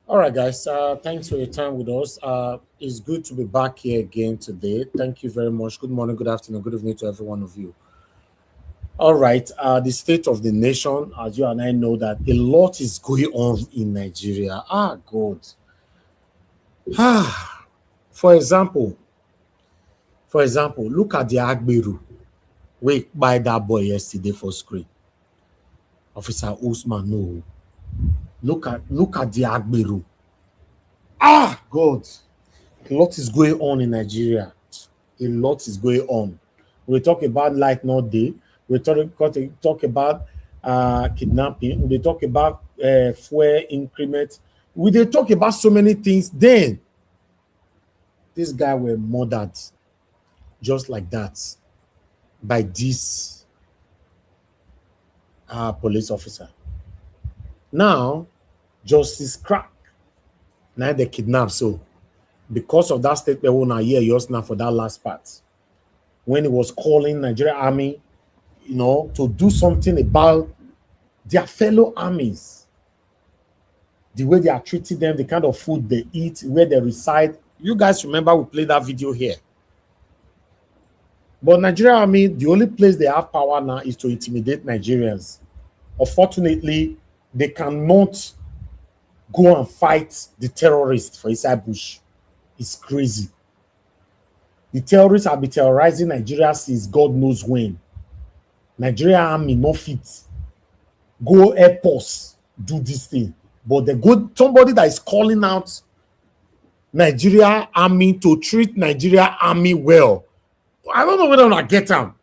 All right, guys. Thanks for your time with us. It's good to be back here again today. Thank you very much. Good morning, good afternoon, good evening to every one of you. All right. The state of the nation, as you and I know, that a lot is going on in Nigeria. God. For example, look at the Agberu. We buy that boy yesterday for screen. Officer Usman, no. Look at the Agberu. God. A lot is going on in Nigeria. A lot is going on. We talk about light not day. We talk about kidnapping. We talk about fuel increment. We they talk about so many things. Then this guy were murdered just like that by this police officer. Now justice crack. Now they kidnap. So because of that statement, we now hear yours now for that last part when he was calling Nigerian army, to do something about their fellow armies, the way they are treating them, the kind of food they eat, where they reside. You guys remember we played that video here. But Nigerian army, the only place they have power now is to intimidate Nigerians. Unfortunately, they cannot go and fight the terrorists for inside bush. It's crazy. The terrorists have been terrorizing Nigeria since God knows when. Nigerian army no fit go airports do this thing, but they go somebody that is calling out Nigeria army to treat Nigeria army well. I don't know whether I get them.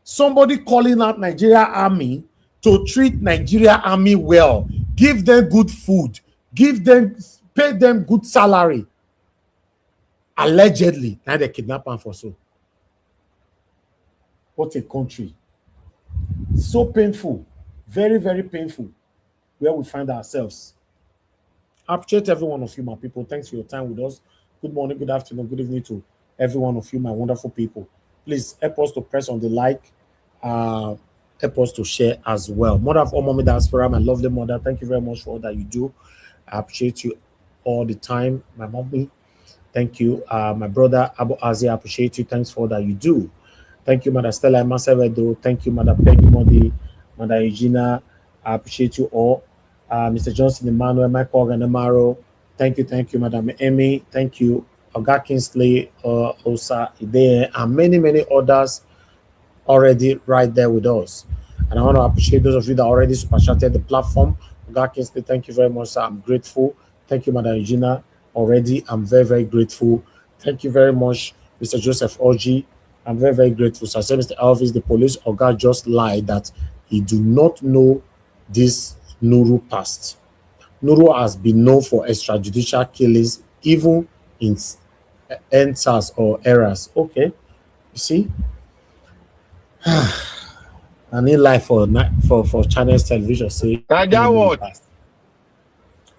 Somebody calling out Nigeria army to treat Nigeria army well, give them good food, pay them good salary. Allegedly, now they kidnap them for so. What a country. So painful, very, very painful, where we find ourselves. I appreciate every one of you, my people. Thanks for your time with us. Good morning, good afternoon, good evening to every one of you, my wonderful people. Please help us to press on the like, help us to share as well. Mother of all mommy diaspora, my lovely mother, thank you very much for all that you do. I appreciate you all the time, my mommy. Thank you. My brother Abu Azi, I appreciate you. Thanks for all that you do. Thank you, Mother Stella Masevedo. Thank you, Mother Peggy Modi, Mother Eugenia. I appreciate you all. Mr. Johnson Emmanuel, Michael Ganamaro. Thank you, Madam Emmy. Thank you, Oga Kingsley, Osa Ide, and many, many others already right there with us. And I want to appreciate those of you that already super chatted the platform. Oga Kingsley, thank you very much, sir. I'm grateful. Thank you, Madam Eugenia. Already, I'm very, very grateful. Thank you very much, Mr. Joseph Oji. I'm very, very grateful. So I said, Mr. Elvis, the police Oga just lied that he do not know this Nuru past. Nuru has been known for extrajudicial killings, even in NSAS or eras. Okay, you see, I need life for Chinese television. Say,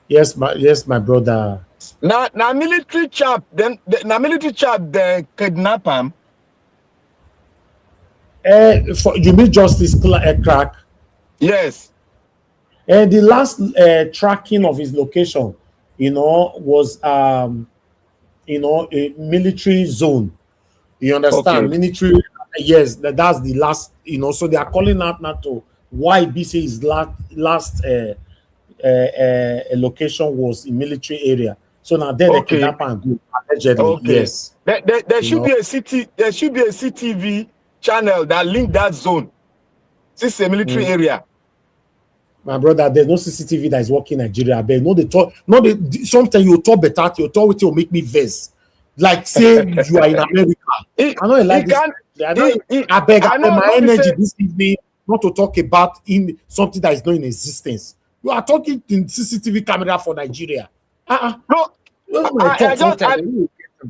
yes, my brother. Now military chap, then military chap, they kidnap him. You mean Justice Crack? Yes. And the last tracking of his location, was a military zone. You understand? Okay. Military, yes, that's the last. So they are calling out now to why BC is last location was in military area. So now they kidnap and go allegedly. Okay. Yes. There should be a CTV channel that link that zone. This is a military area. My brother, there's no CCTV that is working in Nigeria. But sometimes you talk better, you talk with you make me vex. Like say you are in America. I know you like this. I beg my energy this evening not to talk about in something that is not in existence. You are talking in CCTV camera for Nigeria. No,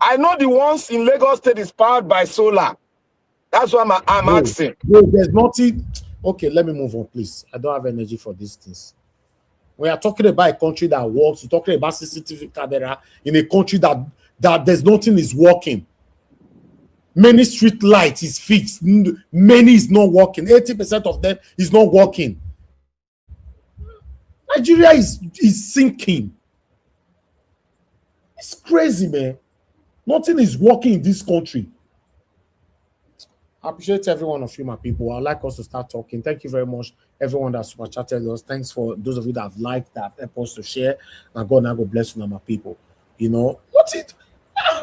I know the ones in Lagos State is powered by solar. That's why I'm asking. No, there's nothing. Okay, let me move on, please. I don't have energy for these things. We are talking about a country that works. We're talking about CCTV camera in a country that there's nothing is working. Many street lights is fixed. Many is not working. 80% of them is not working. Nigeria is sinking. crazy, man. Nothing is working in this country. I appreciate every one of you, my people. I'd like us to start talking. Thank you very much, everyone that super chatted us. Thanks for those of you that have liked, that helped us to share. And God now go bless you, my people. You know, what's it?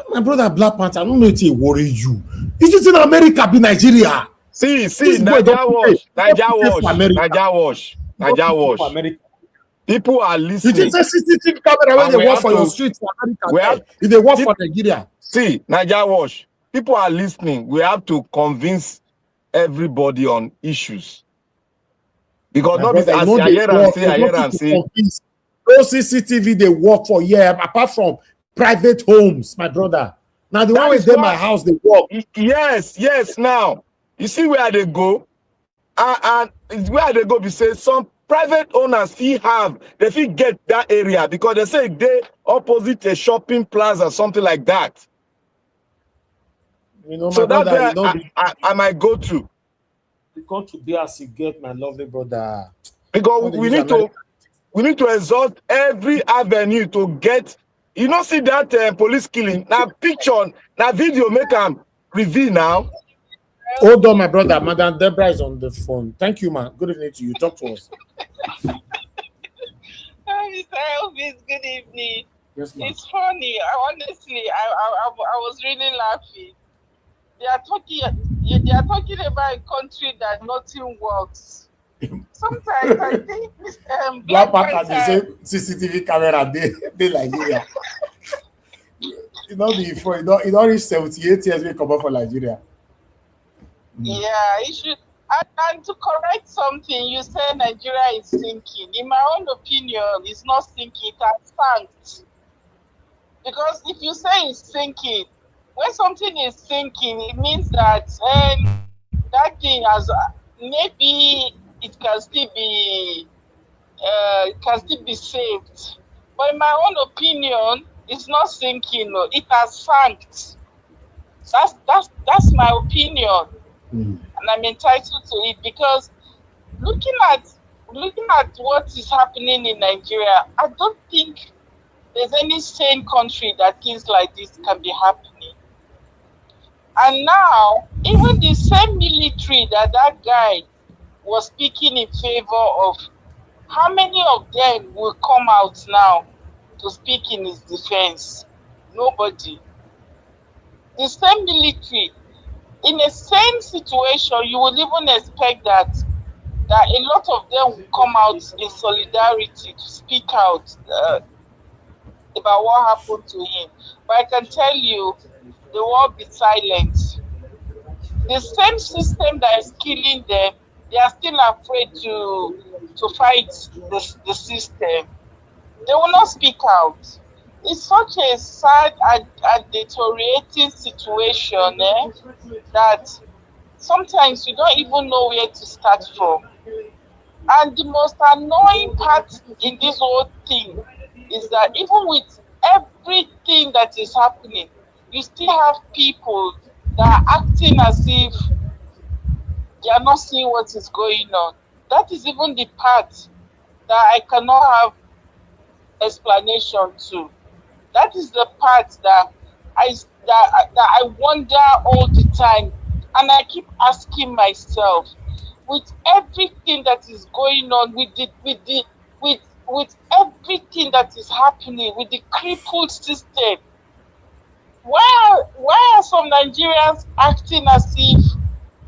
My brother Black Panther, I don't know if it worry you. Is it in America, be Nigeria? See, This boy Naija don't pay. wash, Naija wash, Naija wash, Naija wash. America. People are You think listening. say CCTV camera when And they we work have for your to- streets for America? we have- If they work for Nigeria. See, Naija wash. People are listening. We have to convince everybody on issues. Because not Brother, as you know I hear am say, I hear am say. No CCTV they work for, yeah, apart from private homes, my brother. Now the one with them, my house, they work. Yes, now. You see where they go? And where they go, we say some private owners fee get that area because they say they opposite a shopping plaza or something like that. You know, my So brother, that's you where know, I might go to. you come to be as you get, my lovely brother. Because we need to exhaust every avenue to get. You know, see that police killing. Now picture, now video make them reveal now. Hold on, my brother. Madam Deborah is on the phone. Thank you, man. Good evening to you. Talk to us. Hi, Mr. Elvis. Good evening. Yes, ma'am. It's funny. I was really laughing. They are talking about a country that nothing works. Sometimes I think Black Panther, they say CCTV camera, they Nigeria. You know, before you don't reach 78 years, we come up for Nigeria. Yeah, it should. And to correct something, you say Nigeria is sinking. In my own opinion, it's not sinking, it has sunk. Because if you say it's sinking, when something is sinking, it means that that thing has maybe it can still be saved. But in my own opinion, it's not sinking. No, it has sunk. That's my opinion. And I'm entitled to it because looking at what is happening in Nigeria, I don't think there's any sane country that things like this can be happening. And now, even the same military that guy was speaking in favor of, how many of them will come out now to speak in his defense? Nobody. The same military. In a same situation, you would even expect that a lot of them will come out in solidarity to speak out about what happened to him. But I can tell you, they will be silent. The same system that is killing them, they are still afraid to fight the system. They will not speak out. It's such a sad and deteriorating situation that sometimes you don't even know where to start from. And the most annoying part in this whole thing is that even with everything that is happening, you still have people that are acting as if they are not seeing what is going on. That is even the part that I cannot have explanation to. That is the part that I wonder all the time, and I keep asking myself, with everything that is going on, with everything that is happening, with the crippled system, why are some Nigerians acting as if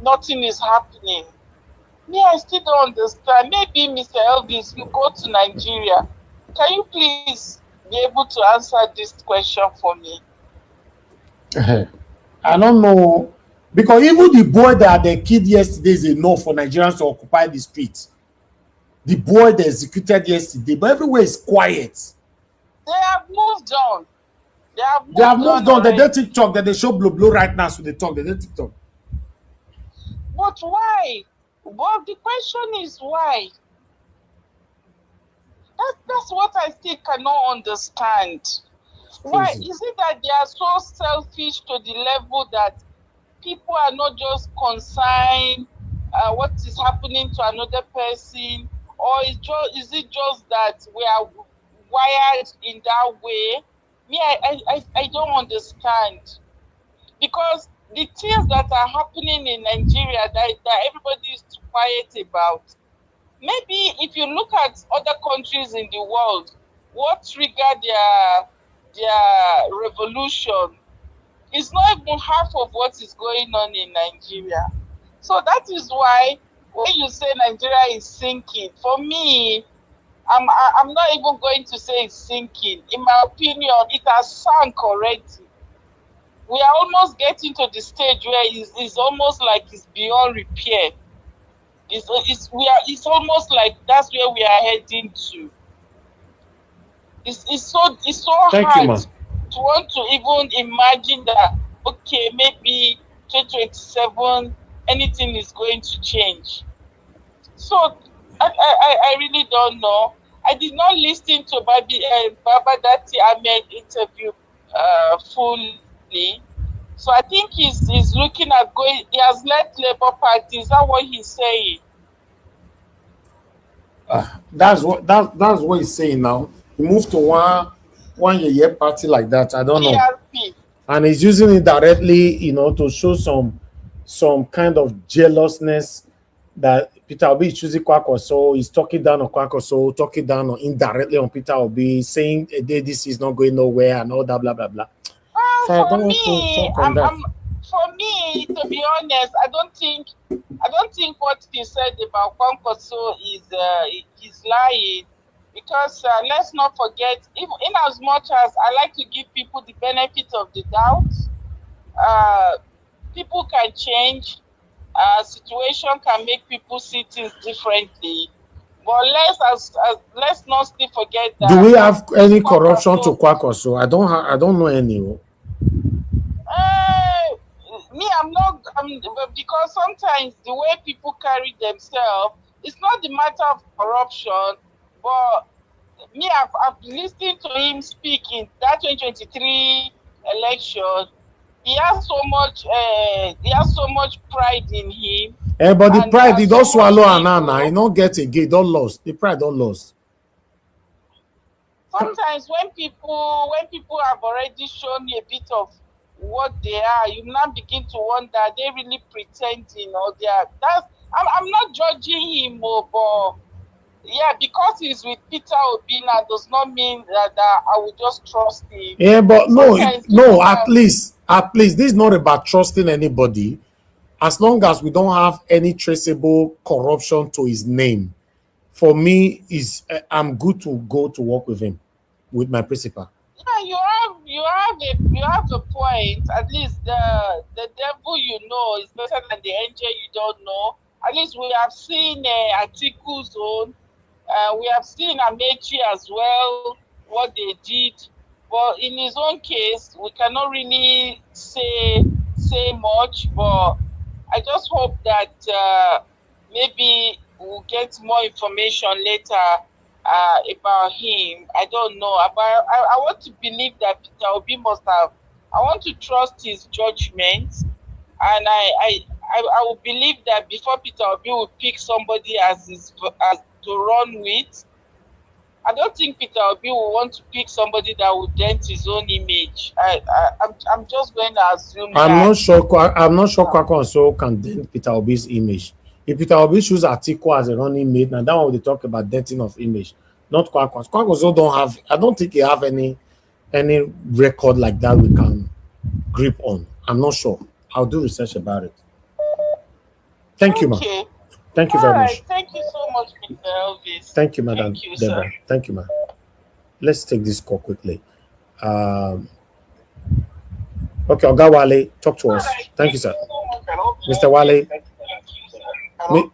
nothing is happening? Me, I still don't understand. Maybe Mr. Elvis, you go to Nigeria. Can you please be able to answer this question for me? I don't know. Because even the boy that they killed yesterday is enough for Nigerians to occupy the streets. The boy they executed yesterday, but everywhere is quiet. They have moved on. They have moved on. They don't TikTok. They show blow right now, so they talk. They don't TikTok. But why? But the question is why? That's what I still cannot understand. Why is it that they are so selfish to the level that people are not just concerned what is happening to another person, or is it just that we are wired in that way? I don't understand, because the things that are happening in Nigeria that everybody is too quiet about. Maybe if you look at other countries in the world, what triggered their revolution is not even half of what is going on in Nigeria. So that is why when you say Nigeria is sinking, for me, I'm not even going to say it's sinking. In my opinion, it has sunk already. We are almost getting to the stage where it's almost like it's beyond repair. It's almost like that's where we are heading to. It's so Thank you, hard ma. to want to even imagine that, okay, maybe 2027 anything is going to change. So I really don't know. I did not listen to Babadati Ahmed interview fully. So I think he's looking at going. He has left Labour Party. Is that what he's saying? That's what he's saying now. He moved to one year party like that. I don't know. PRP. And he's using it directly, to show some kind of jealousness that Peter Obi is choosing Kwankwaso. He's talking down on Kwankwaso, talking down on indirectly on Peter Obi, saying this is not going nowhere and all that, blah blah blah. So I don't want to talk on that. For me, to be honest, I don't think what he said about Kwankwaso is lying, because let's not forget, in as much as I like to give people the benefit of the doubt, people can change. Situation can make people see things differently. But let's not still forget that. Do we have any corruption to Kwankwaso? I don't know any. Because sometimes the way people carry themselves, it's not the matter of corruption, but I've listened to him speak in that 2023 election. He has so much pride in him. But the pride, he don't swallow Anana. He don't get again. Don't lost. The pride don't lost. Sometimes when people have already shown you a bit of what they are, you now begin to wonder, are they really pretending, or they are? I'm not judging him, but yeah, because he's with Peter Obi now does not mean that I will just trust him. Yeah, but at least this is not about trusting anybody. As long as we don't have any traceable corruption to his name, for me, I'm good to go to work with him, with my principal. Yeah, you have a point. At least the devil is better than the angel you don't know. At least we have seen Atiku's own. We have seen Amechi as well, what they did. But in his own case, we cannot really say much. But I just hope that maybe we'll get more information later about him. I don't know. But I want to believe that Peter Obi must have. I want to trust his judgment, and I will believe that before Peter Obi will pick somebody as to run with, I don't think Peter Obi will want to pick somebody that will dent his own image. I'm just going to assume I'm that. I'm not sure Kwankwaso can dent Peter Obi's image. If Peter Obi chooses Atiku as a running mate, now that one they talk about denting of image, not Kwankwaso. Kwankwaso don't have. I don't think he have any record like that we can grip on. I'm not sure. I'll do research about it. Thank you, ma'am. Thank you very much. Thank you so much, Mr. Elvis. Thank you, Madam Thank you, Deborah. sir. Thank you, ma'am. Let's take this call quickly. Okay, Oga Wale, talk to us. Thank you, sir. Mr. Wale.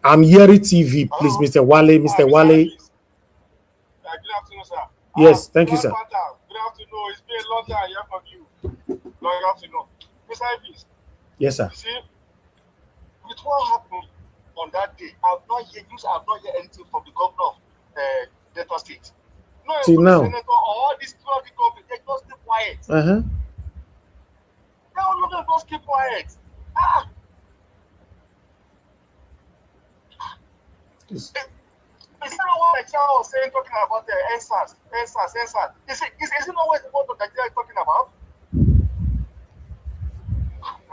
I'm Yeri TV, please, Mr. Wale. Mr. Wale. Good afternoon, sir. Yes, thank you, sir. Good afternoon. It's been a long time here from you. Good afternoon. Mr. Elvis. Yes, sir. See, with what happened on that day, I've not heard anything from the governor of Delta State. No, till now. Senator or all these the government, they just keep quiet. They all of them just keep quiet. Is that not what Nigeria was saying, talking about the NSAS? Is it not what Nigeria is talking about? I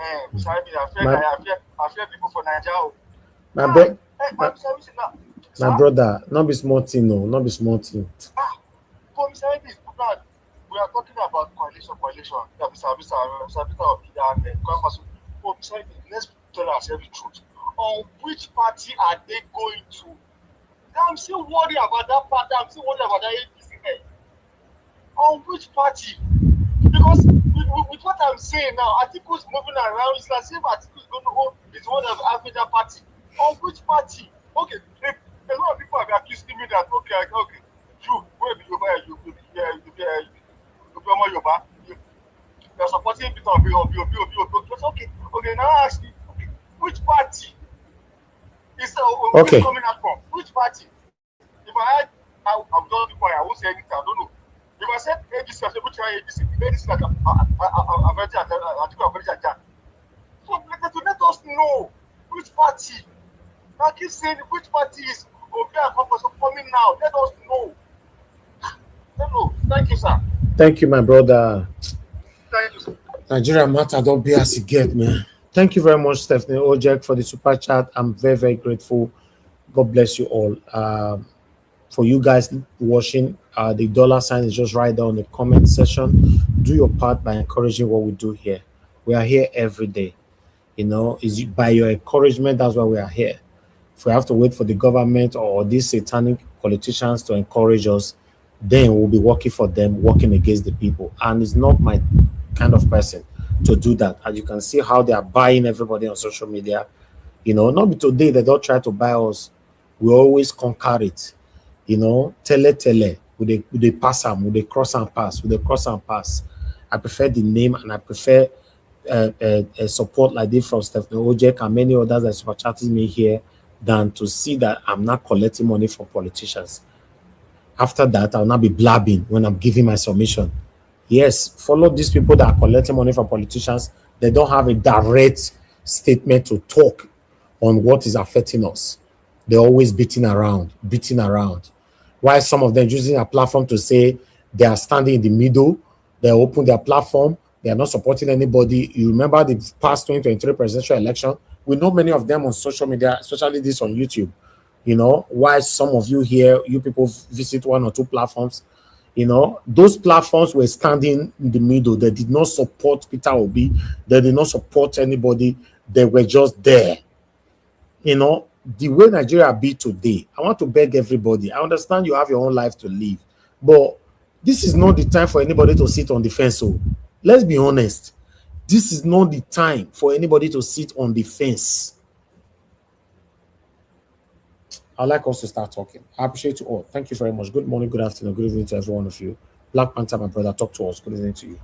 fear people for Nigeria. My brother, not be small thing, no, not be small thing. We are talking about coalition. Let's tell ourselves the truth. On which party are they going to? I'm still worried about that party. I'm still worried about that APC. On which party? Because with what I'm saying now, Atiku's moving around. It's as if Atiku is going to go. It's one of African party. On which party? Okay, a lot of people have accused me that okay, you where be you're supporting Peter Obi. Okay, now I ask you, which party is coming out from? Which party? If I had, I'll just be quiet. I won't say anything. I don't know. If I said APC, I said which APC? APC like I think I'm very jack. So let us know which party. I keep saying which party is coming now. Let us know. Hello. Thank you, sir. Thank you, my brother. Thank you, sir. Nigeria matter don't be as you get, man. Thank you very much, Stephanie Ojek, for the super chat. I'm very, very grateful. God bless you all. For you guys watching, the dollar sign is just right there on the comment section. Do your part by encouraging what we do here. We are here every day. You know, is by your encouragement, that's why we are here. If we have to wait for the government or these satanic politicians to encourage us, then we'll be working for them, working against the people. And it's not my kind of person to do that. As you can see how they are buying everybody on social media. You know, not be today they don't try to buy us. We always conquer it. You know, tele, with the pass them, with the cross and pass. I prefer the name and I prefer support like this from Stephanie Ojek and many others that super chatting me here than to see that I'm not collecting money from politicians. After that, I'll not be blabbing when I'm giving my submission. Yes, follow these people that are collecting money from politicians. They don't have a direct statement to talk on what is affecting us. They're always beating around. While some of them using a platform to say they are standing in the middle, they open their platform, they are not supporting anybody. You remember the past 2023 presidential election? We know many of them on social media, especially this on YouTube. You know, why some of you here, you people visit one or two platforms, you know, those platforms were standing in the middle. They did not support Peter Obi. They did not support anybody. They were just there. You know, the way Nigeria be today, I want to beg everybody. I understand you have your own life to live, but this is not the time for anybody to sit on the fence. So let's be honest. This is not the time for anybody to sit on the fence. I'd like us to start talking. I appreciate you all. Thank you very much. Good morning, good afternoon, good evening to every one of you. Black Panther, my brother, talk to us. Good evening to you.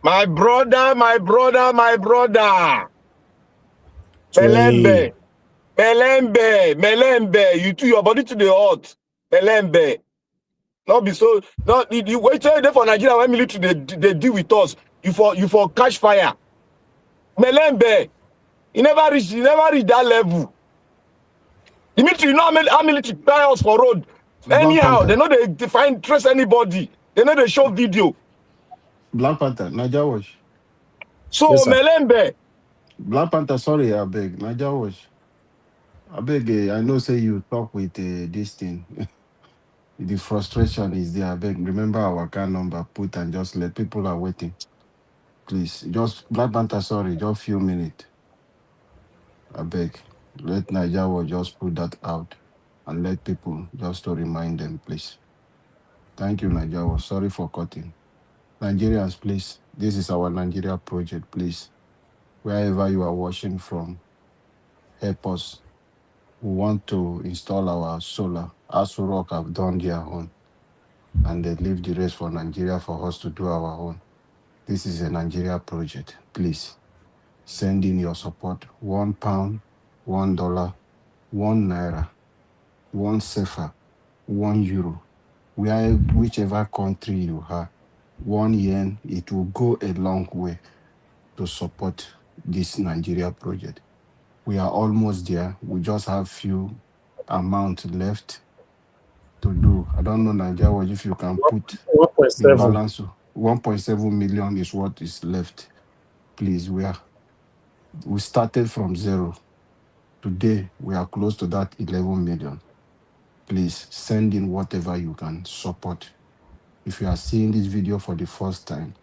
My brother. Hey. Melembe. You do your body to the hot. Melembe. Not be so. Not you wait till there for Nigeria when military they deal with us. You for catch fire. Melembe. You never reach that level. The military, you know how military tie us for road. Anyhow, they know they find trace anybody. They know they show video. Black Panther, Niger Watch. So yes, Melembe. Black Panther, sorry, I beg. Niger Watch. I beg, I know say you talk with this thing. The frustration is there. I beg, remember our account number, put and just let people are waiting. Please, just Black Panther, sorry, just few minutes. I beg, let Niger Watch just put that out and let people just to remind them, please. Thank you, Niger Watch. Sorry for cutting. Nigerians, please, this is our Nigeria project, please. Wherever you are watching from, help us. We want to install our solar. Asu Rock have done their own, and they leave the rest for Nigeria for us to do our own. This is a Nigeria project. Please send in your support. £1, $1, £1, £1 €1, whichever country you are, £1, it will go a long way to support this Nigeria project. We are almost there. We just have few amount left to do. I don't know, Nigeria Watch, if you can put the 1.7. balance. 1.7 million is what is left. Please, we started from zero. Today, we are close to that 11 million. Please send in whatever you can support. If you are seeing this video for the first time,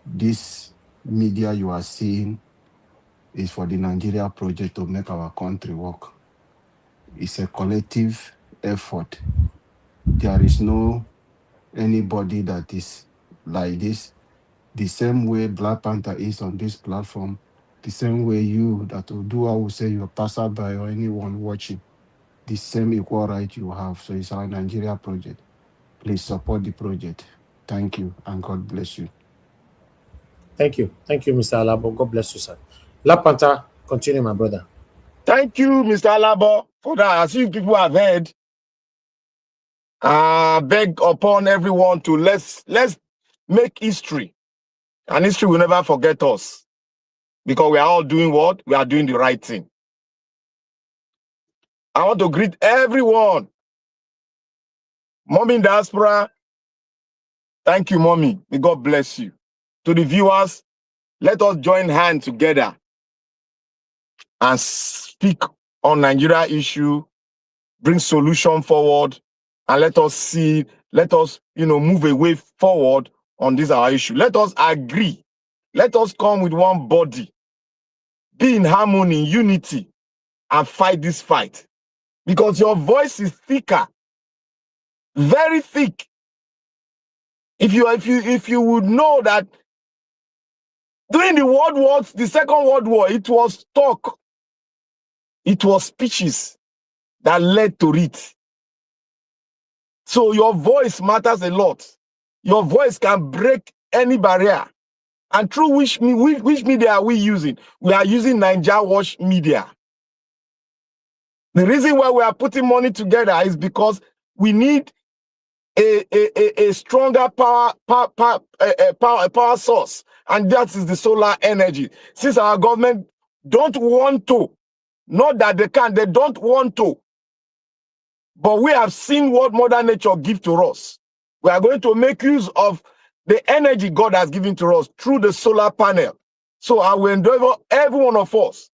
this media you are seeing is for the Nigeria project to make our country work. It's a collective effort. There is no anybody that is like this. The same way Black Panther is on this platform, the same way you that will do, I will say you're passerby or anyone watching, the same equal right you have. So it's our Nigeria project. Please support the project. Thank you, and God bless you. Thank you. Thank you, Mr. Alabo. God bless you, sir. Black Panther, continue, my brother. Thank you, Mr. Alabo, for that. As you people have heard, I beg upon everyone to let's make history. And history will never forget us. Because we are all doing what? We are doing the right thing. I want to greet everyone. Mommy in diaspora, thank you, Mommy. May God bless you. To the viewers, let us join hands together and speak on Nigeria issue, bring solution forward, and let us move away forward on this our issue. Let us agree. Let us come with one body, be in harmony, unity, and fight this fight. Because your voice is thicker, very thick. If you would know that during the World War, the Second World War, it was talk, it was speeches that led to it. So your voice matters a lot. Your voice can break any barrier. And through which media are we using? We are using Nigerian Watch media. The reason why we are putting money together is because we need a stronger power source, and that is the solar energy. Since our government don't want to, not that they can, they don't want to, but we have seen what Mother Nature gives to us. We are going to make use of the energy God has given to us through the solar panel. So I will endeavor every one of us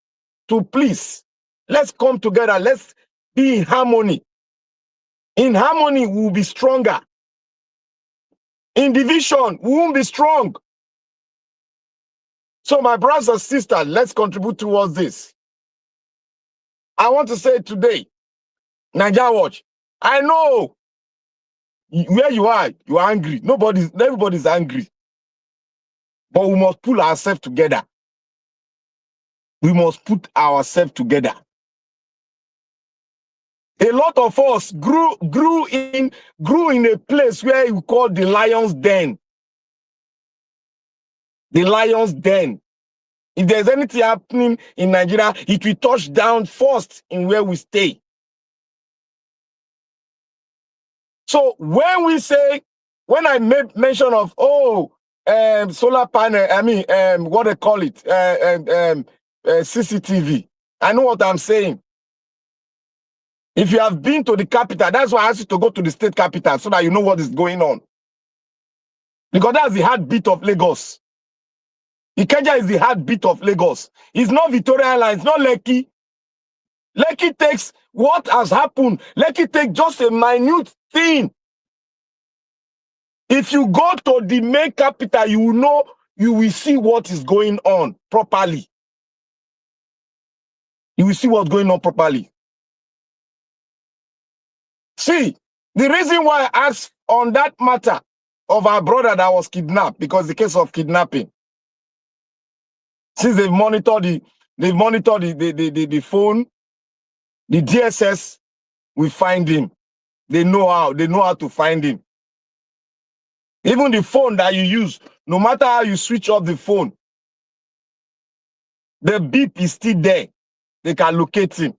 to please, let's come together, let's be in harmony. In harmony, we will be stronger. In division, we won't be strong. So my brothers and sisters, let's contribute towards this. I want to say today, Nigeria Watch, I know where you are angry. Everybody's angry. But we must pull ourselves together. We must put ourselves together. A lot of us grew in a place where you call the lion's den. The lion's den. If there's anything happening in Nigeria, it will touch down first in where we stay. So when I made mention of solar panel, what they call it, CCTV, I know what I'm saying. If you have been to the capital, that's why I asked you to go to the state capital so that you know what is going on. Because that's the heartbeat of Lagos. Ikeja is the heartbeat of Lagos. It's not Victoria Island, it's not Lekki. Lekki takes what has happened. Lekki takes just a minute thing. If you go to the main capital, you will know, you will see what is going on properly. You will see what's going on properly. See, the reason why I asked on that matter of our brother that was kidnapped, because the case of kidnapping, since they've monitored the phone, the DSS will find him. They know how to find him. Even the phone that you use, no matter how you switch off the phone, the beep is still there. They can locate him.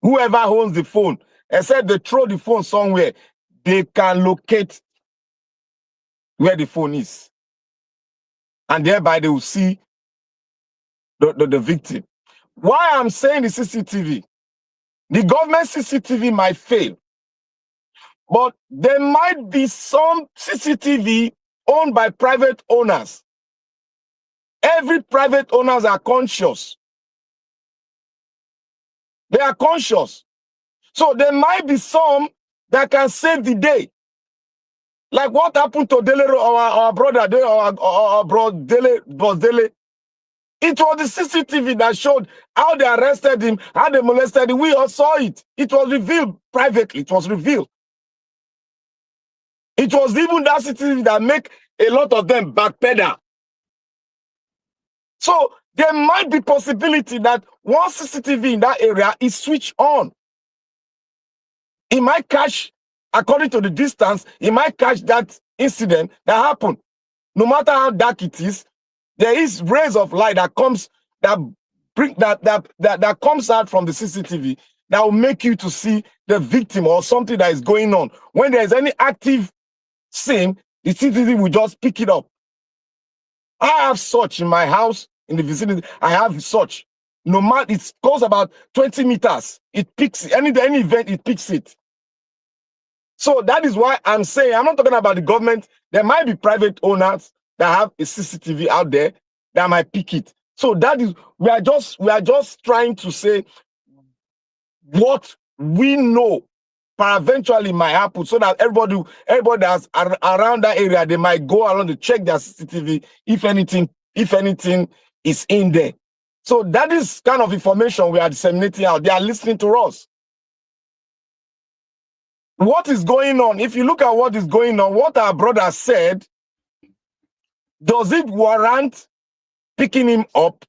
Whoever owns the phone, except they throw the phone somewhere, they can locate where the phone is. And thereby they will see the victim. Why I'm saying the CCTV? The government CCTV might fail, but there might be some CCTV owned by private owners. Every private owners are conscious. They are conscious. So there might be some that can save the day. Like what happened to Dele, our brother, our brother Dele, Boss Dele. It was the CCTV that showed how they arrested him, how they molested him. We all saw it. It was revealed privately. It was revealed. It was even that CCTV that make a lot of them backpedal. So there might be possibility that one CCTV in that area is switched on. It might catch, according to the distance, it might catch that incident that happened. No matter how dark it is, there is rays of light that comes that comes out from the CCTV that will make you to see the victim or something that is going on. When there is any active scene, the CCTV will just pick it up. I have such in my house in the vicinity. I have such. No matter, it goes about 20 meters. It picks it. Any event, it picks it. So that is why I'm saying, I'm not talking about the government. There might be private owners that have a CCTV out there that might pick it. So that is, we are just trying to say what we know eventually might happen, so that everybody that's around that area, they might go around to check their CCTV if anything is in there. So that is kind of information we are disseminating out. They are listening to us. What is going on? If you look at what is going on, what our brother said, does it warrant picking him up?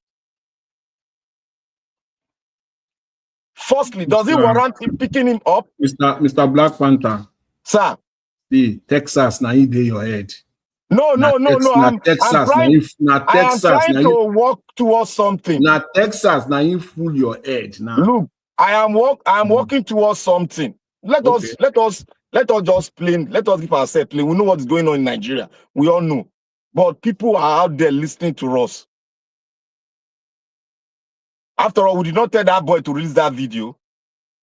Firstly, does it warrant him picking him up? Mr. Black Panther. Sir. The Texas, now you day your head. No. I'm trying to walk towards something. Now Texas, now you fool your head. Now look, I'm walking towards something. Let us just plain. Let us give ourselves plain. We know what is going on in Nigeria. We all know, but people are out there listening to us. After all, we did not tell that boy to release that video,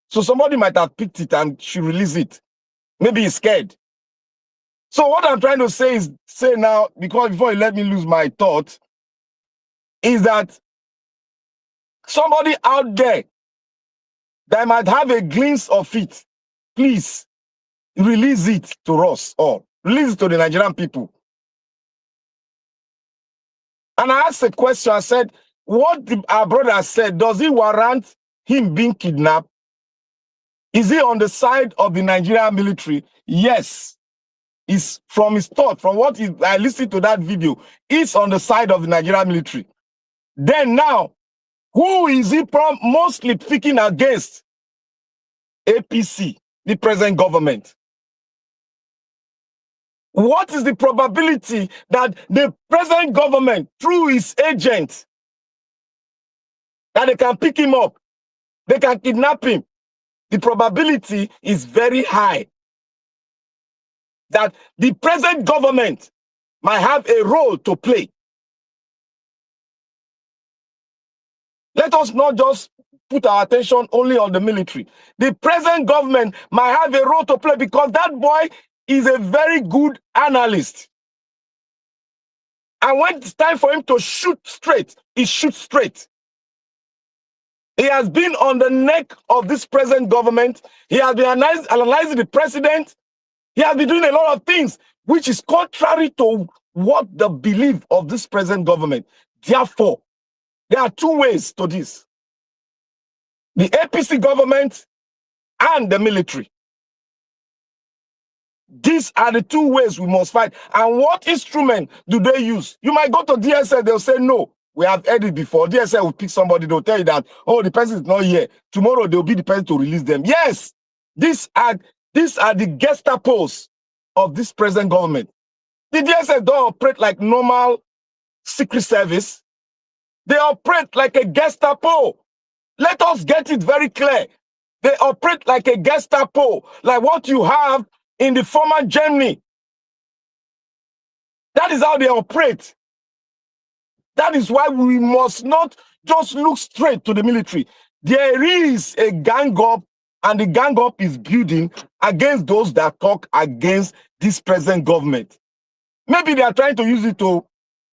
so somebody might have picked it and should release it. Maybe he's scared. So what I'm trying to say now, because before you let me lose my thought, is that somebody out there that might have a glimpse of it, please release it to us all. Release it to the Nigerian people. And I asked a question. I said, what our brother said, does it warrant him being kidnapped? Is he on the side of the Nigerian military? Yes. Is from his thought, from what I listened to that video, is on the side of the Nigerian military. Then now, who is he mostly picking against? APC, the present government. What is the probability that the present government, through his agent, that they can pick him up, they can kidnap him? The probability is very high that the present government might have a role to play. Let us not just put our attention only on the military. The present government might have a role to play because that boy is a very good analyst. And when it's time for him to shoot straight, he shoots straight. He has been on the neck of this present government. He has been analyzing the president. He has been doing a lot of things which is contrary to what the belief of this present government. Therefore, there are two ways to this. The APC government and the military. These are the two ways we must fight. And what instrument do they use? You might go to DSL, they'll say, no, we have heard it before. DSL will pick somebody, they'll tell you that, oh, the person is not here. Tomorrow, they'll be the person to release them. Yes, these are the Gestapos of this present government. The DSS don't operate like normal secret service. They operate like a Gestapo. Let us get it very clear. They operate like a Gestapo, like what you have in the former Germany. That is how they operate. That is why we must not just look straight to the military. There is a gang up and the gang up is building against those that talk against this present government. Maybe they are trying to use it to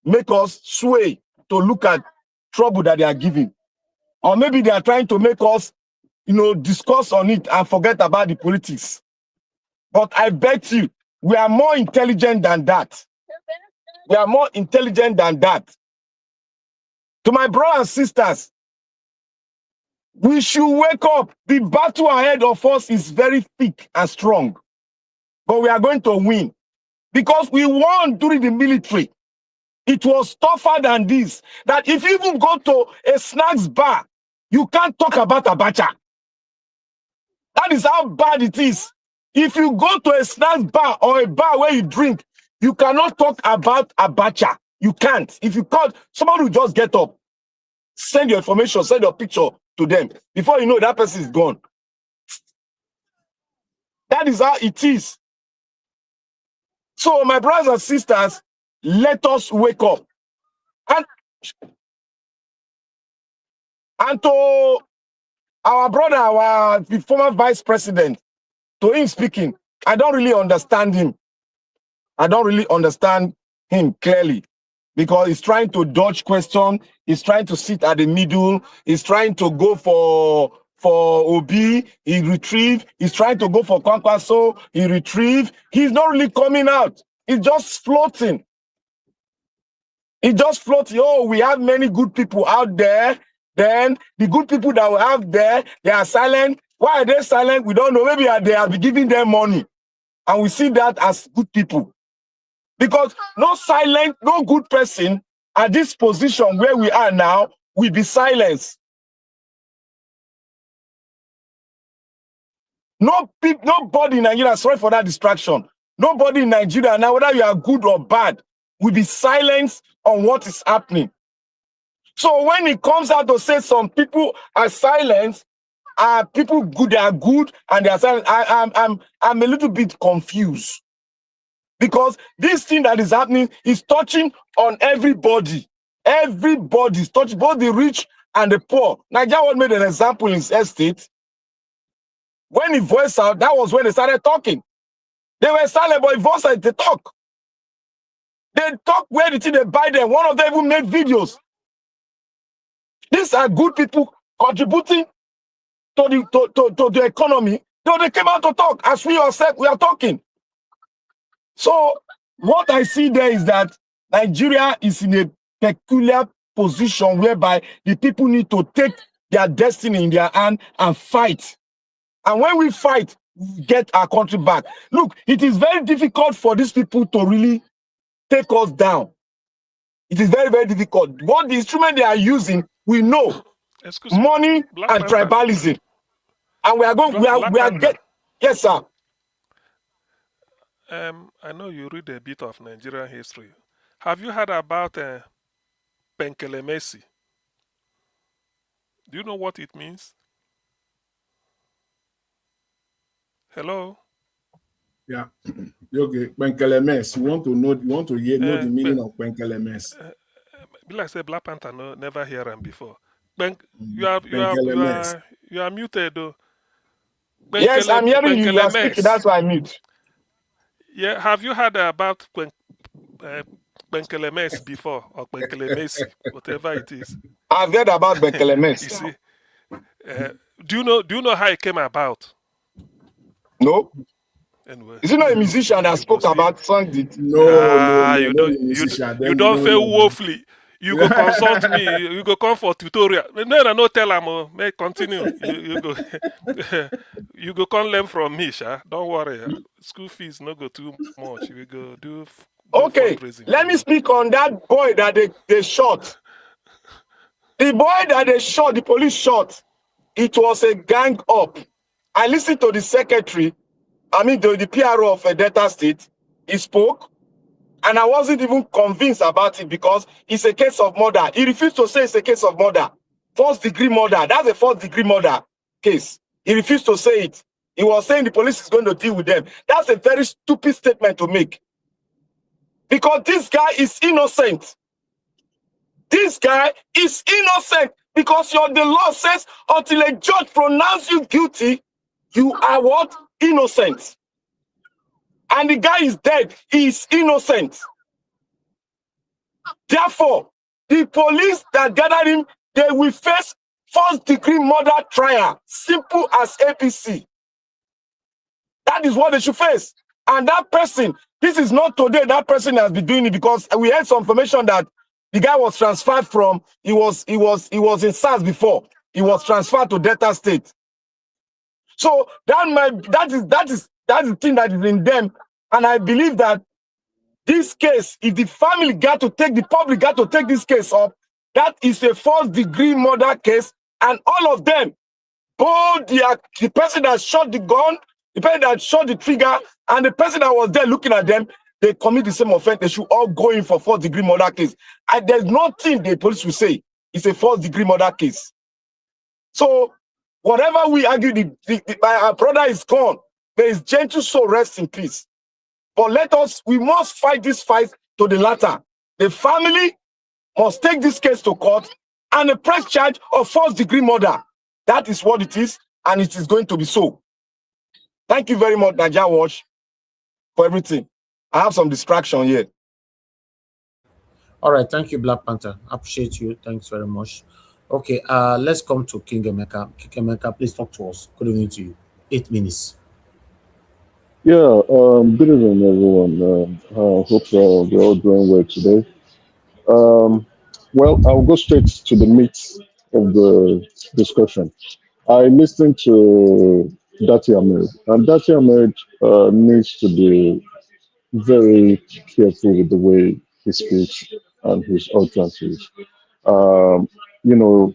make us sway to look at trouble that they are giving. Or maybe they are trying to make us, discuss on it and forget about the politics. But I bet you, we are more intelligent than that. We are more intelligent than that. To my brothers and sisters, we should wake up. The battle ahead of us is very thick and strong. But we are going to win. Because we won during the military. It was tougher than this. That if you even go to a snacks bar, you can't talk about Abacha. That is how bad it is. If you go to a snacks bar or a bar where you drink, you cannot talk about Abacha. You can't. If you can't, somebody will just get up, send your information, send your picture to them. Before you know, that person is gone. That is how it is. So, my brothers and sisters, let us wake up. And to our brother, the former vice president, to him speaking, I don't really understand him. I don't really understand him clearly because he's trying to dodge question. He's trying to sit at the middle. He's trying to go for Obi. He retrieve. He's trying to go for Kwankwaso. He retrieve. He's not really coming out. He's just floating. He's just floating. Oh, we have many good people out there. Then the good people that we have there, they are silent. Why are they silent? We don't know. Maybe they are giving them money. And we see that as good people. Because no silent, no good person at this position where we are now will be silenced. Nobody in Nigeria, sorry for that distraction. Nobody in Nigeria now, whether you are good or bad, will be silenced on what is happening. So when it comes out to say some people are silenced, people good, they are good, and they are silent, I'm a little bit confused. Because this thing that is happening is touching on everybody. Everybody is touching, both the rich and the poor. Nigeria made an example in his estate. When he voiced out, that was when they started talking. They were silent, but he voiced out, they talk. They talk where the thing they buy them. One of them even made videos. These are good people contributing to the economy. So they came out to talk, as we ourselves, we are talking. So what I see there is that Nigeria is in a peculiar position whereby the people need to take their destiny in their hand and fight. And when we fight, we get our country back. Look, it is very difficult for these people to really take us down. It is very, very difficult. What the instrument they are using, we know. Money and tribalism. And we are going, we are getting, yes, sir. I know you read a bit of Nigerian history. Have you heard about Penkelemesi? Do you know what it means? Hello? Yeah. Okay, Penkelemes. You want to know the meaning of Penkelemes. Like I said, Black Panther never hear them before. You are muted though. Yes, I'm hearing you. You are speaking. That's why I mute. Yeah, have you heard about Penkelemes before, or Penkelemesi, whatever it is? I've heard about Penkelemes. You see, do you know how it came about? No. Anyway, is it not a musician that spoke about song? No, you don't feel woefully. You go consult me. You go come for tutorial. No, tell them. May continue. You go. You go come learn from me, sha. Don't worry. School fees no go too much. We go do. Okay, let me speak on that boy that they shot. The boy that they shot, the police shot. It was a gang up. I listened to the secretary. I mean, the PRO of Delta State. He spoke. And I wasn't even convinced about it because it's a case of murder. He refused to say it's a case of murder. First degree murder. That's a first degree murder case. He refused to say it. He was saying the police is going to deal with them. That's a very stupid statement to make. Because this guy is innocent. This guy is innocent because the law says until a judge pronounces you guilty, you are what? Innocent. And the guy is dead. He is innocent. Therefore, the police that gathered him, they will face first-degree murder trial. Simple as APC. That is what they should face. And that person, this is not today, that person has been doing it, because we had some information that the guy was transferred from, he was in SARS before. He was transferred to Delta State. So that is the thing that is in them. And I believe that this case, if the family the public got to take this case up, that is a first-degree murder case, and all of them, both the person that shot the gun, the person that shot the trigger, and the person that was there looking at them, they commit the same offense. They should all go in for first-degree murder case. And there's nothing the police will say it's a first-degree murder case. So whatever we argue, our brother is gone. May his gentle soul rest in peace. But we must fight this fight to the latter. The family must take this case to court and press charge of first-degree murder. That is what it is, and it is going to be so. Thank you very much, Naija Watch, for everything. I have some distraction here. All right, thank you, Black Panther. Appreciate you. Thanks very much. Okay, let's come to King Emeka. King Emeka, please talk to us. Good evening to you. 8 minutes. Yeah, good evening, everyone. I hope we're all doing well today. Well, I'll go straight to the meat of the discussion. I listened to Dati Ahmed, and Dati Ahmed needs to be very careful with the way he speaks and his utterances. You know,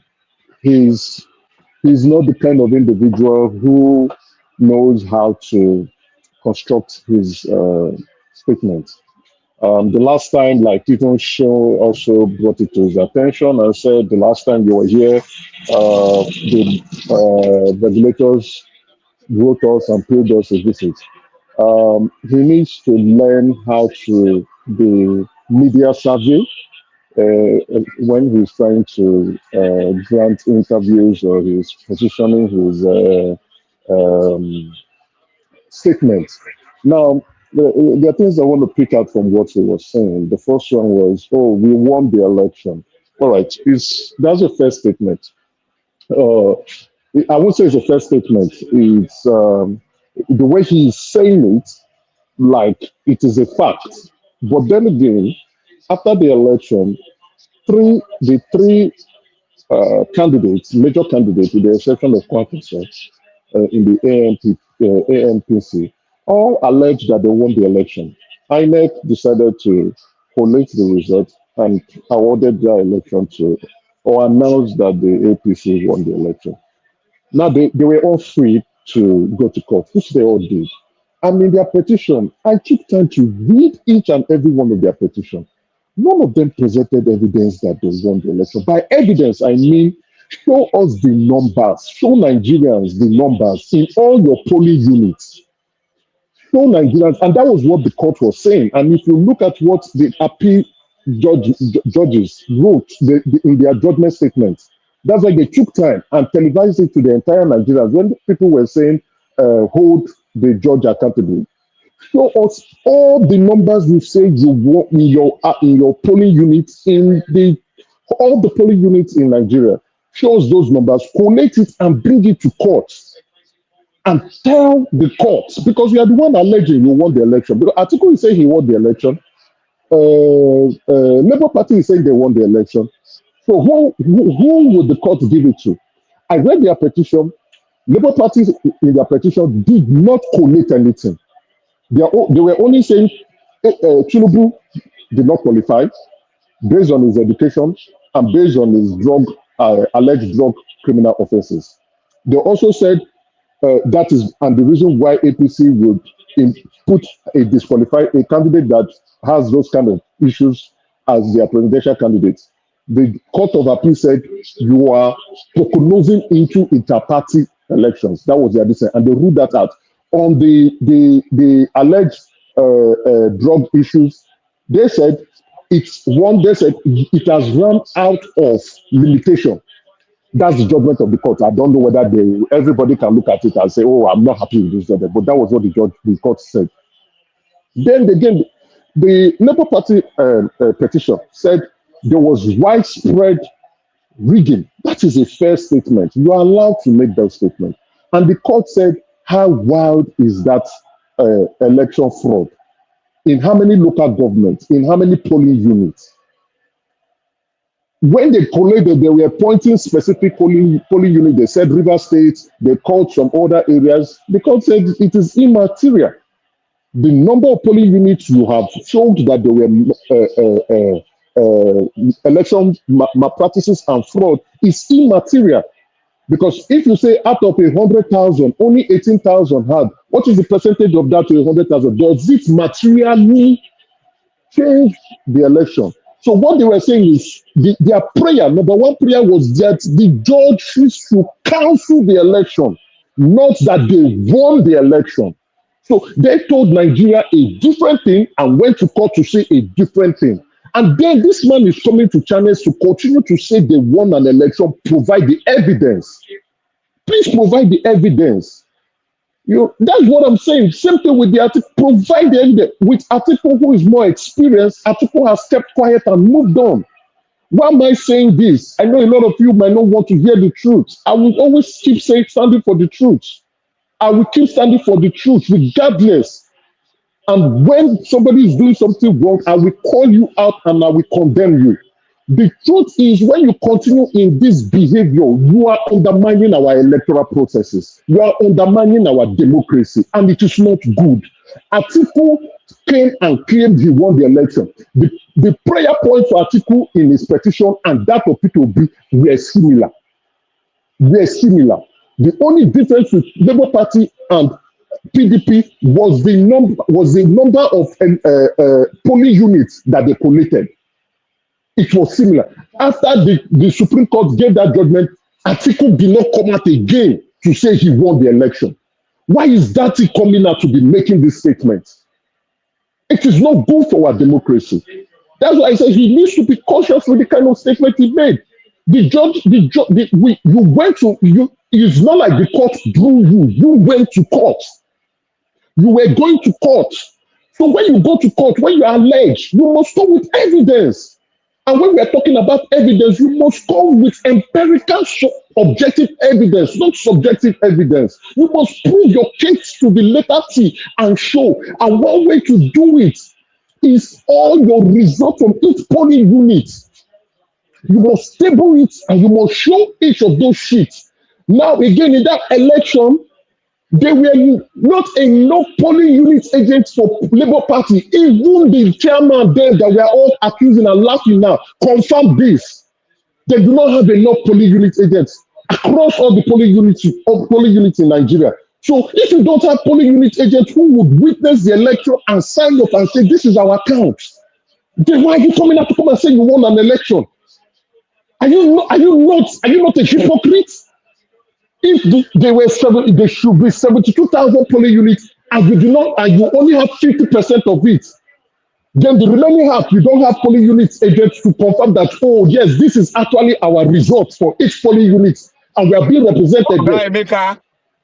he's not the kind of individual who knows how to construct his statement. The last time, like even Show also brought it to his attention and said the last time you were here, the regulators wrote us and paid us a visit. He needs to learn how to be media savvy when he's trying to grant interviews or he's positioning his statements. Now, there are things I want to pick out from what he was saying. The first one was, "Oh, we won the election." All right, that's a fair statement. I won't say it's a fair statement. It's the way he's saying it, like it is a fact. But then again, after the election, the three candidates, major candidates, with the exception of Kwankwaso, in the AMPC, all alleged that they won the election. INEC decided to collate the result and awarded their election to, or announced that the APC won the election. Now they were all free to go to court, which they all did. And in their petition, I took time to read each and every one of their petitions. None of them presented evidence that they won the election. By evidence, I mean show us the numbers, show Nigerians the numbers in all your polling units. Show Nigerians, and that was what the court was saying. And if you look at what the appeal judges wrote in their judgment statements, that's why they took time and televised it to the entire Nigerians. When people were saying, hold the judge accountable, show us all the numbers you say you want in your polling units, all the polling units in Nigeria. Show us those numbers, collate it and bring it to court and tell the courts, because you are the one alleging you won the election. Because Atiku is saying he won the election. Labour Party is saying they won the election. So who would the court give it to? I read their petition. Labour Party in their petition did not collate anything. They were only saying Tinubu did not qualify based on his education and based on his alleged drug criminal offenses. They also said that is, and the reason why APC would put a candidate that has those kind of issues as their presidential candidate. The Court of Appeal said you are proposing into inter-party elections. That was their decision, and they ruled that out. On the alleged drug issues, they said it has run out of limitation. That's the judgment of the court. I don't know whether everybody can look at it and say, "Oh, I'm not happy with this judgment," but that was what the court said. Then again, the Labour Party petition said there was widespread rigging. That is a fair statement. You are allowed to make that statement. And the court said, how wild is that election fraud? In how many local governments? In how many polling units? When they collated, they were pointing specific polling units. They said River State, they called some other areas. The court said it is immaterial. The number of polling units you have showed that there were election malpractices and fraud is immaterial. Because if you say out of 100,000, only 18,000 had, what is the percentage of that to 100,000? Does it materially change the election? So what they were saying is their prayer, number one prayer was that the judges should cancel the election, not that they won the election. So they told Nigeria a different thing and went to court to say a different thing. And then this man is coming to channels to continue to say they won an election, provide the evidence. Please provide the evidence. That's what I'm saying. Same thing with the Atiku. Provide the evidence. With Atiku, who is more experienced, Atiku has kept quiet and moved on. Why am I saying this? I know a lot of you might not want to hear the truth. I will always keep standing for the truth. I will keep standing for the truth regardless. And when somebody is doing something wrong, I will call you out and I will condemn you. The truth is, when you continue in this behavior, you are undermining our electoral processes. You are undermining our democracy, and it is not good. Atiku came and claimed he won the election. The prayer point for Atiku in his petition and that of Peter Obi were similar. The only difference with Labour Party and PDP was the number of polling units that they collated. It was similar. After the Supreme Court gave that judgment, Atiku did not come out again to say he won the election. Why is that he coming out to be making this statement? It is not good for our democracy. That's why I say he needs to be cautious with the kind of statement he made. It's not like the court drew you. You went to court. You were going to court. So when you go to court, when you are alleged, you must come with evidence. And when we are talking about evidence, you must come with empirical, objective evidence, not subjective evidence. You must prove your case to the letter T and show. And one way to do it is all your results from each polling unit. You must table it and you must show each of those sheets. Now, again, in that election, there were not enough polling unit agents for Labour Party. Even the chairman there that we are all accusing and laughing now confirmed this. They do not have enough polling unit agents across all the polling units in Nigeria. So if you don't have polling unit agents who would witness the election and sign up and say this is our count, then why are you coming out to come and say you won an election? Are you not a hypocrite? If there should be 72,000 polling units, and you only have 50% of it, then the remaining half, you don't have polling units agents to confirm that, oh yes, this is actually our result for each polling unit, and we are being represented.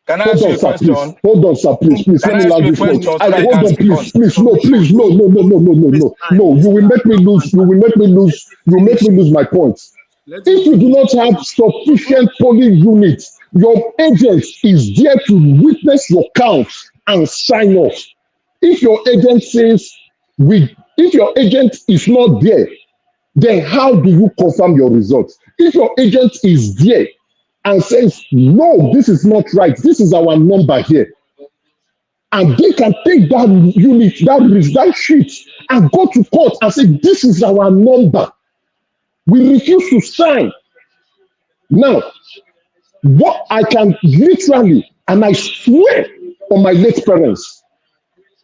Can I ask you a question? Hold on, sir, please. Let me land this one. Hold on, please. No. You will make me lose my point. If you do not have sufficient polling units, your agent is there to witness your count and sign off. If your agent if your agent is not there, then how do you confirm your results? If your agent is there and says, no, this is not right, this is our number here, and they can take that unit, that sheet, and go to court and say, this is our number, we refuse to sign. Now, what I can literally, and I swear on my late parents,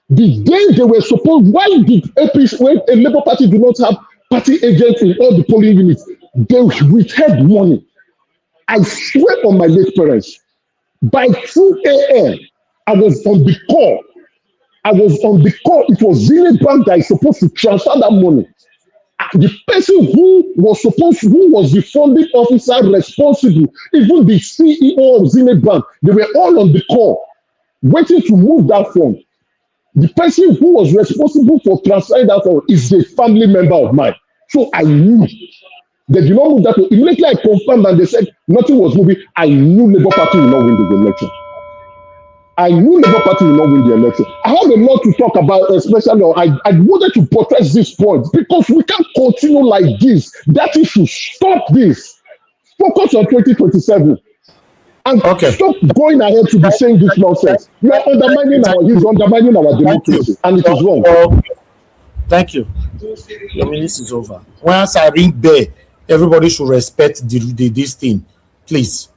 the day they were supposed, why did APC, when a Labour Party do not have party agents in all the polling units, they withheld money. I swear on my late parents, by 2 a.m., I was on the call. It was Zenith Bank that is supposed to transfer that money. the person who was the funding officer responsible, even the CEO of Zenith Bank, they were all on the call, waiting to move that fund. The person who was responsible for transferring that fund is a family member of mine. So I knew they did not move that fund. Immediately I confirmed and they said nothing was moving. I knew Labour Party will not win the election. I knew Labour Party will not win the election. I have a lot to talk about, especially I wanted to protest this point because we can't continue like this. That issue, stop this. Focus on 2027 and stop going ahead to be saying this nonsense. You are undermining he's undermining our democracy, and it is wrong. Thank you. Your minute is over. Once I ring bell, everybody should respect this thing, please.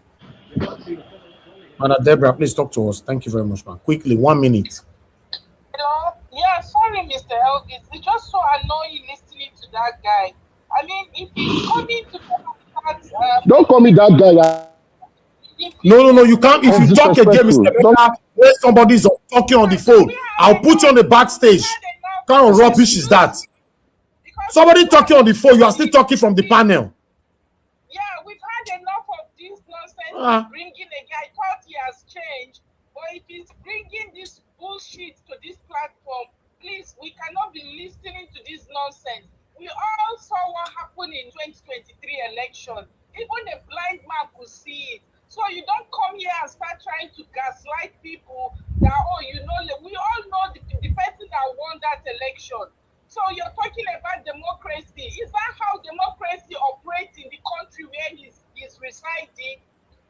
Madam Deborah, please talk to us. Thank you very much, man. Quickly, 1 minute. Hello? Yeah, sorry, Mr. Elvis. It's just so annoying listening to that guy. I mean, if he's coming to that, don't call me that guy. No, you can't. If you talk again, Mr. Becker, where somebody's talking on the phone, I'll put you on the backstage. What kind of rubbish is that? Somebody talking on the phone, you are still talking from the panel. Yeah, we've had enough of this nonsense. Bringing a guy, I thought he has changed, but if he's bringing this bullshit to this platform, please, we cannot be listening to this nonsense. We all saw what happened in 2023 election. Even a blind man could see it. So you don't come here and start trying to gaslight people that, oh, you know, we all know the person that won that election. So you're talking about democracy. Is that how democracy operates in the country where he's residing?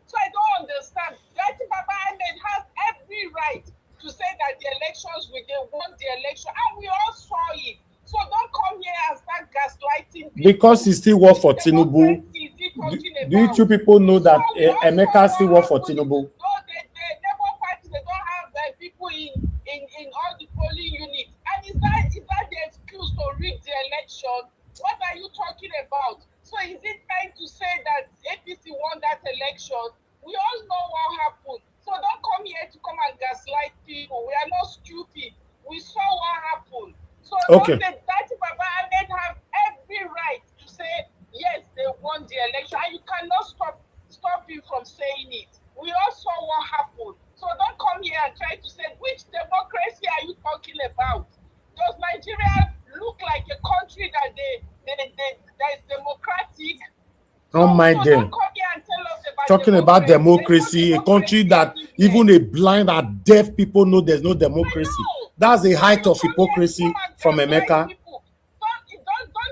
So I don't understand. Dati Baba Ahmed has every right to say that the elections, they won the election, and we all saw it. So don't come here and start gaslighting people. Because he still works for Tinubu. Do you two people know that Emeka still works for Tinubu? No, the Labour Party, they don't have people in all the polling units. And is that the excuse to rig the election? What are you talking about? So is it time to say that APC won that election? We all know what happened. So don't come here to come and gaslight people. We are not stupid. We saw what happened. So okay. Dati Baba Ahmed have every right to say, yes, they won the election. And you cannot stop him from saying it. We all saw what happened. So don't come here and try to say, which democracy are you talking about? Does Nigeria look like a country that is democratic? Don't mind them. Don't come here and tell us about talking about democracy, a country that even a blind and deaf people know there's no democracy. That's the height of hypocrisy from Emeka. Don't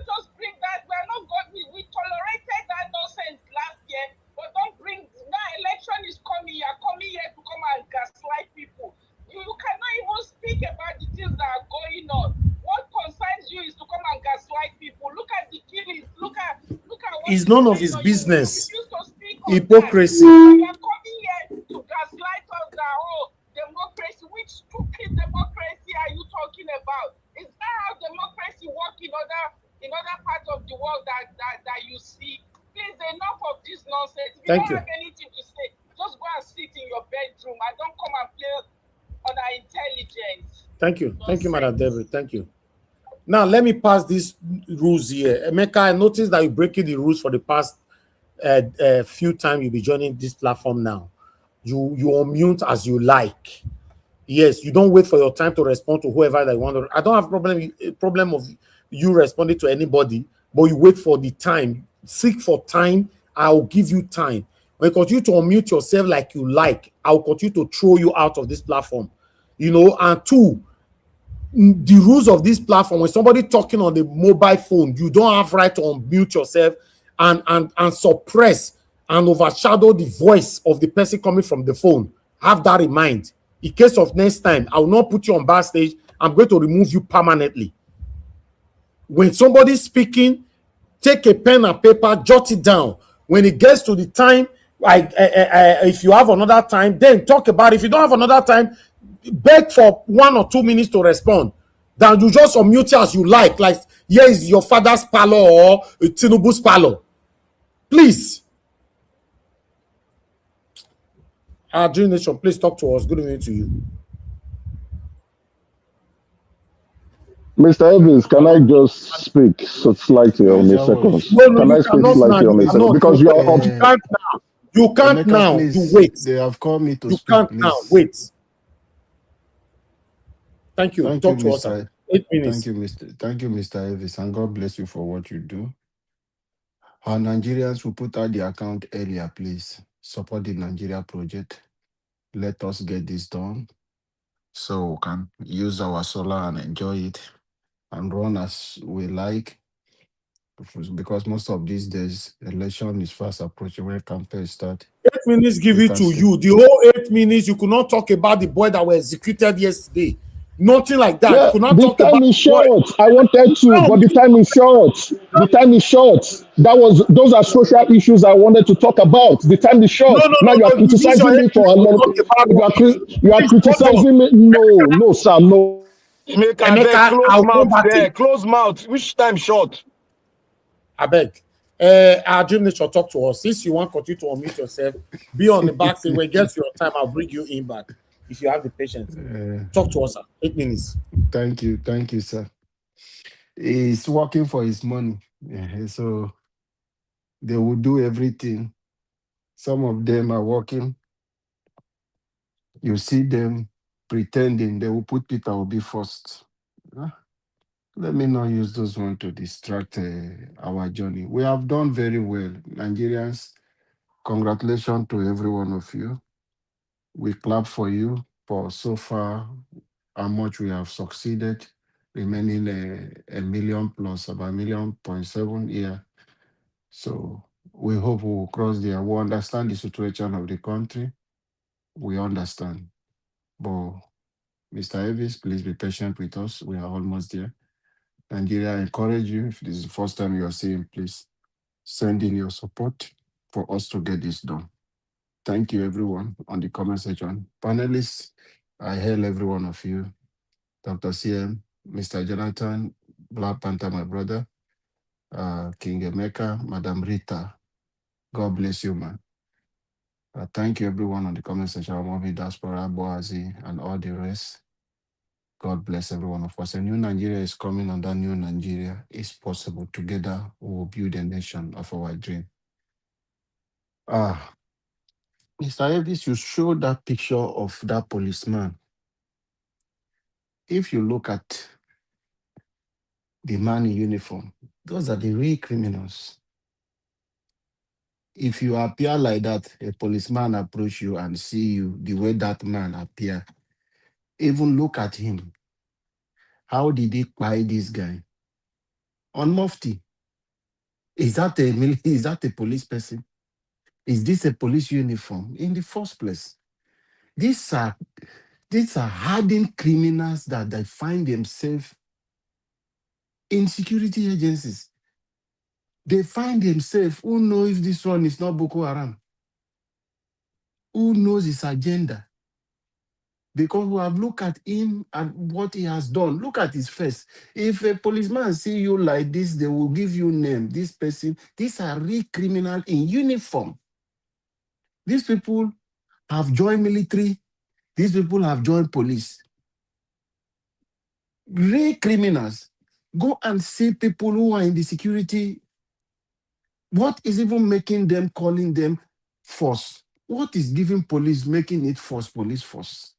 just bring that. We tolerated that nonsense last year, but don't bring now. Election is coming. You are coming here to come and gaslight people. You cannot even speak about the things that are going on. What concerns you is to come and gaslight people. Look at the killings. Look at what it's none of his business. Hypocrisy. You are coming here to gaslight us that democracy. Which stupid democracy are you talking about? Is that how democracy works in other parts of the world that you see? Please, enough of this nonsense. If you don't have anything to say, just go and sit in your bedroom and don't come and play on our intelligence. Thank you. Thank you, Madam Deborah. Thank you. Now, let me pass these rules here. Emeka, I noticed that you're breaking the rules for the past few times you'll be joining this platform now. You unmute as you like. Yes, you don't wait for your time to respond to whoever they want to. I don't have problem of you responding to anybody, but you wait for the time. Seek for time. I'll give you time. When you continue to unmute yourself like you like, I'll continue to throw you out of this platform. You know, and two, the rules of this platform, when somebody talking on the mobile phone, you don't have right to unmute yourself and suppress and overshadow the voice of the person coming from the phone. Have that in mind. In case of next time, I will not put you on backstage. I'm going to remove you permanently. When somebody's speaking, take a pen and paper, jot it down. When it gets to the time, if you have another time, then talk about it. If you don't have another time, beg for 1 or 2 minutes to respond. Then you just unmute as you like here is your father's parlor or Tinubu's parlor. Please. Our Nation, please talk to us. Good evening to you. Mr. Evans, can I just speak slightly on a Niger second? Watch. No, Can you I speak cannot now. slightly You on a second? cannot. You Because you wait. are up. You can't now. You can't Emeka, now. You please. wait. They have called me to You speak, can't now. please. Wait. Thank you. Thank you, Talk to us, sir. Mr. 8 minutes. Thank you, Mr. Evans, and God bless you for what you do. Our Nigerians who put out the account earlier, please support the Nigeria project. Let us get this done so we can use our solar and enjoy it and run as we like. Because most of these days, election is fast approaching when campaign start. 8 minutes give You it can to see. you. The whole 8 minutes, you could not talk about the boy that was executed yesterday. Nothing like that. You Yeah, could not the talk time about is the boy. short. I wanted to, No, but the time is short. The time is short. Those are social issues I wanted to talk about. The time is no, short. no, Now no, you are no. You use your criticizing 8 me for minutes to talk about one thing. you are Please hold on. criticizing me. No, sir, no. Make I beg, Emeka, close I'll come mouth back there. in. Close mouth. Which time short? I beg. Our dream nature talk to us. Since you want to continue to unmute yourself, be on the back thing. When it gets your time, I'll bring you in back. If you have the patience. Talk to us, sir. 8 minutes. Thank you, sir. He's working for his money. So they will do everything. Some of them are working. You see them pretending they will put Peter Obi first. Let me not use those ones to distract our journey. We have done very well. Nigerians, congratulations to every one of you. We clap for you for so far how much we have succeeded, remaining a million plus, about 1.7 million here. So we hope we will cross there. We understand the situation of the country. We understand. But Mr. Evis, please be patient with us. We are almost there. Nigeria, I encourage you, if this is the first time you are seeing, please send in your support for us to get this done. Thank you, everyone, on the comment section. Panelists, I hail every one of you. Dr. CM, Mr. Jonathan, Black Panther, my brother, King Emeka, Madam Rita. God bless you, man. Thank you, everyone, on the comment section. Momi Diaspora, Boazi, and all the rest. God bless every one of us. A new Nigeria is coming, and that new Nigeria is possible. Together, we will build a nation of our dream. Mr. Elvis, you showed that picture of that policeman. If you look at the man in uniform, those are the real criminals. If you appear like that, a policeman approach you and see you the way that man appear, even look at him. How did he buy this guy? On Mufti. Is that a police person? Is this a police uniform? In the first place, these are hardened criminals that they find themselves in security agencies. They find themselves, who knows if this one is not Boko Haram? Who knows his agenda? Because we have looked at him and what he has done. Look at his face. If a policeman see you like this, they will give you name. This person, these are real criminals in uniform. These people have joined military. These people have joined police. Real criminals. Go and see people who are in the security. What is even making them calling them force? What is giving police, making it force, police force?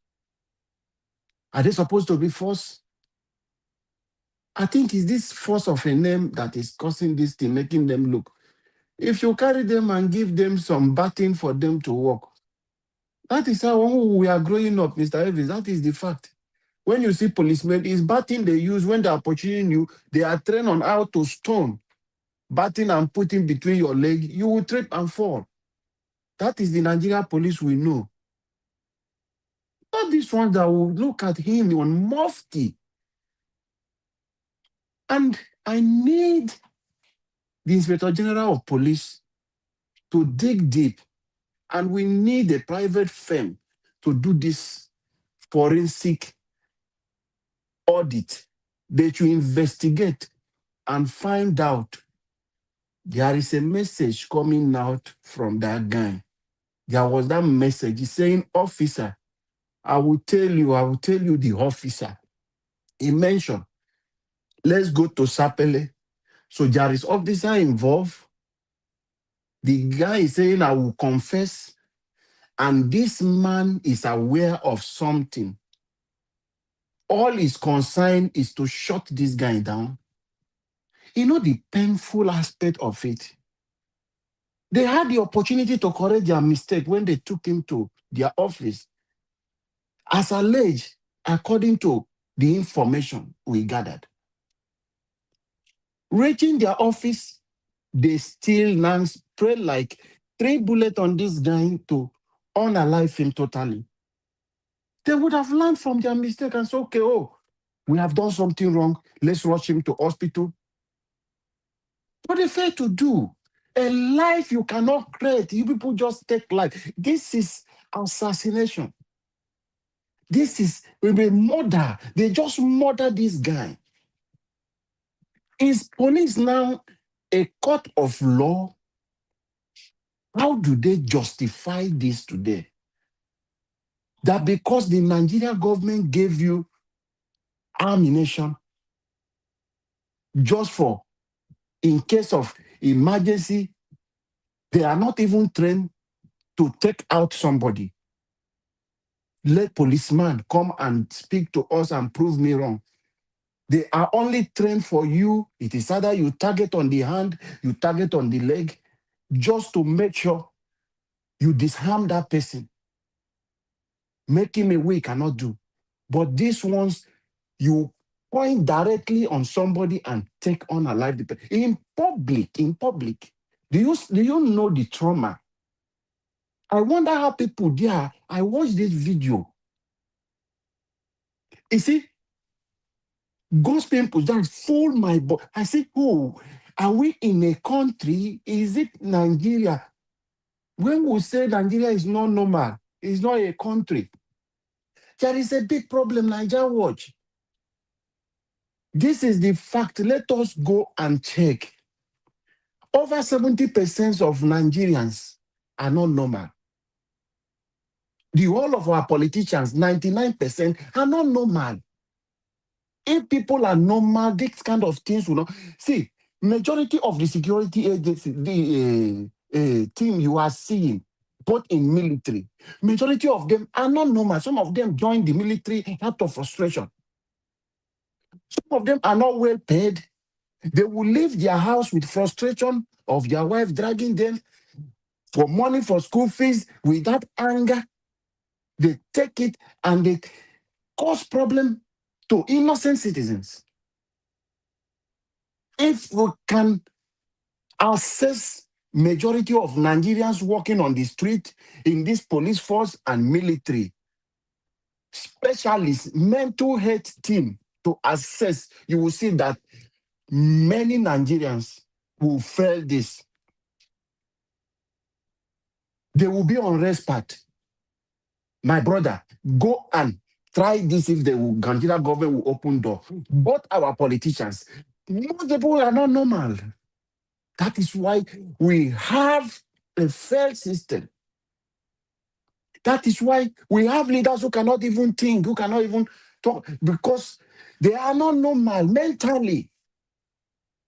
Are they supposed to be force? I think it's this force of a name that is causing this thing, making them look. If you carry them and give them some batting for them to walk, that is how we are growing up, Mr. Evans. That is the fact. When you see policemen, it's batting they use when they are pursuing you. They are trained on how to stone. Batting and putting between your leg, you will trip and fall. That is the Nigeria police we know. Not this one that will look at him on Mufti. And I need the Inspector General of Police to dig deep. And we need a private firm to do this forensic audit. They should investigate and find out there is a message coming out from that guy. There was that message saying, officer, I will tell you the officer. He mentioned Let's go to Sapele. So there is officer involved. The guy is saying, I will confess. And this man is aware of something. All his concern is to shut this guy down. You know the painful aspect of it. They had the opportunity to correct their mistake when they took him to their office. As alleged, according to the information we gathered. Reaching their office, they still now spray like 3 bullets on this guy to unalive him totally. They would have learned from their mistake and said, okay, oh, we have done something wrong. Let's rush him to hospital. But they fail to do. A life you cannot create. You people just take life. This is assassination. This is a murder. They just murder this guy. Is police now a court of law? How do they justify this today? That because the Nigerian government gave you ammunition just for, in case of emergency, they are not even trained to take out somebody. Let policeman come and speak to us and prove me wrong. They are only trained for you. It is either you target on the hand, you target on the leg, just to make sure you disarm that person. Make him away, cannot do. But these ones, you point directly on somebody and take on a life in public. Do you know the trauma? I wonder how people there. I watched this video. You see, ghost people that fool my body. I say, oh, are we in a country? Is it Nigeria? When we say Nigeria is not normal, it's not a country. There is a big problem, Nigeria watch. This is the fact. Let us go and check. Over 70% of Nigerians are not normal. The whole of our politicians, 99%, are not normal. If people are normal, this kind of things will not. See, majority of the security agency, the team you are seeing, both in military, majority of them are not normal. Some of them join the military out of frustration. Some of them are not well paid. They will leave their house with frustration of their wife dragging them for money for school fees. Without anger, they take it and they cause problem to innocent citizens. If we can assess majority of Nigerians working on the street in this police force and military, specialists, mental health team to assess, you will see that many Nigerians will fail this. They will be on respite. My brother, go and try this if the Nigeria government will open door. Both our politicians, most people are not normal. That is why we have a failed system. That is why we have leaders who cannot even think, who cannot even talk, because they are not normal mentally.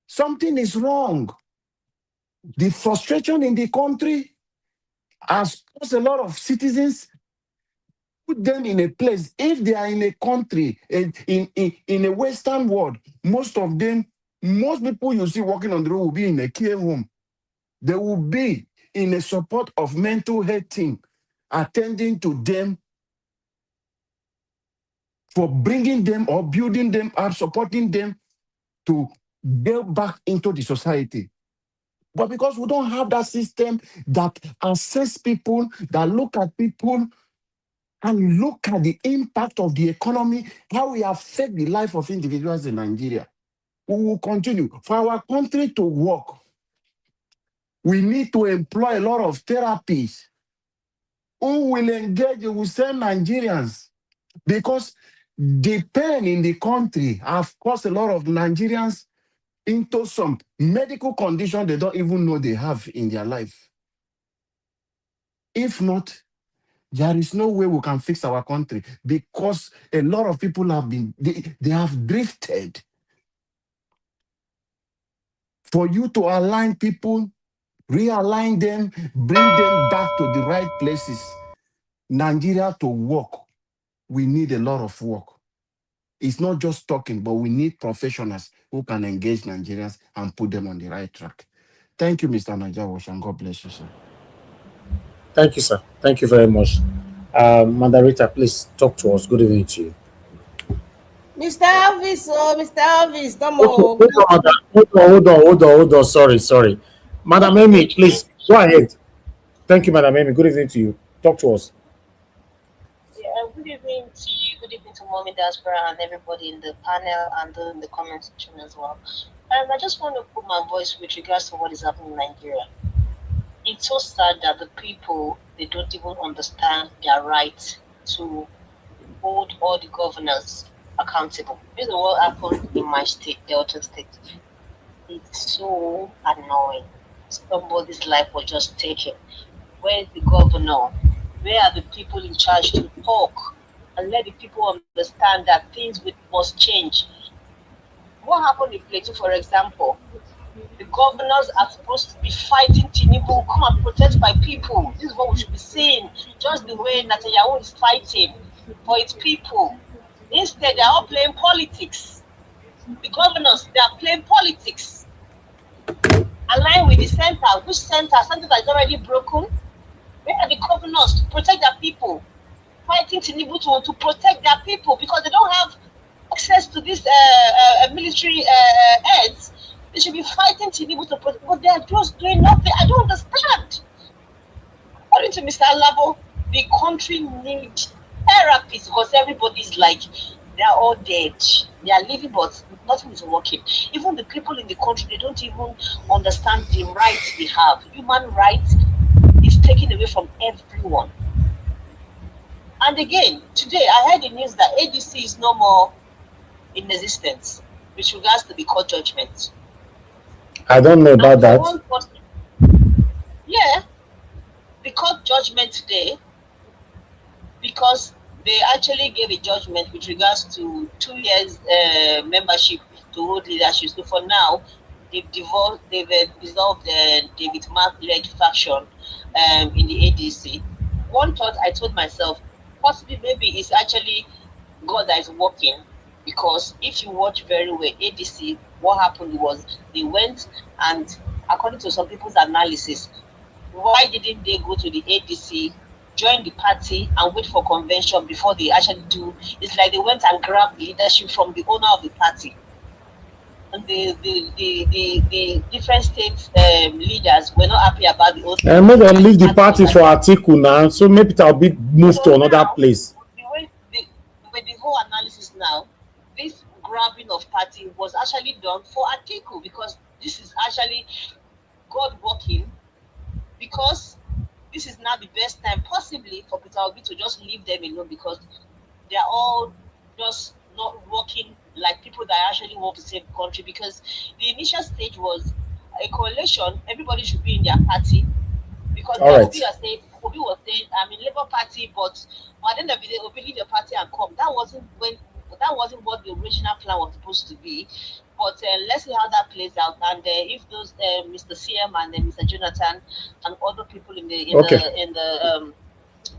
Something is wrong. The frustration in the country has caused a lot of citizens, put them in a place. If they are in a country, in a Western world, most people you see walking on the road will be in a care home. They will be in a support of mental health team, attending to them, for bringing them or building them up, supporting them to get back into the society. But because we don't have that system that assess people, that look at people and look at the impact of the economy, how we affect the life of individuals in Nigeria, we will continue. For our country to work, we need to employ a lot of therapies. Who will engage with same Nigerians? Because the pain in the country have caused a lot of Nigerians into some medical condition they don't even know they have in their life. If not, there is no way we can fix our country, because a lot of people have been, they have drifted. For you to align people, realign them, bring them back to the right places. Nigeria to work, we need a lot of work. It's not just talking, but we need professionals who can engage Nigerians and put them on the right track. Thank you, Mr. Najawash, and God bless you, sir. Thank you, sir. Thank you very much. Mandarita, please talk to us. Good evening to you. Mr. Elvis, Mr. Elvis, don't Hold on. Sorry. Madam Amy, please go ahead. Thank you, Madam Amy. Good evening to you. Talk to us. Yeah, good evening to you. Good evening to Mommy Diaspora and everybody in the panel and in the comment section as well. I just want to put my voice with regards to what is happening in Nigeria. It's so sad that the people, they don't even understand their right to hold all the governors accountable. This is what happened in my state, Delta State. It's so annoying. Somebody's life was just taken. Where's the governor? Where are the people in charge to talk and let the people understand that things must change? What happened in Plateau, for example? The governors are supposed to be fighting Tinubu, come and protect my people. This is what we should be saying, just the way Netanyahu is fighting for its people. Instead, they're all playing politics. The governors, they are playing politics. Align with the center. Which center? Center that is already broken. Where are the governors to protect their people? Fighting Tinubu to protect their people because they don't have access to this military heads. They should be fighting Tinubu to protect, but they are just doing nothing. I don't understand. According to Mr. Labo, the country needs therapists because everybody's like, they are all dead. They are living, but nothing is working. Even the people in the country, they don't even understand the rights they have. Human rights is taken away from everyone. And again, today I heard the news that ADC is no more in existence with regards to the court judgment. I don't know about that. Yeah, the court judgment today, because they actually gave a judgment with regards to 2 years membership to hold leadership. So for now, they've dissolved the David Mark-led faction in the ADC. One thought I told myself, possibly maybe it's actually God that is working, because if you watch very well, ADC, what happened was they went and, according to some people's analysis, why didn't they go to the ADC, join the party and wait for convention before they actually do? It's like they went and grabbed leadership from the owner of the party. And the different state leaders were not happy about the old. And maybe they'll leave the party for Atiku now, so maybe it'll be moved to another place. With the whole analysis now, this grabbing of party was actually done for Atiku, because this is actually God working, because this is now the best time possibly for Peter Obi to just leave them alone, because they're all just not working like people that actually want to save the country. Because the initial stage was a coalition, everybody should be in their party, because Obi was saying, I'm in Labour Party, but at the end of the day, Obi leave the party and come. That wasn't what the original plan was supposed to be. But let's see how that plays out. And if those Mr. CM and Mr. Jonathan and other people in the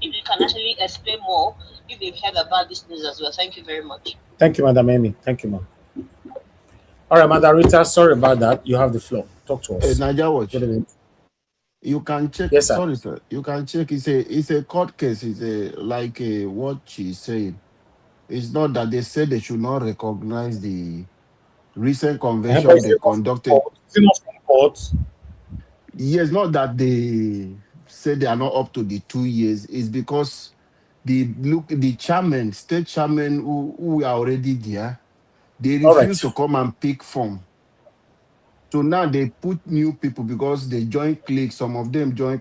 if you can actually explain more, if they've heard about this news as well. Thank you very much. Thank you, Madam Amy. Thank you, ma'am. All right, Madam Rita, sorry about that. You have the floor. Talk to us. Najawash, you can check. Yes, sir. Sorry, sir. You can check. It's a court case. It's like what she's saying. It's not that they said they should not recognize the recent convention they conducted. Yes, not that they said they are not up to the 2 years. It's because the chairman, state chairman who are already there, they refuse to come and pick form. So now they put new people because they join clique. Some of them join,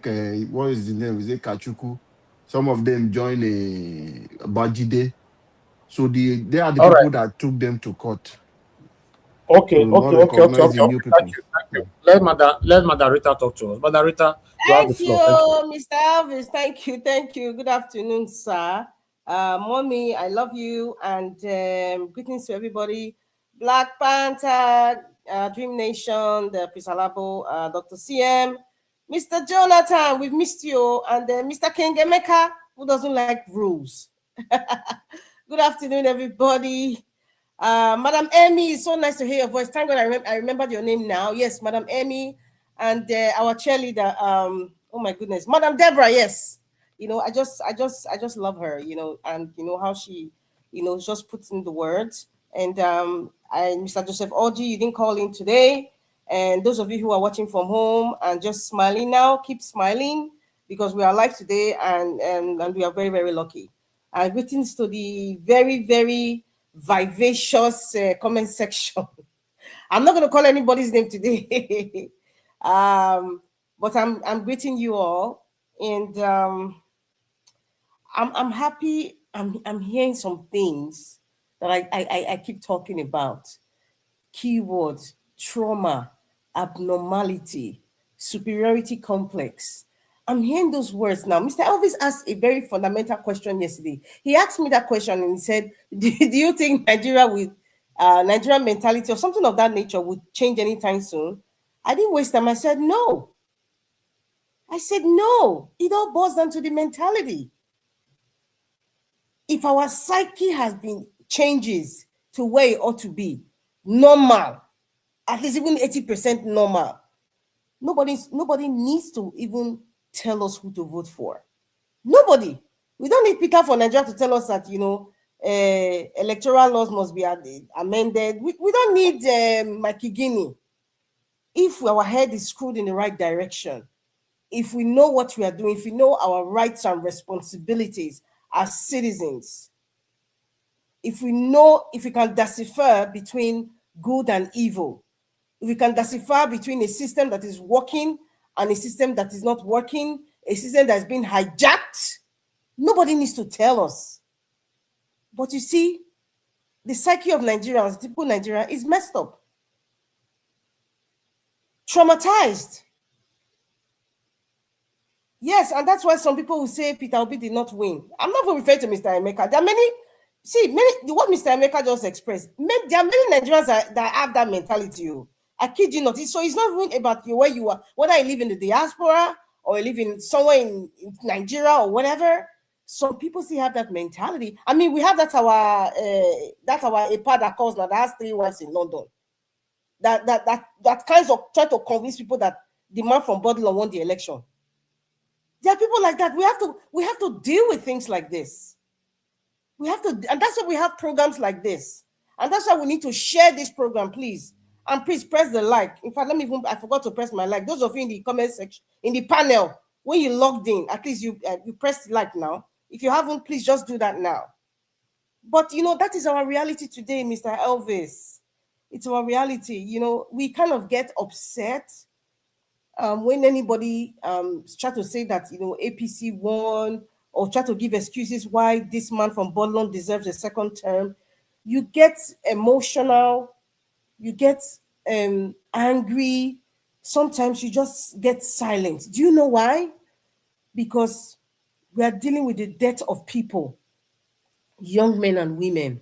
what is the name? Is it Kachuku? Some of them join Bajide. So they are the people that took them to court. Okay. Thank you. Let Madam Rita talk to us. Madam Rita, you have the floor. Thank you, Mr. Elvis. Thank you. Good afternoon, sir. Mommy, I love you, and greetings to everybody Black Panther, Dream Nation, the Pisalabo, Dr. CM, Mr. Jonathan, we've missed you, and Mr. Kengemeka, who doesn't like rules. Good afternoon, everybody. Madam Emmy, it's so nice to hear your voice. Thank God I remembered your name now. Yes, Madam Emmy, and our cheerleader. Oh my goodness, Madam Deborah. Yes, you know, I just love her. You know, and you know how she, you know, just puts in the words. And Mr. Joseph Oji, you didn't call in today. And those of you who are watching from home and just smiling now, keep smiling because we are live today, and we are very, very lucky. Greetings to the very, very vivacious comment section. I'm not going to call anybody's name today, but I'm greeting you all, and I'm happy. I'm hearing some things that I keep talking about. Keywords: trauma, abnormality, superiority complex. I'm hearing those words now. Mr. Elvis asked a very fundamental question yesterday. He asked me that question and he said, do you think Nigeria with Nigerian mentality or something of that nature would change anytime soon? I didn't waste time. I said, no. I said, no. It all boils down to the mentality. If our psyche has been changes to where it ought to be, normal, at least even 80% normal, nobody needs to even tell us who to vote for. Nobody. We don't need Peter for Nigeria to tell us that, you know, electoral laws must be amended. We don't need Mikey Guinea. If our head is screwed in the right direction, if we know what we are doing, if we know our rights and responsibilities as citizens, if we can decipher between good and evil, if we can decipher between a system that is working and a system that is not working, a system that has been hijacked, nobody needs to tell us. But you see, the psyche of Nigerians, typical Nigeria, is messed up, traumatized. Yes, and that's why some people will say Peter Obi did not win. I'm not going to refer to Mr. Emeka. There are many, what Mr. Emeka just expressed, there are many Nigerians that have that mentality. I kid you not. So it's not really about where you are, whether you live in the diaspora or you live in somewhere in Nigeria or whatever. Some people still have that mentality. I mean, we have our EPA that calls now that has 3 wives in London. That kinds of try to convince people that the man from Bodilon won the election. There are people like that. We have to deal with things like this. We have to, and that's why we have programs like this. And that's why we need to share this program, please. And please press the like. In fact, I forgot to press my like. Those of you in the comment section, in the panel, when you logged in, at least you press the like now. If you haven't, please just do that now. But, you know, that is our reality today, Mr. Elvis. It's our reality. You know, we kind of get upset when anybody try to say that, you know, APC won or try to give excuses why this man from Bodilon deserves a second term. You get emotional, you get angry. Sometimes you just get silent. Do you know why? Because we are dealing with the death of people, young men and women.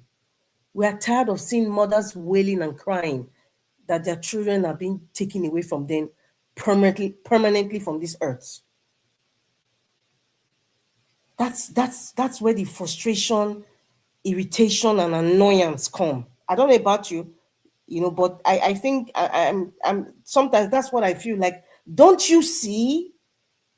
We are tired of seeing mothers wailing and crying that their children are being taken away from them permanently from this earth. That's where the frustration, irritation, and annoyance come. I don't know about you, you know, but I think I'm sometimes that's what I feel like. Don't you see?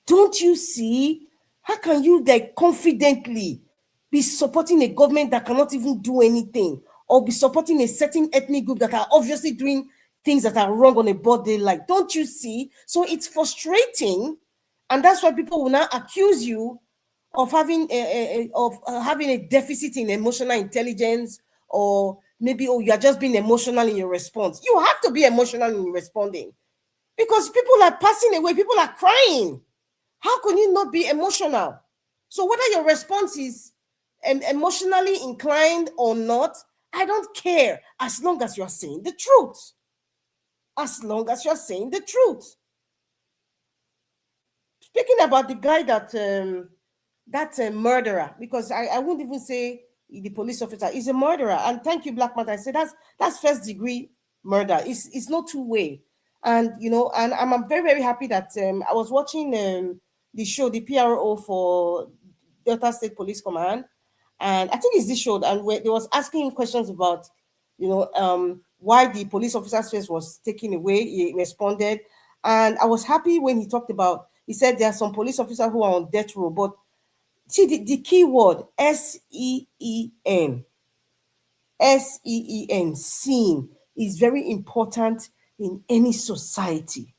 Don't you see? How can you like confidently be supporting a government that cannot even do anything, or be supporting a certain ethnic group that are obviously doing things that are wrong on a broad daylight? Don't you see? So it's frustrating, and that's why people will now accuse you of having a deficit in emotional intelligence, or maybe you are just being emotional in your response. You have to be emotional in responding because people are passing away, people are crying. How can you not be emotional? So whether your response is emotionally inclined or not, I don't care, as long as you are saying the truth. As long as you are saying the truth. Speaking about the guy that murderer, because I wouldn't even say the police officer, is a murderer. And thank you, Black Manta. I said that's first degree murder. It's not two-way. And and I'm very, very happy that I was watching the show, the PRO for Delta State Police Command, and I think it's this show, and where they was asking questions about why the police officer's face was taken away. He responded, and I was happy when he talked about. He said there are some police officers who are on death row, but see the key word SEEN. SEEN, seen, is very important in any society.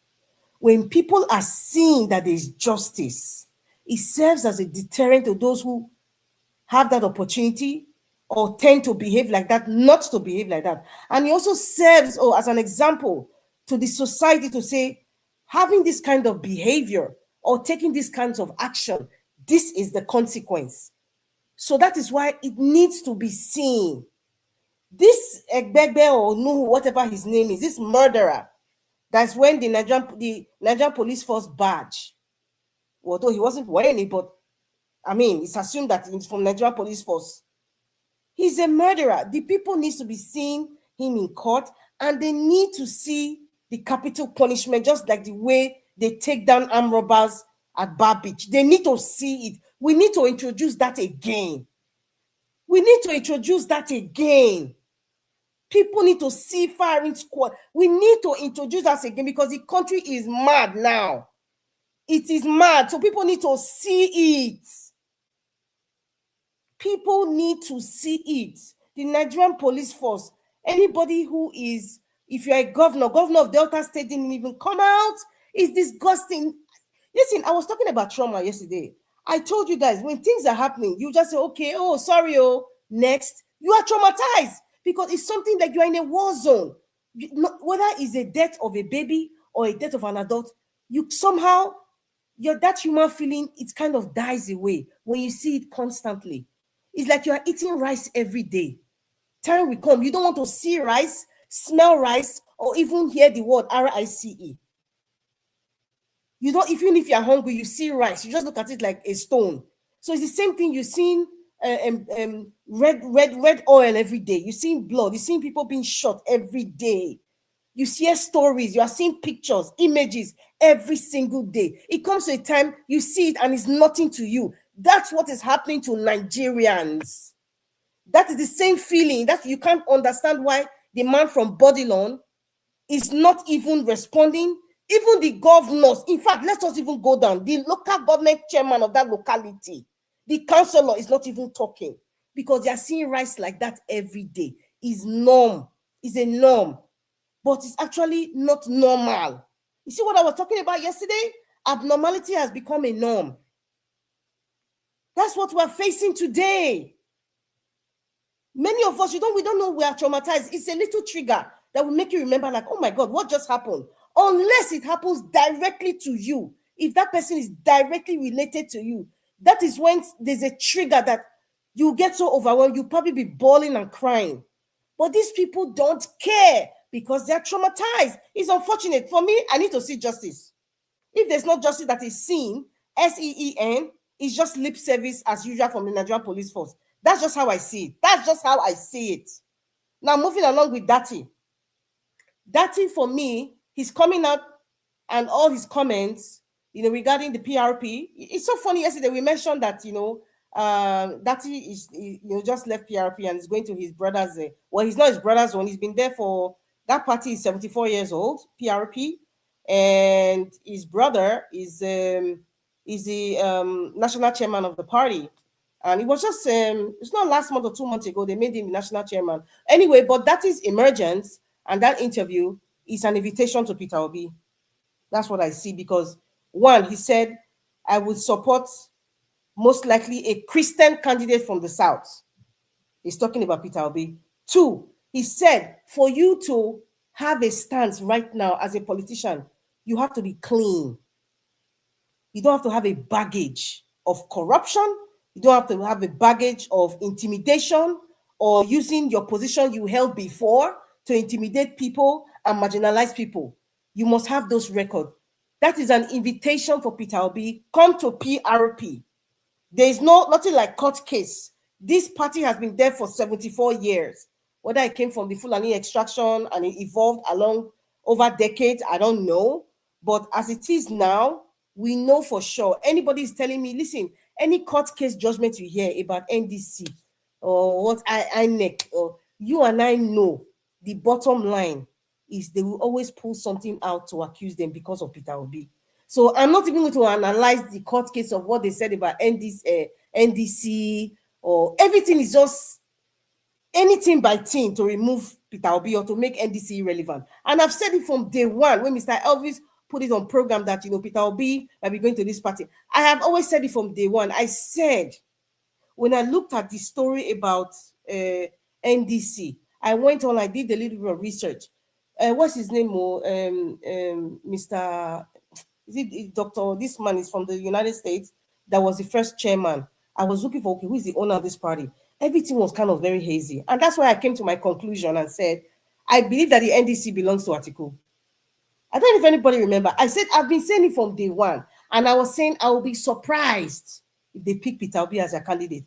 When people are seeing that there is justice, it serves as a deterrent to those who have that opportunity or tend to behave like that, not to behave like that. And it also serves as an example to the society to say, having this kind of behavior or taking these kinds of action, this is the consequence. So that is why it needs to be seen. This Egbegbe or Nuhu, whatever his name is, this murderer, that's when the Nigerian police force badge, although he wasn't wearing it, but I mean, it's assumed that he's from Nigerian police force. He's a murderer. The people need to be seeing him in court, and they need to see the capital punishment, just like the way they take down armed robbers at Bar Beach. They need to see it. We need to introduce that again. We need to introduce that again. People need to see firing squad. We need to introduce us again because the country is mad now. It is mad. So people need to see it. People need to see it. The Nigerian police force, anybody who is, if you're a governor of Delta State didn't even come out, it's disgusting. Listen, I was talking about trauma yesterday. I told you guys, when things are happening, you just say, okay, oh, sorry, oh, next. You are traumatized because it's something like you're in a war zone. Whether it's a death of a baby or a death of an adult, you somehow, that human feeling, it kind of dies away when you see it constantly. It's like you are eating rice every day. Time will come, you don't want to see rice, smell rice, or even hear the word RICE. You don't, even if you're hungry, you see rice, you just look at it like a stone. So it's the same thing. You're seeing red oil every day. You're seeing blood. You're seeing people being shot every day. You hear stories. You are seeing pictures, images every single day. It comes to a time you see it and it's nothing to you. That's what is happening to Nigerians. That is the same feeling that you can't understand why the man from Bodilon is not even responding. Even the governors, in fact, let's not even go down. The local government chairman of that locality, the councillor is not even talking because they are seeing rice like that every day. It's norm. It's a norm. But it's actually not normal. You see what I was talking about yesterday? Abnormality has become a norm. That's what we're facing today. Many of us, we don't know we are traumatized. It's a little trigger that will make you remember like, oh my God, what just happened? Unless it happens directly to you. If that person is directly related to you, that is when there's a trigger that you get so overwhelmed, you'll probably be bawling and crying. But these people don't care because they're traumatized. It's unfortunate. For me, I need to see justice. If there's no justice that is seen, SEEN, is just lip service as usual from the Nigerian police force. That's just how I see it. That's just how I see it. Now, moving along with Dati. Dati, for me, he's coming out and all his comments, regarding the PRP. It's so funny. Yesterday, we mentioned that, Dati is, just left PRP and is going to his brother's. Well, he's not his brother's one. He's been there for, that party is 74 years old, PRP. And his brother is the national chairman of the party. And it was just, it's not last month or 2 months ago, they made him the national chairman. Anyway, but that is emergence. And that interview is an invitation to Peter Obi. That's what I see, because one, he said, I would support most likely a Christian candidate from the South. He's talking about Peter Obi. Two, he said, for you to have a stance right now as a politician, you have to be clean. You don't have to have a baggage of corruption. You don't have to have a baggage of intimidation or using your position you held before to intimidate people and marginalize people. You must have those records. That is an invitation for Peter Obi. Come to PRP. There is nothing like court case This party has been there for 74 years. Whether it came from the Fulani extraction and it evolved along over decades, I don't know. But as it is now, we know for sure. Anybody is telling me, listen, any court case judgment you hear about NDC or what INEC, or you and I know the bottom line is they will always pull something out to accuse them because of Peter Obi. So I'm not even going to analyze the court case of what they said about NDC, or everything is just anything by team to remove Peter Obi or to make NDC irrelevant. And I've said it from day one when Mr. Elvis put it on program that, Peter Obi might be going to this party. I have always said it from day one. I said, when I looked at the story about NDC, I went on, I did a little bit of research. What's his name? Mr. Is it Dr. This man is from the United States. That was the first chairman. I was looking for, okay, who is the owner of this party? Everything was kind of very hazy. And that's why I came to my conclusion and said, I believe that the NDC belongs to Atiku. I don't know if anybody remember. I said, I've been saying it from day one. And I was saying, I will be surprised if they pick Peter Obi as a candidate.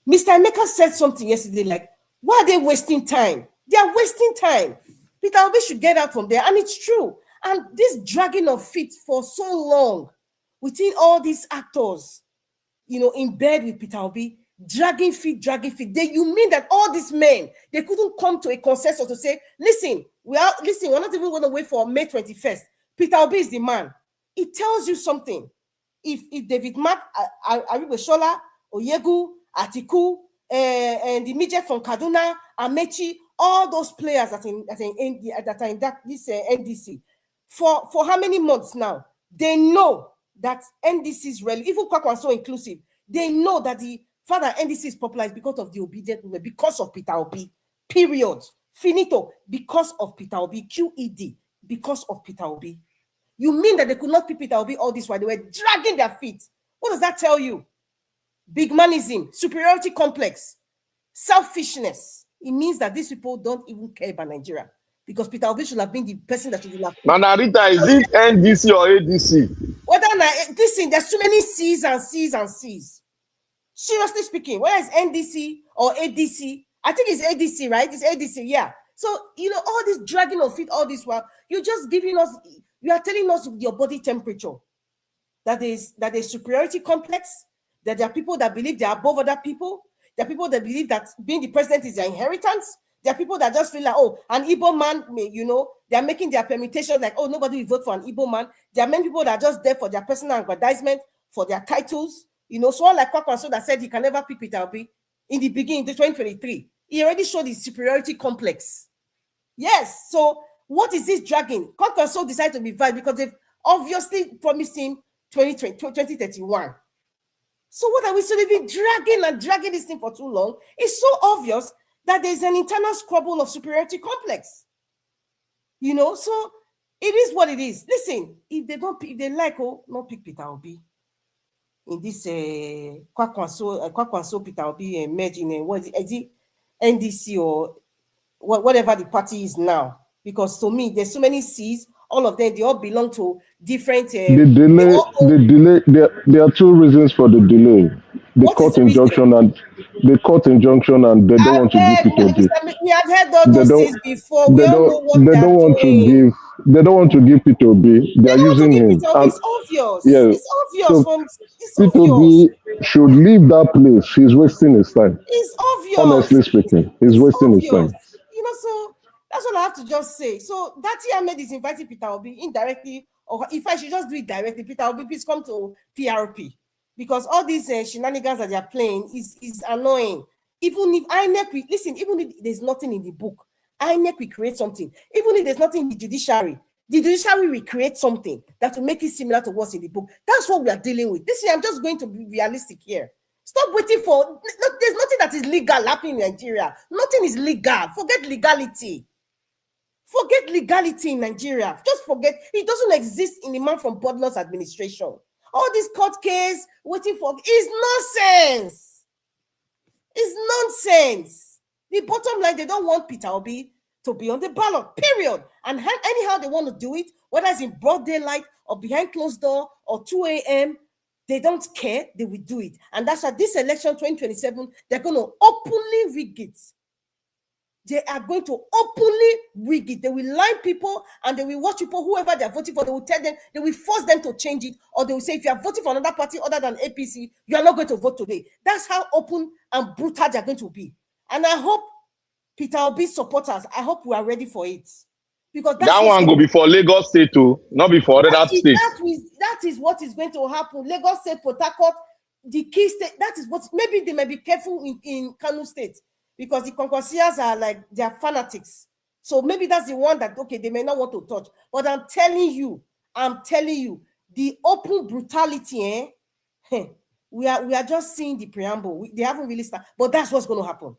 Mr. Emeka said something yesterday like, why are they wasting time? They are wasting time. Peter Obi should get out from there. And it's true. And this dragging of feet for so long within all these actors, in bed with Peter Obi, dragging feet. You mean that all these men, they couldn't come to a consensus to say, listen, we're not even going to wait for May 21st. Peter Obi is the man. It tells you something. If David Mark, Aribeshola, Oyegu, Atiku, and the midget from Kaduna, Amechi, all those players that are in this NDC, for how many months now, they know that NDC is relevant. Even Kwakwan so inclusive, they know that the fact that NDC is popular is because of the obedient movement, because of Peter Obi. Period. Finito. Because of Peter Obi. QED. Because of Peter Obi. You mean that they could not pick Peter Obi all this while they were dragging their feet? What does that tell you? Big manism, superiority complex, selfishness. It means that these people don't even care about Nigeria. Because Peter Obi should have been the person that should have. Manarita, is it NDC or ADC? Listen, there's too many C's and C's and C's. Seriously speaking, whether it's NDC or ADC, I think it's ADC, right? It's ADC, yeah. So, all this dragging of feet, all this while, you are telling us your body temperature. That is superiority complex, that there are people that believe they are above other people. There are people that believe that being the president is their inheritance. There are people that just feel like, oh, an Igbo man, they are making their permutation like, oh, nobody will vote for an Igbo man. There are many people that are just there for their personal aggrandizement, for their titles. Someone like Kwakwanso that said he can never pick Peter Obi in the beginning, 2023. He already showed his superiority complex. Yes. So what is this dragging? Kwakwanso decided to be vice because they've obviously promised him 2031. So what are we still been dragging this thing for too long? It's so obvious that there's an internal squabble of superiority complex. So it is what it is. Listen, if they like, not pick Peter Obi in this Kwakwanso Peter Obi merge in what is it, NDC or whatever the party is now. Because to me, there's so many C's, all of them, they all belong to different. The delay. There are two reasons for the delay. The court injunction and they don't want to give it to Obi. We have heard all those things before. They don't want to give Peter Obi. They are using him. It's obvious. Yes. It's obvious. So Peter Obi should leave that place. He's wasting his time. It's obvious. Honestly speaking, he's wasting his time. So that's what I have to just say. So that Ahmed is inviting Peter Obi indirectly, or if I should just do it directly, Peter Obi, please come to PRP. Because all these shenanigans that they are playing is annoying. Even if even if there's nothing in the book, INEC will create something. Even if there's nothing in the judiciary will create something that will make it similar to what's in the book. That's what we are dealing with. I'm just going to be realistic here. Stop waiting for, there's nothing that is legal happening in Nigeria. Nothing is legal. Forget legality. Forget legality in Nigeria. Just forget. It doesn't exist in the man from Bodler's administration. All this court case waiting for is nonsense. It's nonsense. The bottom line, they don't want Peter Obi to be on the ballot, period. And anyhow they want to do it, whether it's in broad daylight or behind closed door or 2 a.m., They don't care, they will do it. And that's why this election 2027, they're going to openly rig it. They are going to openly rig it. They will line people and they will watch people, whoever they're voting for, they will tell them, they will force them to change it, or they will say, if you are voting for another party other than APC, you are not going to vote today. That's how open and brutal they're going to be. And I hope Peter Obi's supporters, I hope we are ready for it. Because that's that one go before Lagos State too, not before other states. That is what is going to happen. Lagos State, Port Harcourt, the key state, that is what, maybe they may be careful in Kano State, because the Conquesias are like, they are fanatics. So maybe that's the one that, okay, they may not want to touch. But I'm telling you, the open brutality, we are just seeing the preamble. They haven't really started, but that's what's going to happen.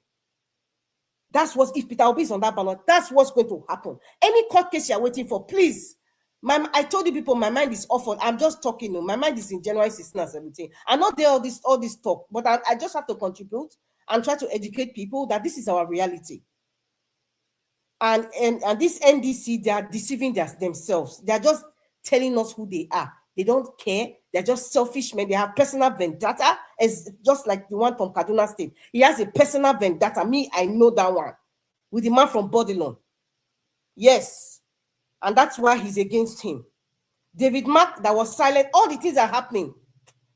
That's what, if Peter Obi is on that ballot, that's what's going to happen. Any court case you're waiting for, please. I told you people, my mind is off. I'm just talking. My mind is in January 16 and 17. I'm not there all this talk, but I just have to contribute and try to educate people that this is our reality. And this NDC, they are deceiving themselves. They are just telling us who they are. They don't care. They're just selfish men. They have personal vendetta. It's just like the one from Kaduna State. He has a personal vendetta. Me, I know that one. With the man from Bodilon. Yes. And that's why he's against him. David Mark, that was silent. All the things are happening.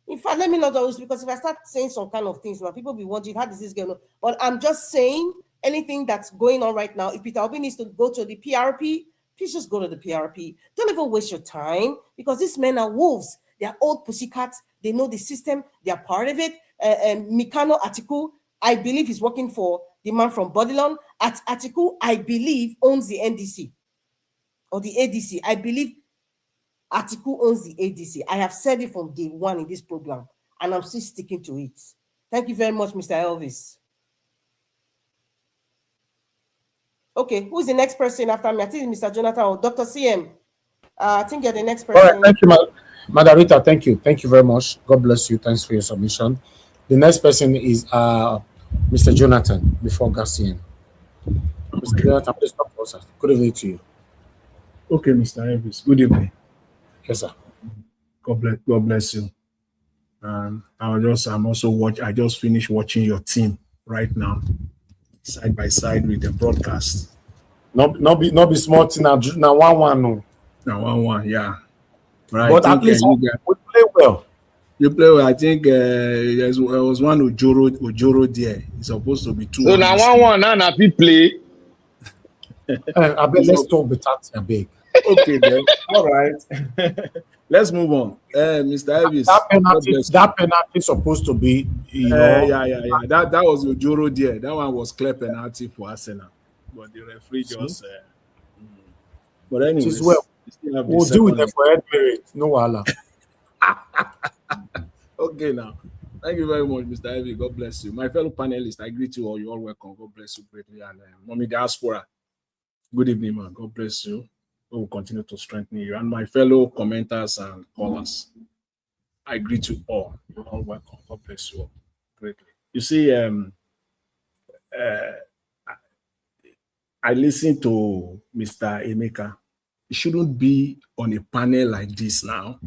In fact, let me not always, because if I start saying some kind of things, people will be wondering, how does this going on? But I'm just saying anything that's going on right now. If Peter Obi needs to go to the PRP, please just go to the PRP. Don't even waste your time, because these men are wolves. They are old pussycats. They know the system. They are part of it. Mikano Atiku, I believe he's working for the man from Bodilon. Atiku, I believe, owns the NDC or the ADC. I believe Atiku owns the ADC. I have said it from day one in this program, and I'm still sticking to it. Thank you very much, Mr. Elvis. Okay, who's the next person after me? I think it's Mr. Jonathan or Dr. CM. I think you're the next person. All right, thank you, Margarita. Thank you. Thank you very much. God bless you. Thanks for your submission. The next person is Mr. Jonathan before Garcian. Mr. Jonathan, please come closer. Good evening to you. Okay, Mr. Elvis. Good evening. Yes, sir. God bless you. I just finished watching your team right now, side by side with the broadcast. Not be smart now 1-1 no. Now 1-1, yeah. But at least we play well. You play well. I think there was one Ojoro there. It's supposed to be 2. So now 1-1 now we play. I bet let's talk the tax a big. Okay then. All right. Let's move on. Mr. Elvis. That penalty is supposed to be, yeah. That was Ojoro there. That one was clear penalty for Arsenal. But the referee just but anyways, we'll do with it for head merit. No wala. Okay now. Thank you very much, Mr. Elvis. God bless you. My fellow panelists, I greet you all. You're all welcome. God bless you greatly. And Mommy Diaspora, good evening, man. God bless you. We will continue to strengthen you. And my fellow commenters and callers, I greet you all. You're all welcome. God bless you all greatly. You see, I listened to Mr. Emeka. It shouldn't be on a panel like this now.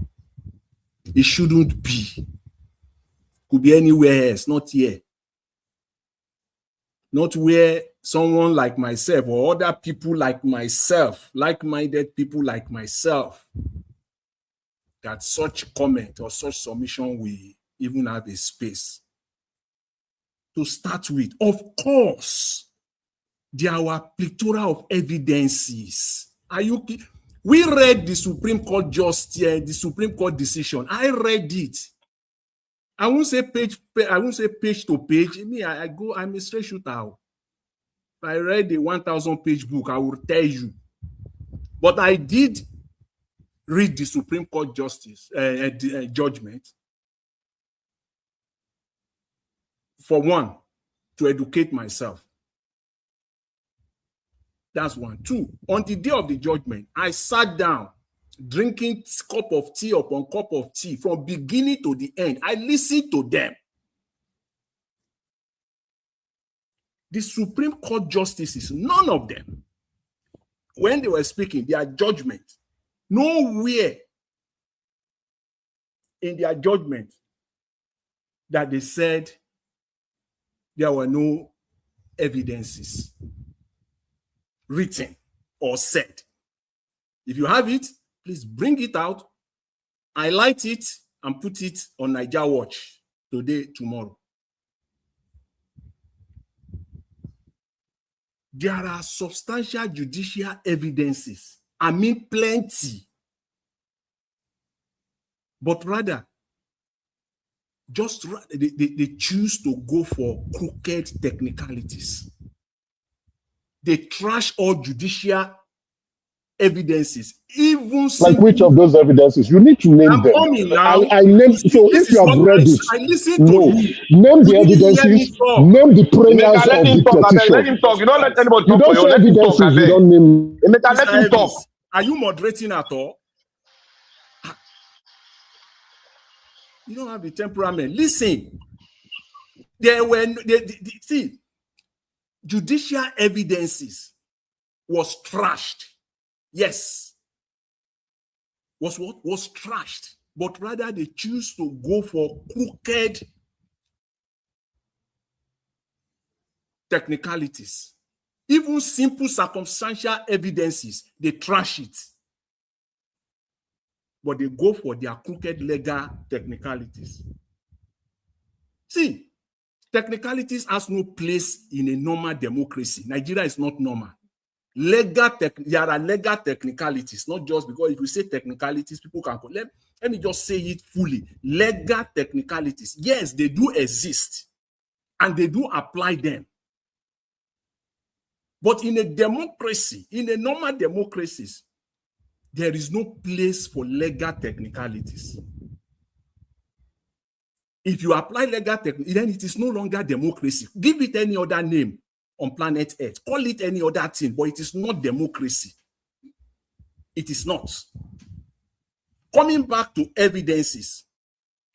It shouldn't be. Could be anywhere else, not here. Not where someone like myself or other people like myself, like-minded people like myself, that such comment or such submission will even have a space. To start with, of course, there are plethora of evidences. We read the Supreme Court the Supreme Court decision. I read it. I won't say page to page. I'm a straight shooter. If I read the 1,000-page book, I will tell you. But I did read the Supreme Court judgment. For one, to educate myself. That's one. 2, on the day of the judgment, I sat down, drinking cup of tea upon cup of tea from beginning to the end. I listened to them. The Supreme Court justices, none of them, when they were speaking, their judgment, nowhere in their judgment that they said there were no evidences written or said. If you have it, please bring it out, highlight it, and put it on Niger Watch today, tomorrow. There are substantial judicial evidences. I mean, plenty. But rather, just they choose to go for crooked technicalities. They trash all judicial evidences, even like which of those evidences? You need to name them. I named. So if you have read it, no, name the evidences, name the prayers of the petition. Let him talk. You don't let anybody You talk don't for you. say Let him talk. evidences. You don't name. Let him talk. Are you moderating at all? You don't have the temperament. Listen, there were see, judicial evidences was trashed. Yes. Was what? Was trashed. But rather they choose to go for crooked technicalities. Even simple circumstantial evidences, they trash it. But they go for their crooked legal technicalities. See, technicalities has no place in a normal democracy. Nigeria is not normal. There are legal technicalities, not just because if we say technicalities, people can call them. Let me just say it fully. Legal technicalities, yes, they do exist and they do apply them. But in a democracy, in a normal democracies, there is no place for legal technicalities. If you apply legal technicalities, then it is no longer democracy. Give it any other name on planet Earth. Call it any other thing, but it is not democracy. It is not. Coming back to evidences,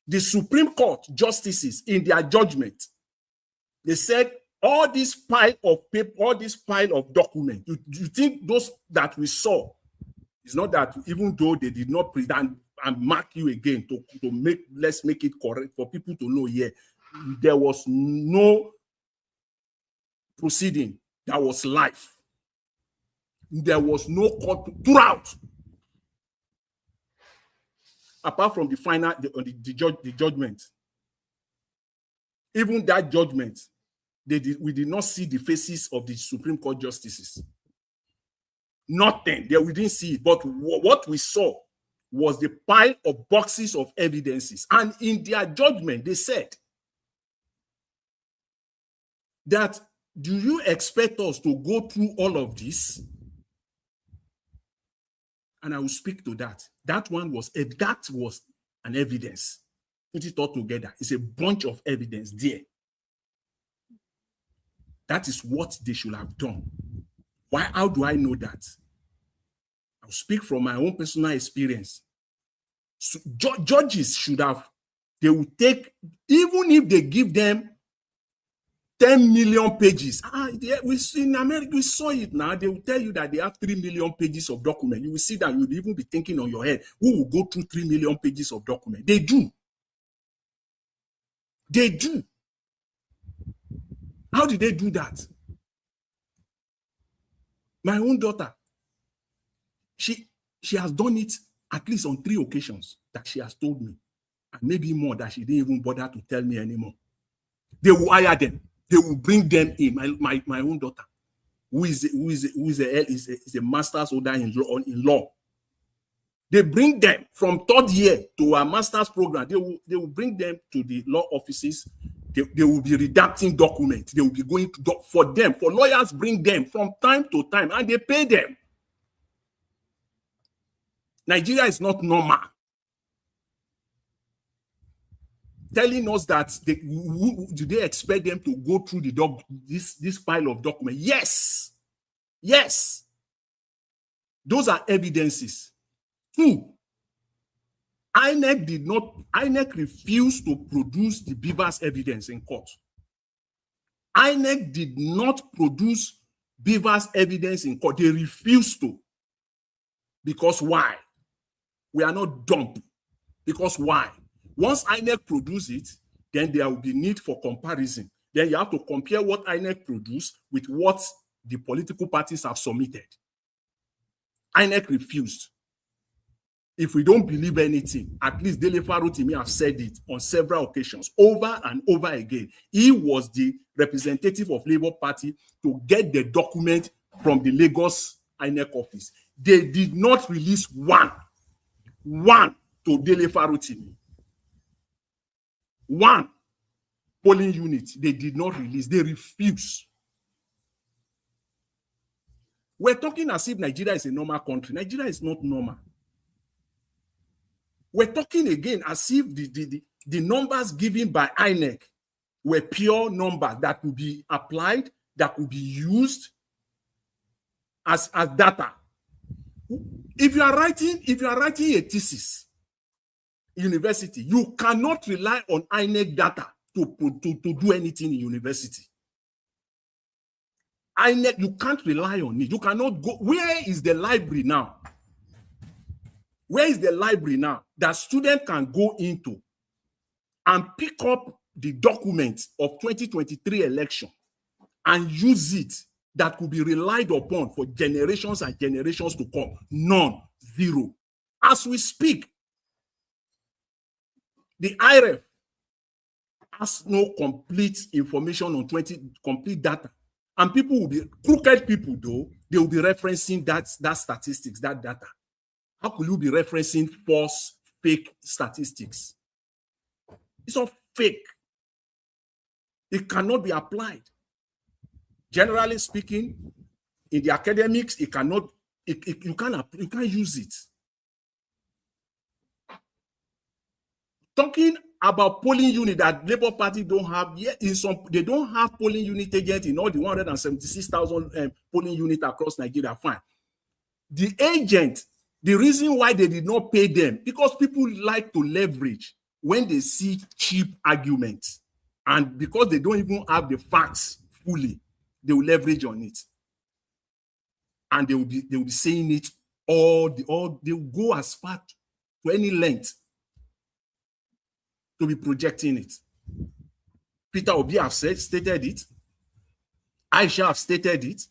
the Supreme Court justices in their judgment, they said all this pile of paper, all this pile of documents, you think those that we saw, it's not that even though they did not present and mark you again to make, let's make it correct for people to know here, there was no proceeding that was live. There was no court throughout. Apart from the final, the judgment. Even that judgment, we did not see the faces of the Supreme Court justices. Nothing. We didn't see it. But what we saw was the pile of boxes of evidences. And in their judgment, they said that, do you expect us to go through all of this? And I will speak to that. That was an evidence. Put it all together. It's a bunch of evidence there. That is what they should have done. Why? How do I know that? I'll speak from my own personal experience. So, judges should have, they will take, even if they give them 10 million pages. We see in America, we saw it now. They will tell you that they have 3 million pages of document. You will see that. You'll even be thinking on your head, who will go through 3 million pages of document? They do. They do. How did they do that? My own daughter, she has done it at least on 3 occasions that she has told me, and maybe more that she didn't even bother to tell me anymore. They will hire them. They will bring them in. My own daughter, who is a master's holder in law. They bring them from 3rd year to a master's program. They will bring them to the law offices. They will be redacting documents. They will be going to for lawyers, bring them from time to time, and they pay them. Nigeria is not normal. Telling us that do they expect them to go through this pile of documents? Yes. Yes. Those are evidences. 2, INEC refused to produce the Beavers evidence in court. INEC did not produce Beavers evidence in court. They refused to. Because why? We are not dumb. Because why? Once INEC produce it, then there will be need for comparison. Then you have to compare what INEC produced with what the political parties have submitted. INEC refused. If we don't believe anything, at least Dele Farotimi have said it on several occasions, over and over again. He was the representative of Labour Party to get the document from the Lagos INEC office. They did not release one to Dele Farotimi. One polling unit, they did not release. They refused. We're talking as if Nigeria is a normal country. Nigeria is not normal. We're talking again as if the numbers given by INEC were pure numbers that could be applied, that could be used as data. If you are writing a thesis, university, you cannot rely on INEC data to do anything in university. INEC, you can't rely on it. You cannot go. Where is the library now? Where is the library now that students can go into and pick up the documents of 2023 election and use it that could be relied upon for generations and generations to come? None. Zero. As we speak, the IRF has no complete information on complete data. And people will be, crooked people though, they will be referencing that statistics, that data. How could you be referencing false, fake statistics? It's all fake. It cannot be applied. Generally speaking, in the academics, it cannot, you can't use it. Talking about polling unit that Labour Party don't have yet, they don't have polling unit agent in all the 176,000 polling units across Nigeria. Fine. The agent, the reason why they did not pay them, because people like to leverage when they see cheap arguments, and because they don't even have the facts fully, they will leverage on it, and they will be saying it they will go as far to any length to be projecting it. Peter Obi have stated it. Aisha have stated it.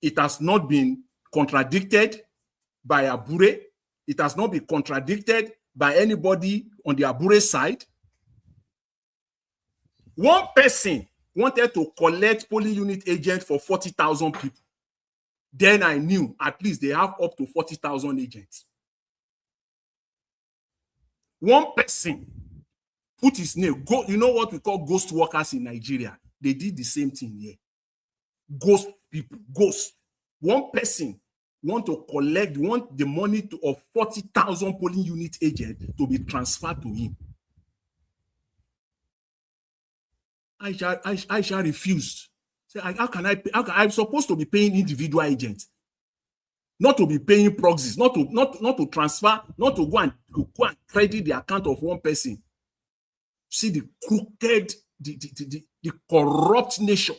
It has not been contradicted by Abure. It has not been contradicted by anybody on the Abure side. One person wanted to collect polling unit agent for 40,000 people. Then I knew at least they have up to 40,000 agents. One person put his name. You know what we call ghost workers in Nigeria? They did the same thing here. Ghost people, ghost. One person want the money of 40,000 polling unit agent to be transferred to him. Aisha refused. Say, how can I'm supposed to be paying individual agents, not to be paying proxies, not to transfer, not to go and credit the account of one person. See the crooked, the corrupt nature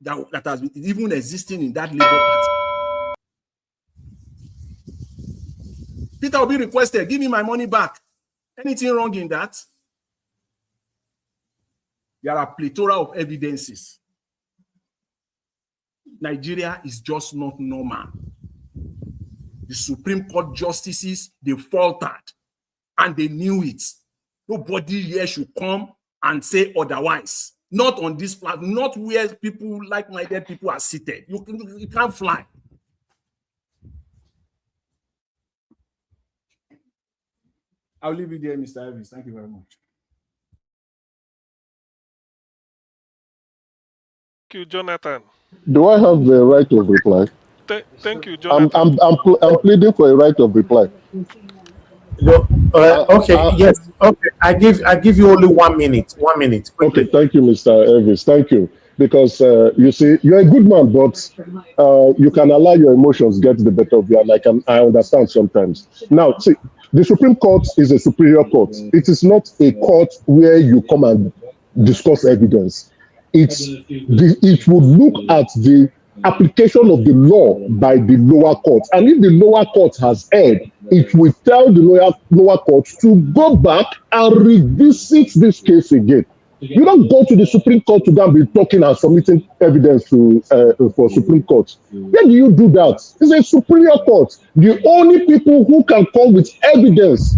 that has been even existing in that Labour Party. Peter Obi requested, give me my money back. Anything wrong in that? There are a plethora of evidences. Nigeria is just not normal. The Supreme Court justices, they faltered, and they knew it. Nobody here should come and say otherwise. Not on this platform, not where people, like-minded people are seated. You can't fly. I'll leave it there, Mr. Evans. Thank you very much. Thank you, Jonathan. Do I have the right of reply? Thank you, Jonathan. I'm pleading for a right of reply. Okay, yes. Okay, I give you only 1 minute. 1 minute. Quickly. Okay, thank you, Mr. Elvis. Thank you. Because you see, you're a good man, but you can allow your emotions get the better of you, and I understand sometimes. Now, see, the Supreme Court is a superior court. It is not a court where you come and discuss evidence. It would look at the application of the law by the lower court. And if the lower court has erred, it will tell the lower court to go back and revisit this case again. You don't go to the Supreme Court to go and be talking and submitting evidence to for Supreme Court. Where do you do that? It's a superior court. The only people who can come with evidence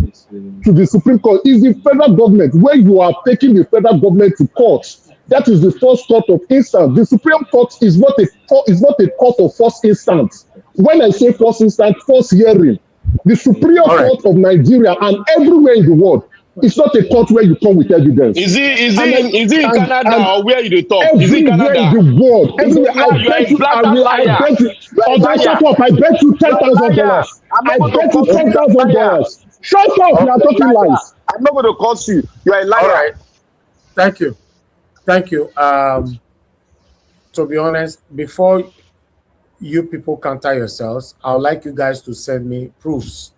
to the Supreme Court is the federal government, where you are taking the federal government to court. That is the first court of instance. The Supreme Court is not a court of first instance. When I say first instance, first hearing, the Superior Court of Nigeria and everywhere in the world, it's not a court where you come with evidence. Is it in Canada or where you talk? Is it Everywhere Canada? in the world, everywhere. I bet you $10,000. I bet you $10,000. Shut up! You are talking lies. I'm not going to curse you. You are a liar. All right. Thank you. To be honest, before you people counter yourselves, I would like you guys to send me proofs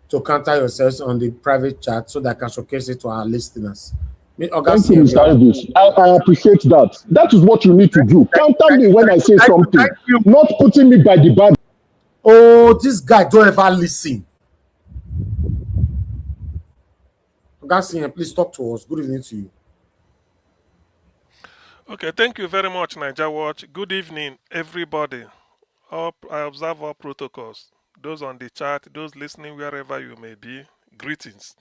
to counter yourselves on the private chat so that I can showcase it to our listeners. Thank you, Mr. Elvis. I appreciate that. That is what you need to do. Counter me when I say something, not putting me by the bad. Oh, this guy don't ever listen. Oga, please talk to us. Good evening to you. Okay, thank you very much, Niger Watch. Good evening, everybody. I observe all protocols. Those on the chat, those listening wherever you may be, greetings.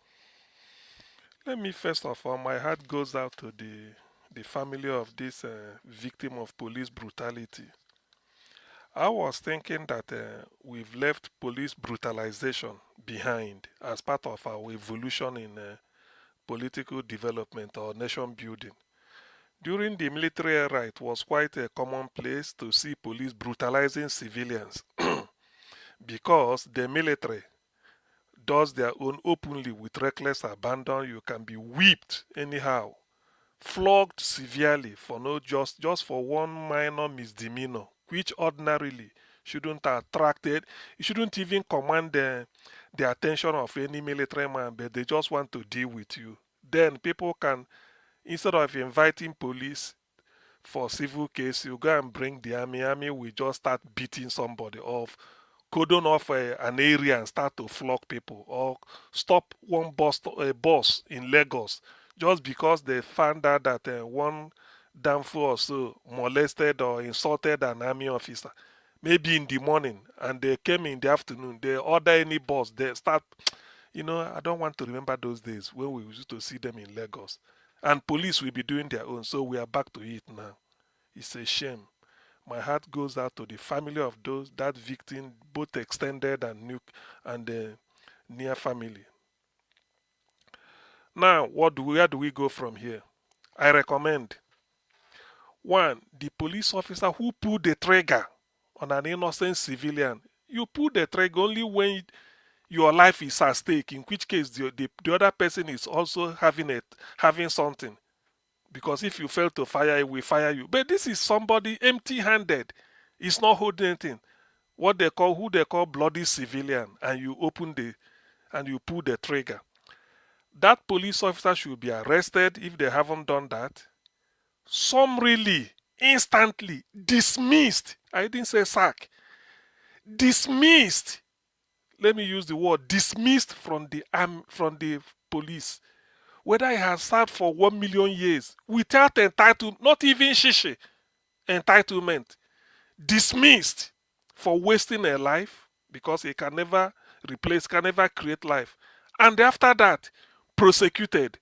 Let me first of all, my heart goes out to the family of this victim of police brutality. I was thinking that we've left police brutalization behind as part of our evolution in political development or nation building. During the military era, it was quite a commonplace to see police brutalizing civilians because the military does their own openly with reckless abandon. You can be whipped anyhow, flogged severely for just for one minor misdemeanor, which ordinarily shouldn't attract it. It shouldn't even command the attention of any military man, but they just want to deal with you. Then people can, instead of inviting police for civil case, you go and bring the army. Army will just start beating somebody off, cordon off an area and start to flog people, or stop one bus in Lagos just because they found out that one damful or so molested or insulted an army officer, maybe in the morning, and they came in the afternoon. They order any bus, they start. I don't want to remember those days when we used to see them in Lagos. And police will be doing their own, so we are back to it now. It's a shame. My heart goes out to the family of that victim, both extended and near family. Now, where do we go from here? I recommend 1. The police officer who pulled the trigger on an innocent civilian. You pull the trigger only when your life is at stake, in which case the other person is also having something. Because if you fail to fire, it will fire you. But this is somebody empty-handed. It's not holding anything. Who they call bloody civilian, and you pull the trigger. That police officer should be arrested if they haven't done that. Summarily, instantly, dismissed. I didn't say sack. Dismissed. Let me use the word dismissed from the police. Whether he has served for 1 million years without entitlement, not even shishi entitlement, dismissed for wasting a life because he can never replace, can never create life, and after that, prosecuted.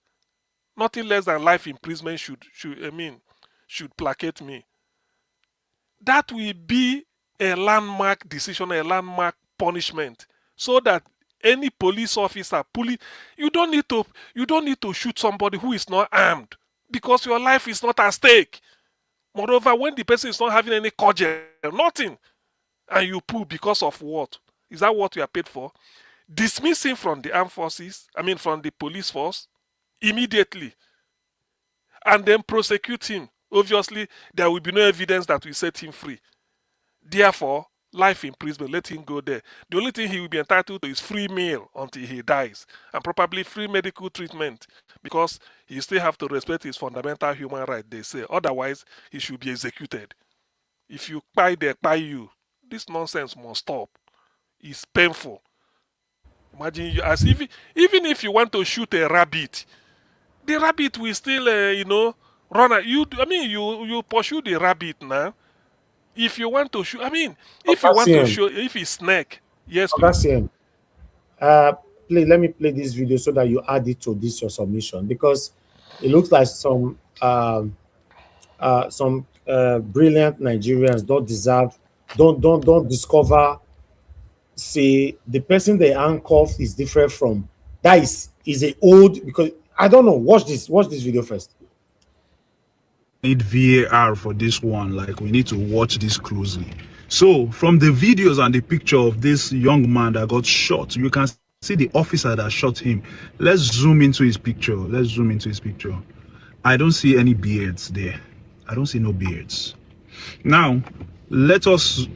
Nothing less than life imprisonment should placate me. That will be a landmark decision, a landmark punishment, so that any police officer, you don't need to shoot somebody who is not armed because your life is not at stake. Moreover, when the person is not having any cudgel, nothing, and you pull because of what? Is that what you are paid for? Dismiss him from the armed forces, from the police force, immediately, and then prosecute him. Obviously, there will be no evidence that will set him free. Therefore, life imprisonment, let him go there. The only thing he will be entitled to is free meal until he dies, and probably free medical treatment, because he still have to respect his fundamental human right, they say. Otherwise, he should be executed. If you buy, they buy you. This nonsense must stop. It's painful. Imagine you as if even if you want to shoot a rabbit, the rabbit will still, run at you. I mean, you pursue the rabbit now. If you want to shoot, I mean, if you want to CM, show, if it's snake, yes, Oga please. CM, let me play this video so that you add it to this your submission, because it looks like some brilliant Nigerians don't discover. Say the person they handcuff is different from that is a old, because I don't know. Watch this video first. Need VAR for this one. Like, we need to watch this closely. So from the videos and the picture of this young man that got shot, you can see the officer that shot him. Let's zoom into his picture. I don't see any beards there. I don't see no beards. Now let us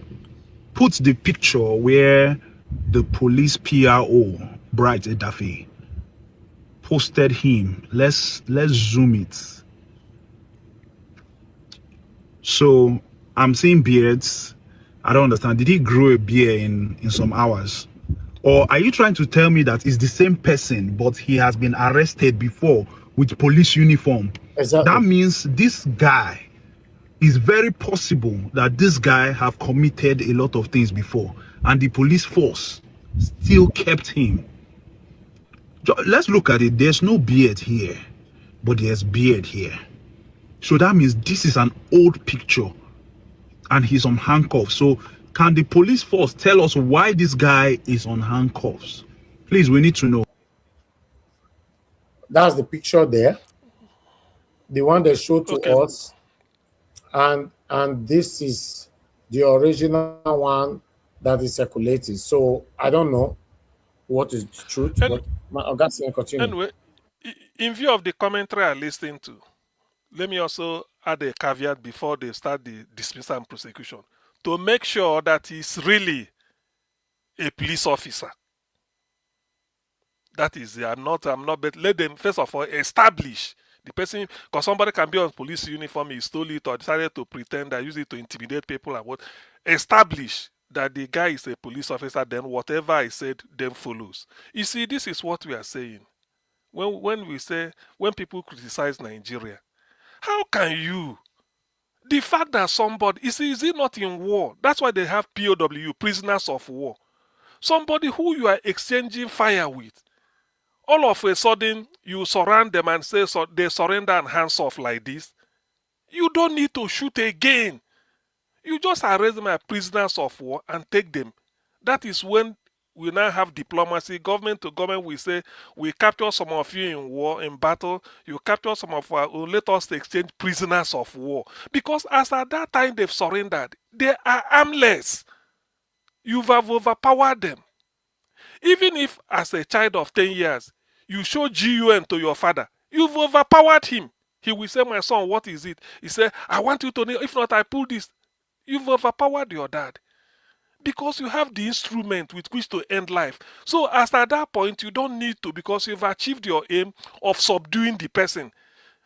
put the picture where the police PRO, Bright Edafe, posted him. Let's zoom it. So I'm seeing beards. I don't understand. Did he grow a beard in some hours? Or are you trying to tell me that it's the same person, but he has been arrested before with police uniform? Exactly. That means this guy, is very possible that this guy have committed a lot of things before, and the police force still kept him. Let's look at it. There's no beard here, but there's beard here. So that means this is an old picture, and he's on handcuffs. So can the police force tell us why this guy is on handcuffs? Please, we need to know. That's the picture there, the one they showed to us, and this is the original one that is circulating. So I don't know what is the truth, but continue. Anyway, in view of the commentary I listened to, let me also add a caveat before they start the dismissal and prosecution, to make sure that he's really a police officer. That is, I'm not, but let them first of all establish the person, because somebody can be on police uniform, he stole it or decided to pretend that use it to intimidate people and what. Establish that the guy is a police officer, then whatever I said then follows. You see, this is what we are saying. When we say, when people criticize Nigeria, how can you? The fact that somebody, is it not in war? That's why they have POW, prisoners of war. Somebody who you are exchanging fire with, all of a sudden you surround them and say so they surrender and hands off like this. You don't need to shoot again. You just arrest them as prisoners of war and take them. That is when we now have diplomacy. Government to government, we say, we capture some of you in war, in battle. You capture some of our own. Let us exchange prisoners of war. Because as at that time they've surrendered, they are armless. You've overpowered them. Even if as a child of 10 years, you show GUN to your father, you've overpowered him. He will say, my son, what is it? He said, I want you to know, if not, I pull this. You've overpowered your dad. Because you have the instrument with which to end life. So as at that point, you don't need to, because you've achieved your aim of subduing the person.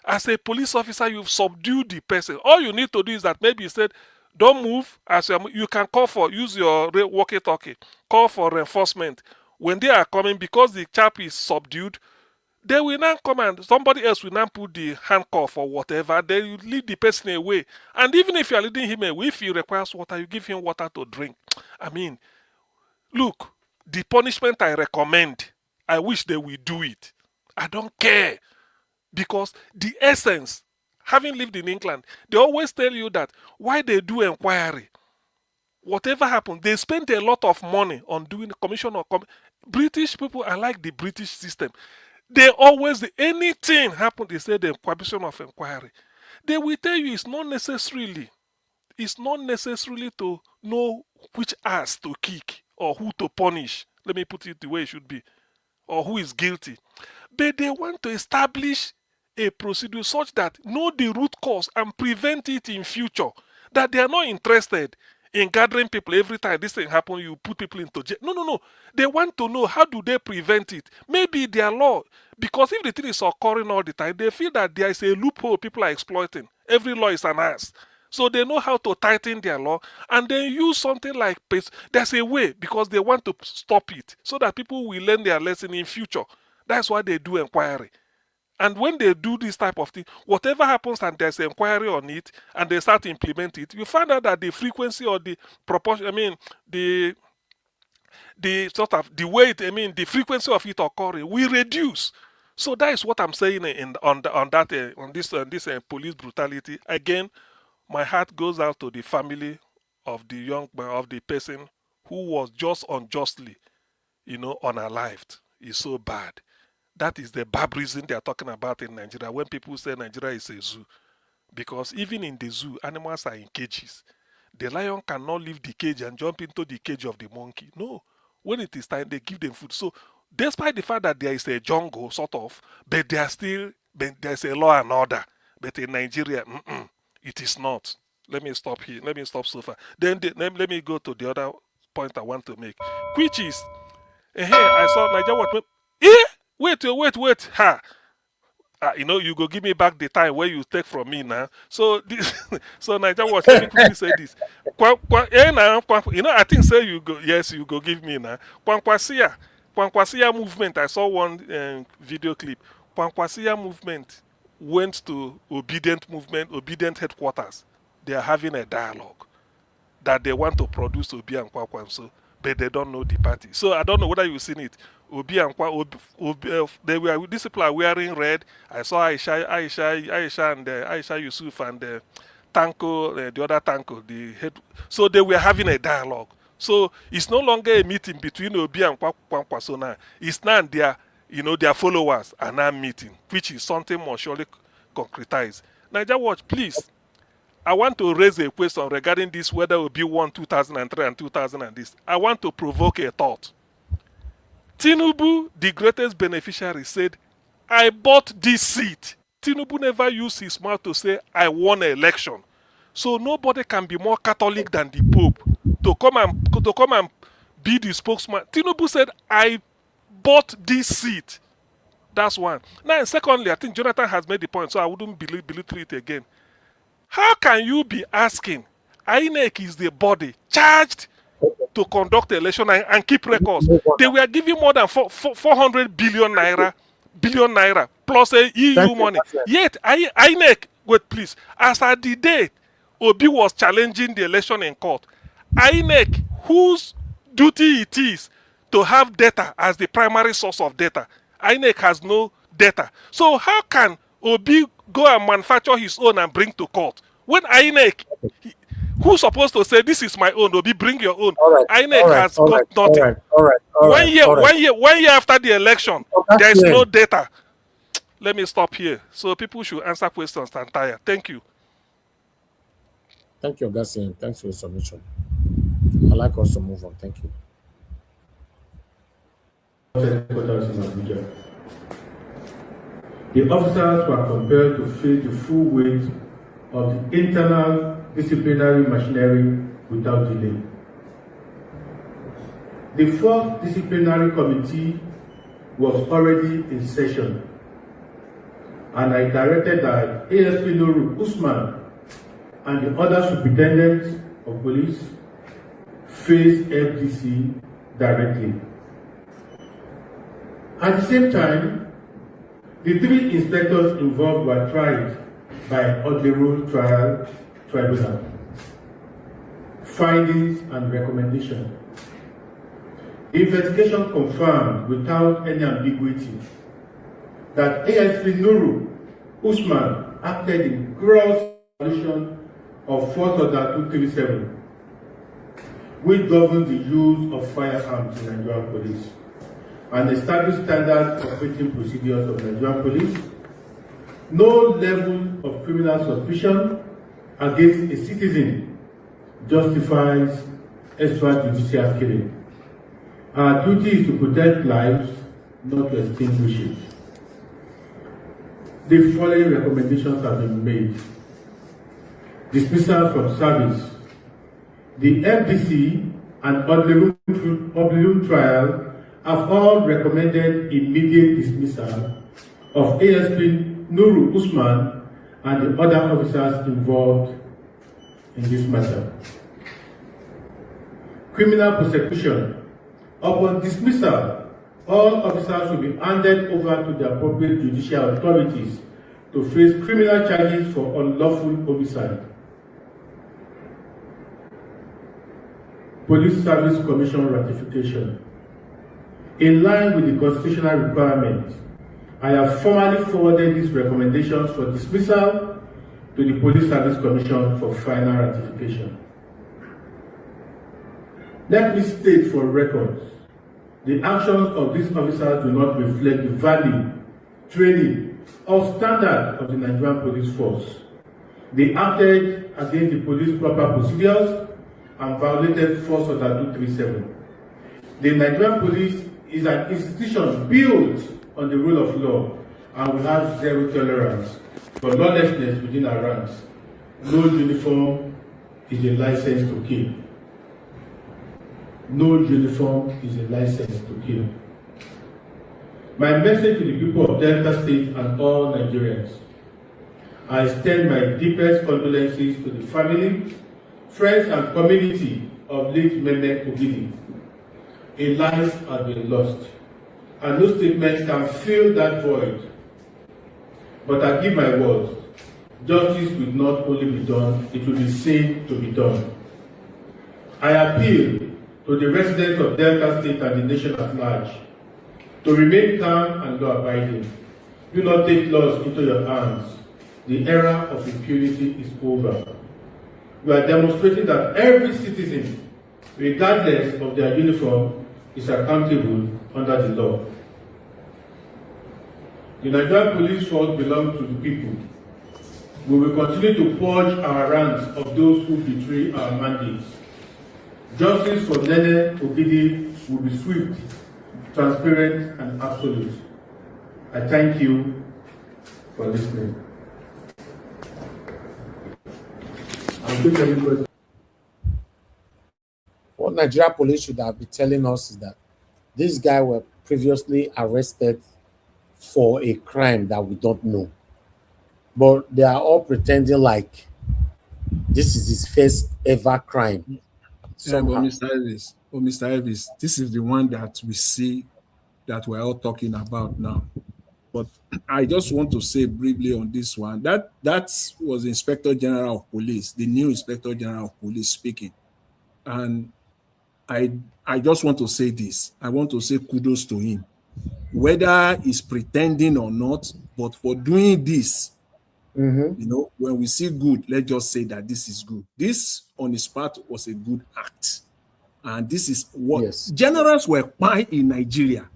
As a police officer, you've subdued the person. All you need to do is that maybe you said, don't move. As you can call for, use your walkie-talkie, call for reinforcement. When they are coming, because the chap is subdued, they will now come and somebody else will now put the handcuff or whatever. Then you lead the person away. And even if you are leading him away, if he requires water, you give him water to drink. I mean, look, the punishment I recommend, I wish they will do it. I don't care. Because the essence, having lived in England, they always tell you that why they do inquiry, whatever happens, they spend a lot of money on doing the commission of British people are like the British system. They always, anything happen, they say the commission of inquiry. They will tell you it's not necessarily to know which ass to kick or who to punish. Let me put it the way it should be. Or who is guilty. But they want to establish a procedure such that know the root cause and prevent it in future. That they are not interested in gathering people every time this thing happens, you put people into jail. No. They want to know how do they prevent it. Maybe their law, because if the thing is occurring all the time, they feel that there is a loophole people are exploiting. Every law is an ass. So they know how to tighten their law and then use something like pace. There's a way because they want to stop it so that people will learn their lesson in future. That's why they do inquiry. And when they do this type of thing, whatever happens and there's inquiry on it and they start to implement it, you find out that the frequency or the proportion, the sort of the weight, the frequency of it occurring will reduce. So that is what I'm saying on this police brutality. Again, my heart goes out to the family of the person who was just unjustly, unalived. It's so bad. That is the barbarism they are talking about in Nigeria when people say Nigeria is a zoo. Because even in the zoo, animals are in cages. The lion cannot leave the cage and jump into the cage of the monkey. No. When it is time, they give them food. So, despite the fact that there is a jungle, sort of, but there's a law and order. But in Nigeria, it is not. Let me stop here. Let me stop so far. Then let me go to the other point I want to make, which is, hey, I saw Nigeria. Wait. Ha. You go give me back the time where you take from me now. So so Nigeria Watch, let me quickly say this. I think say you go, yes, you go give me now. Kwankwasiya movement, I saw one video clip. Kwankwasiya movement went to Obedient headquarters. They are having a dialogue that they want to produce Obi and Kwankwaso, but they don't know the party. So I don't know whether you've seen it. Obi and these people are wearing red. I saw Aisha and Aisha Yusuf and Tanko, the other Tanko, the head. So they were having a dialogue. So it's no longer a meeting between Obi and Kwankwaso now. It's now their followers are now meeting, which is something more surely concretized. Nigeria Watch, please. I want to raise a question regarding this, whether Obi won 2003 and 2000 and this. I want to provoke a thought. Tinubu, the greatest beneficiary, said, I bought this seat. Tinubu never used his mouth to say, I won an election. So nobody can be more Catholic than the Pope to come and be the spokesman. Tinubu said, I bought this seat. That's one. Now, and secondly, I think Jonathan has made the point, so I wouldn't belittle it again. How can you be asking, INEC is the body charged to conduct election and keep records? They were giving more than 400 billion naira plus EU money. Yet, INEC, wait please, as at the date, Obi was challenging the election in court. INEC, whose duty it is to have data as the primary source of data, INEC has no data. So how can Obi go and manufacture his own and bring to court? When INEC, who's supposed to say, this is my own, Obi, bring your own? INEC has got nothing. One year after the election, there is no data. Let me stop here. So people should answer questions and tire. Thank you. Thank you, Augustine. Thanks for your submission. I'd like us to move on. Thank you. The officers were compelled to face the full weight of the internal disciplinary machinery without delay. The fourth disciplinary committee was already in session, and I directed that ASP Nuru Usman and the other superintendents of police face FDC directly. At the same time, the three inspectors involved were tried by ordinary rule trial tribunal. Findings and recommendations. The investigation confirmed without any ambiguity that ASP Nuru Usman acted in gross violation of Force Order 237, which governs the use of firearms in Nigerian police and established standard operating procedures of Nigerian police. No level of criminal suspicion against a citizen justifies extrajudicial killing. Our duty is to protect lives, not to extinguish it. The following recommendations have been made. Dismissal from service. The FDC and Oblivion trial have all recommended immediate dismissal of ASP Nuru Usman and the other officers involved in this matter. Criminal prosecution. Upon dismissal, all officers will be handed over to the appropriate judicial authorities to face criminal charges for unlawful homicide. Police Service Commission ratification. In line with the constitutional requirement, I have formally forwarded these recommendations for dismissal to the Police Service Commission for final ratification. Let me state for records, the actions of these officers do not reflect the value, training, or standard of the Nigerian police force. They acted against the police proper procedures and violated Force Order 237. The Nigerian police is an institution built on the rule of law and will have zero tolerance for lawlessness within our ranks. No uniform is a license to kill. No uniform is a license to kill. My message to the people of Delta State and all Nigerians: I extend my deepest condolences to the family, friends, and community of late Meme Ogidi. A life has been lost, and no statement can fill that void. But I give my word, justice will not only be done, it will be seen to be done. I appeal to the residents of Delta State and the nation at large to remain calm and law-abiding. Do not take laws into your hands. The era of impunity is over. We are demonstrating that every citizen, regardless of their uniform, is accountable under the law. The Nigerian police force belongs to the people. We will continue to purge our ranks of those who betray our mandates. Justice for Nene Ogidi will be swift, transparent, and absolute. I thank you for listening. What Nigeria police should have been telling us is that this guy were previously arrested for a crime that we don't know. But they are all pretending like this is his first ever crime. Yeah, but Mr. Elvis, this is the one that we see that we're all talking about now. But I just want to say briefly on this one, that was Inspector General of Police, the new Inspector General of Police speaking. And I just want to say this. I want to say kudos to him. Whether he's pretending or not, but for doing this, you know, when we see good, let's just say that this is good. This, on his part, was a good act. And this is what generals were by in Nigeria.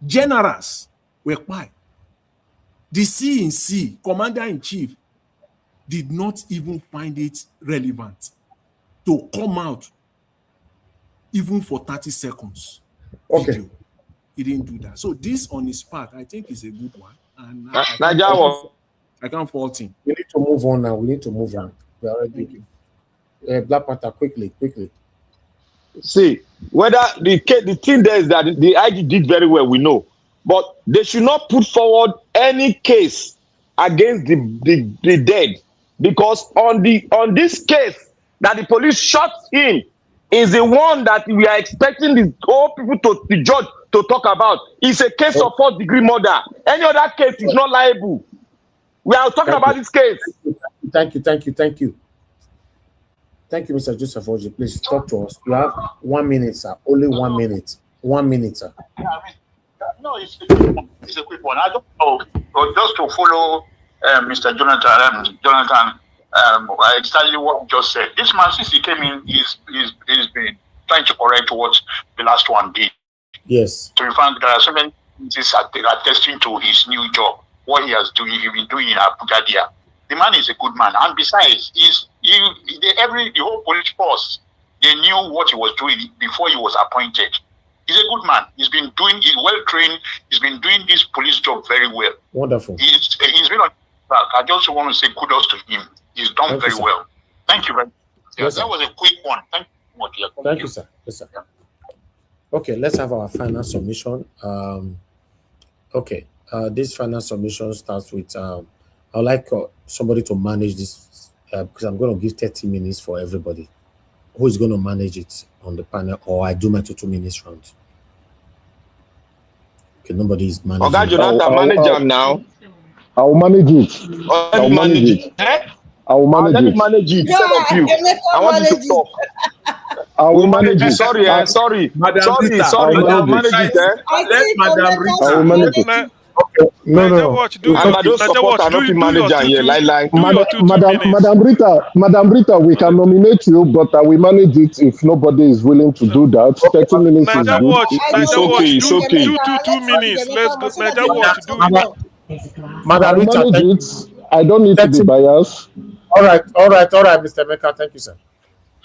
Generals were by. The C-in-C, Commander-in-Chief, did not even find it relevant to come out even for 30 seconds. Video. He didn't do that. So this, on his part, I think is a good one. And I can't fault him. We need to move on now. We need to move on. We are already. Black Panther, quickly. See, whether the thing there is that the IG did very well, we know. But they should not put forward any case against the dead, because on this case that the police shot him is the one that we are expecting the whole people the judge to talk about. It's a case of first-degree murder. Any other case is not liable. We are talking about this case. Thank you, Mr. Joseph Oji. Please talk to us. You have 1 minute, sir. Only 1 minute. 1 minute, sir. No, it's a quick one. I don't know. But just to follow Mr. Jonathan, exactly what you just said. This man, since he came in, he's been trying to correct what the last one did. Yes. So in fact, there are so many things that are attesting to his new job, what he has been doing in Abuja there. The man is a good man, and besides, the whole police force, they knew what he was doing before he was appointed. He's a good man. He's well trained. He's been doing this police job very well. Wonderful. He's been on track. I just want to say kudos to him. He's done very well. Thank you very much. Yes, that was a quick one. Thank you very much. Thank you, sir. Yes, sir. Okay, let's have our final submission. This final submission starts with I'd like somebody to manage this because I'm going to give 30 minutes for everybody. Who is going to manage it on the panel, or I do my 2 minutes round? Okay, nobody is managing. Oga Jonathan, manage them now. I will manage it. Let me manage it. I will manage Let me it. manage it instead of you. I want you to talk. I will manage it. Sorry, sorry. Madam Sorry, Rita, sorry. I'll manage it. Let Madam Rita. I will manage it. No. Watch, do And I don't support an open manager here. Madam Rita, we can nominate you, but I will manage it if nobody is willing to do that. 30 minutes is good. It's okay. It's okay. Do 2 minutes. Let's go. Naija Watch, do it. I'll manage it. I don't need to be biased. All right, Mr. Emeka. Thank you, sir.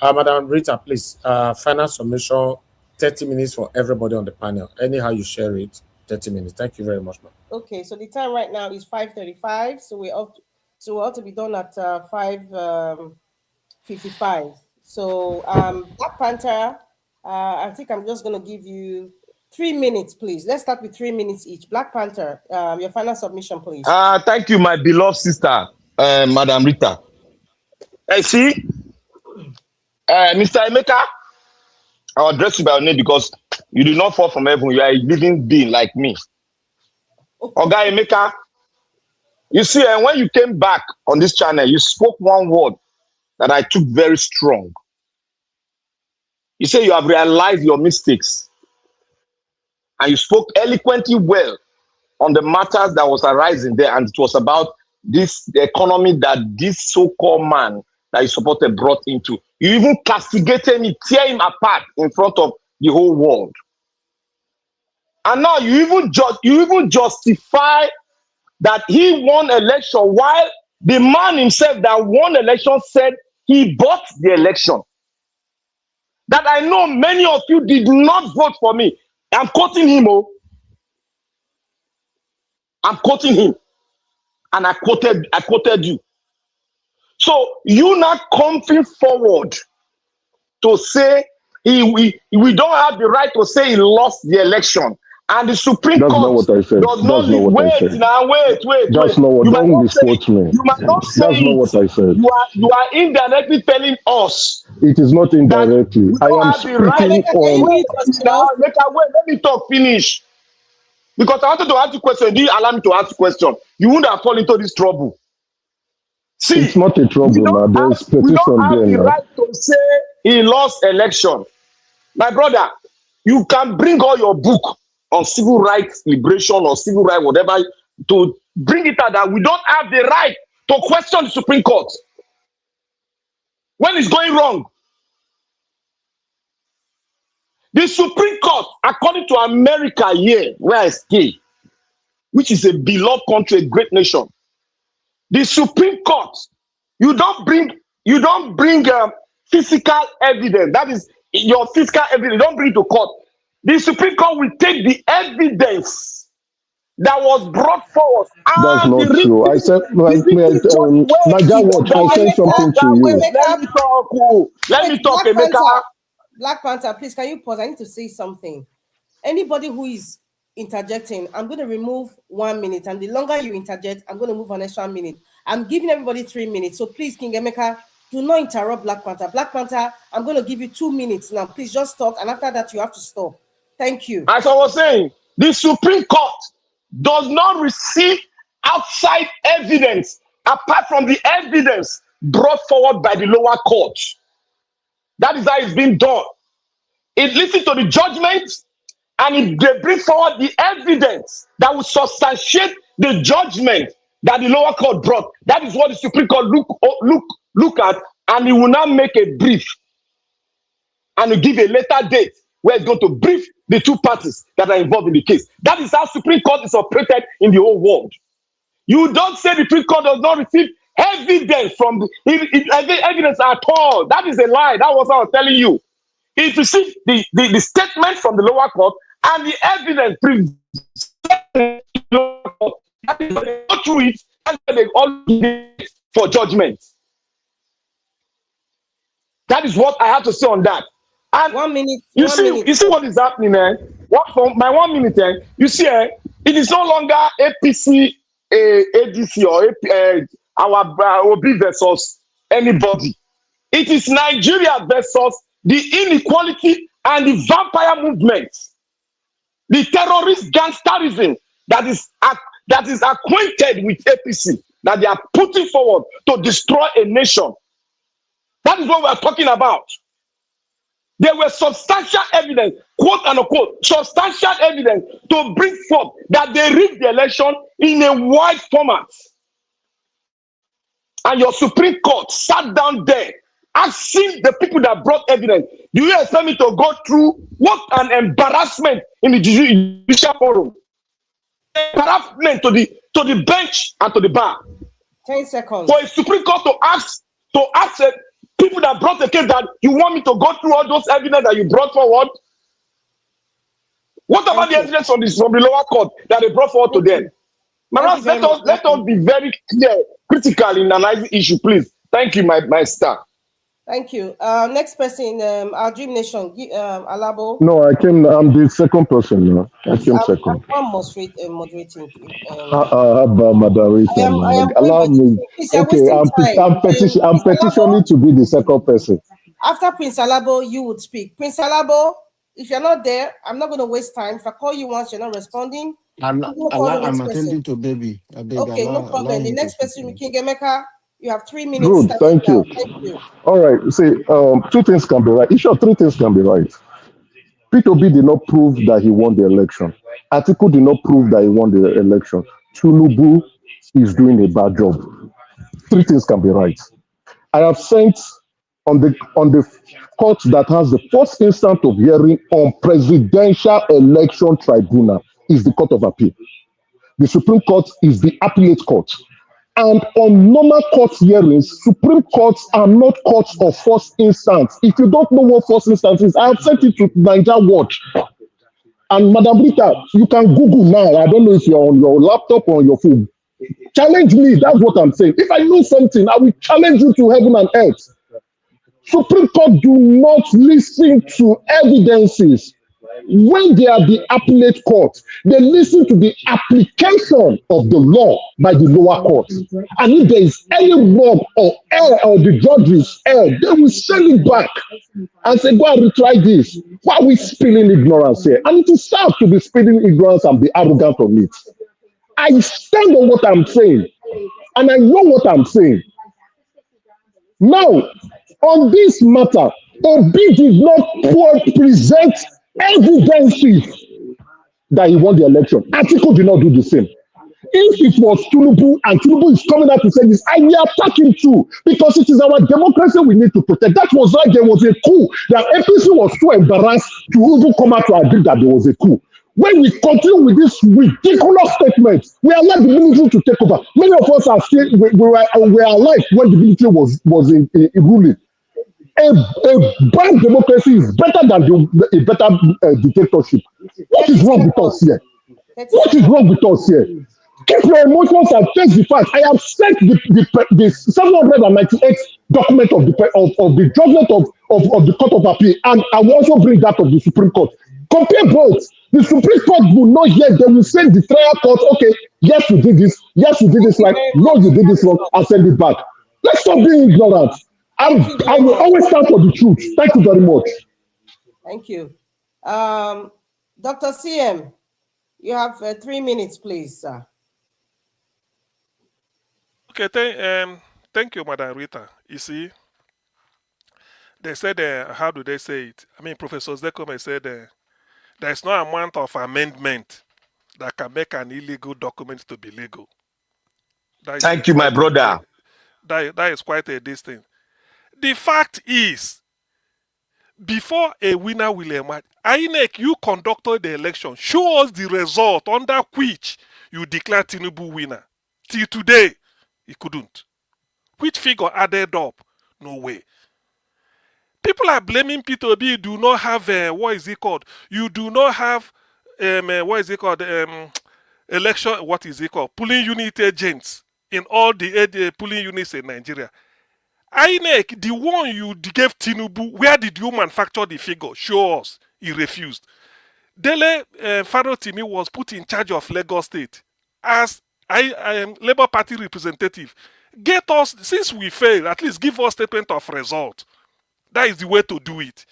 Madam Rita, please, final summation, 30 minutes for everybody on the panel. Anyhow you share it, 30 minutes. Thank you very much, ma'am. Okay, so the time right now is 5:35. So we ought to be done at 5:55. So Black Panther, I think I'm just gonna give you 3 minutes, please. Let's start with 3 minutes each. Black Panther, your final submission, please. Thank you, my beloved sister, Madam Rita. I see, Mr. Emeka, I'll address you by your name because you did not fall from heaven. You are a living being like me. Oga Emeka, you see, when you came back on this channel, you spoke one word that I took very strong. You say you have realized your mistakes, and you spoke eloquently well on the matters that was arising there, and it was about the economy that this so-called man that you supported brought into. You even castigated him, tear him apart in front of the whole world. And now you even justify that he won election while the man himself that won election said he bought the election. That I know many of you did not vote for me. I'm quoting him, I'm quoting him. And I quoted you. So you not coming forward to say we don't have the right to say he lost the election. And the Supreme Court does not wait. That's not what don't misquote me. You might not say That's not what I said. You are indirectly telling us. It is not indirectly. I am speaking on. Let me talk, finish. Because I wanted to ask you a question. Did you allow me to ask a question? You wouldn't have fallen into this trouble. See, it's not a trouble now. There's petition we don't have there the now. right to say he lost election. My brother, you can bring all your book on civil rights liberation or civil rights, whatever, to bring it out that we don't have the right to question the Supreme Court when it's going wrong. The Supreme Court, according to America here, where I stay, which is a beloved country, a great nation, the Supreme Court, you don't bring physical evidence. That is your physical evidence. Don't bring it to court. The Supreme Court will take the evidence that was brought forward. That's not true. I said, Naija Watch, I said something to you. Let me talk. Let me talk, Emeka. Black Panther, please, can you pause? I need to say something. Anybody who is interjecting, I'm going to remove 1 minute. And the longer you interject, I'm going to move an extra minute. I'm giving everybody 3 minutes. So please, King Emeka, do not interrupt Black Panther. Black Panther, I'm going to give you 2 minutes now. Please just talk. And after that, you have to stop. Thank you. As I was saying, the Supreme Court does not receive outside evidence apart from the evidence brought forward by the lower court. That is how it's been done. It listens to the judgment and they bring forward the evidence that will substantiate the judgment that the lower court brought. That is what the Supreme Court look at, and it will now make a brief and will give a later date where it's going to brief the two parties that are involved in the case. That is how Supreme Court is operated in the whole world. You don't say the Supreme Court does not receive evidence from evidence at all. That is a lie. That was what I was telling you. It received the statement from the lower court and the evidence presented go through it and they all for judgment. That is what I have to say on that. And 1 minute. You see what is happening, eh? What for my 1 minute, eh? You see, it is no longer APC, ADC or our OB versus anybody. It is Nigeria versus the inequality and the vampire movement, the terrorist gangsterism that is acquainted with APC, that they are putting forward to destroy a nation. That is what we are talking about. There were substantial evidence, quote and unquote, substantial evidence to bring forth that they rigged the election in a wide format. And your Supreme Court sat down there asking the people that brought evidence, do you expect me to go through what an embarrassment in the judicial forum? Embarrassment to the bench and to the bar. 10 seconds. For a Supreme Court to ask people that brought the case that you want me to go through all those evidence that you brought forward? What about the evidence from the lower court that they brought forward to them? Maras, let us be very clear, critical in analyzing issue, please. Thank you, my star. Thank you. Next person, our Dream Nation, Alabo. No, I'm the second person now. I came second. I'm moderating. Allow me. Okay, I'm petitioning to be the second person. After Prince Alabo, you would speak. Prince Alabo, if you're not there, I'm not going to waste time. If I call you once, you're not responding. I'm attending to baby. Okay, no problem. The next person, King Emeka, you have 3 minutes. Good, thank you. Thank you. All right, see, 2 things can be right. In short, 3 things can be right. P2B did not prove that he won the election. Atiku did not prove that he won the election. Tinubu is doing a bad job. 3 things can be right. I have sent on the court that has the first instance of hearing on presidential election tribunal is the Court of Appeal. The Supreme Court is the appellate court. And on normal court hearings, Supreme Courts are not courts of first instance. If you don't know what first instance is, I have sent it to Niger Watch. And Madam Rita, you can Google now. I don't know if you're on your laptop or on your phone. Challenge me. That's what I'm saying. If I know something, I will challenge you to heaven and earth. Supreme Court do not listen to evidences. When they are the appellate court, they listen to the application of the law by the lower court. And if there is any wrong or error or the judges error, they will send it back and say, go and retry this. Why are we spilling ignorance here? And it is sad to be spilling ignorance and be arrogant on it. I stand on what I'm saying, and I know what I'm saying. Now, on this matter, Obi did not present evidences that he won the election. Atiku did not do the same. If it was Tinubu and Tinubu is coming out to say this, I will attack him too, because it is our democracy we need to protect. That was why there was a coup. That APC was too embarrassed to even come out to agree that there was a coup. When we continue with this ridiculous statement, we allow the military to take over. Many of us are still we were alive when the military was in ruling. A bad democracy is better than a better dictatorship. What is wrong with us here? What is wrong with us here? Keep your emotions and face the facts. I have sent the 798 document of the judgment of the Court of Appeal, and I will also bring that of the Supreme Court. Compare both. The Supreme Court will not hear. They will send the trial court, okay, yes, you did this. Yes, you did this right. No, you did this wrong, and send it back. Let's stop being ignorant. I will always stand for the truth. Thank you very much. Thank you. Dr. CM, you have 3 minutes, please, sir. Okay, thank you, Madam Rita. You see, they said, how do they say it? I mean, Professor Zekome said, there's no amount of amendment that can make an illegal document to be legal. Thank you, my brother. That is quite a distance. The fact is, before a winner will emerge, INEC, you conducted the election. Show us the result under which you declared Tinubu winner. Till today, he couldn't. Which figure added up? No way. People are blaming P2B. Do not have what is it called? You do not have what is it called? Election. What is it called? Polling unit agents in all the polling units in Nigeria. INEC, the one you gave Tinubu, where did you manufacture the figure? Show us. He refused. Dele Farotimi was put in charge of Lagos State as I am Labour Party representative. Get us, since we failed, at least give us statement of result. That is the way to do it.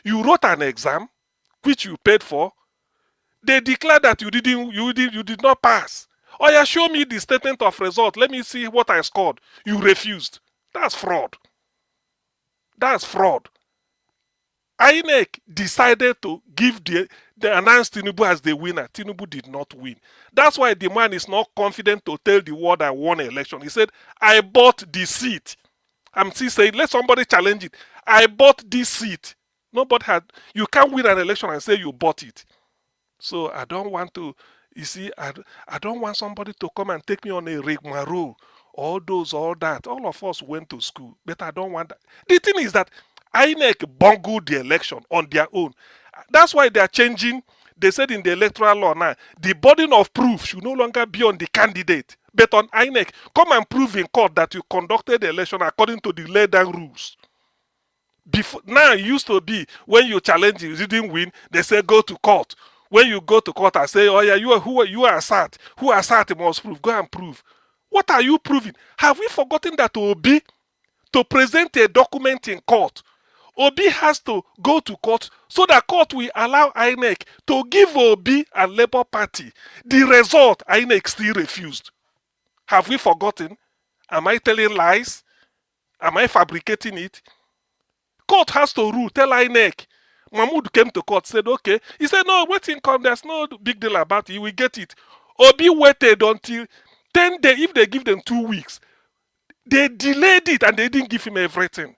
You wrote an exam, which you paid for. They declared that you did not pass. Oh yeah, show me the statement of result. Let me see what I scored. You refused. That's fraud. That's fraud. INEC decided to give the announced Tinubu as the winner. Tinubu did not win. That's why the man is not confident to tell the world I won an election. He said, I bought the seat. I'm still saying, let somebody challenge it. I bought this seat. Nobody had. You can't win an election and say you bought it. So I don't want to, you see, I don't want somebody to come and take me on a rigmarole. All that. All of us went to school, but I don't want that. The thing is that INEC bungled the election on their own. That's why they are changing. They said in the electoral law now, the burden of proof should no longer be on the candidate, but on INEC. Come and prove in court that you conducted the election according to the laid down rules. Before, now it used to be when you challenge it, you didn't win, they say go to court. When you go to court and say, oh yeah, you are assert. Who assert must prove. Go and prove. What are you proving? Have we forgotten that Obi, to present a document in court, Obi has to go to court so that court will allow INEC to give Obi and Labour Party the result. INEC still refused. Have we forgotten? Am I telling lies? Am I fabricating it? Court has to rule. Tell INEC. Mahmoud came to court, said, okay. He said, no, waiting come. There's no big deal about it. You will get it. Obi waited until 10 days. If they give them 2 weeks, they delayed it and they didn't give him everything.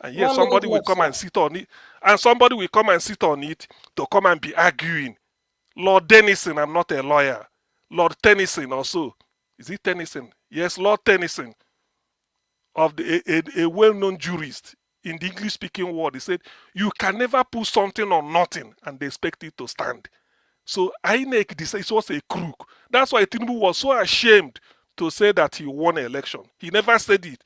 And yes, somebody will come and sit on it. And somebody will come and sit on it to come and be arguing. Lord Tennyson, I'm not a lawyer. Lord Tennyson also. Is it Tennyson? Yes, Lord Tennyson. Of a well-known jurist in the English-speaking world, he said, you can never put something on nothing and expect it to stand. So INEC decided it was a crook. That's why Tinubu was so ashamed to say that he won an election. He never said it.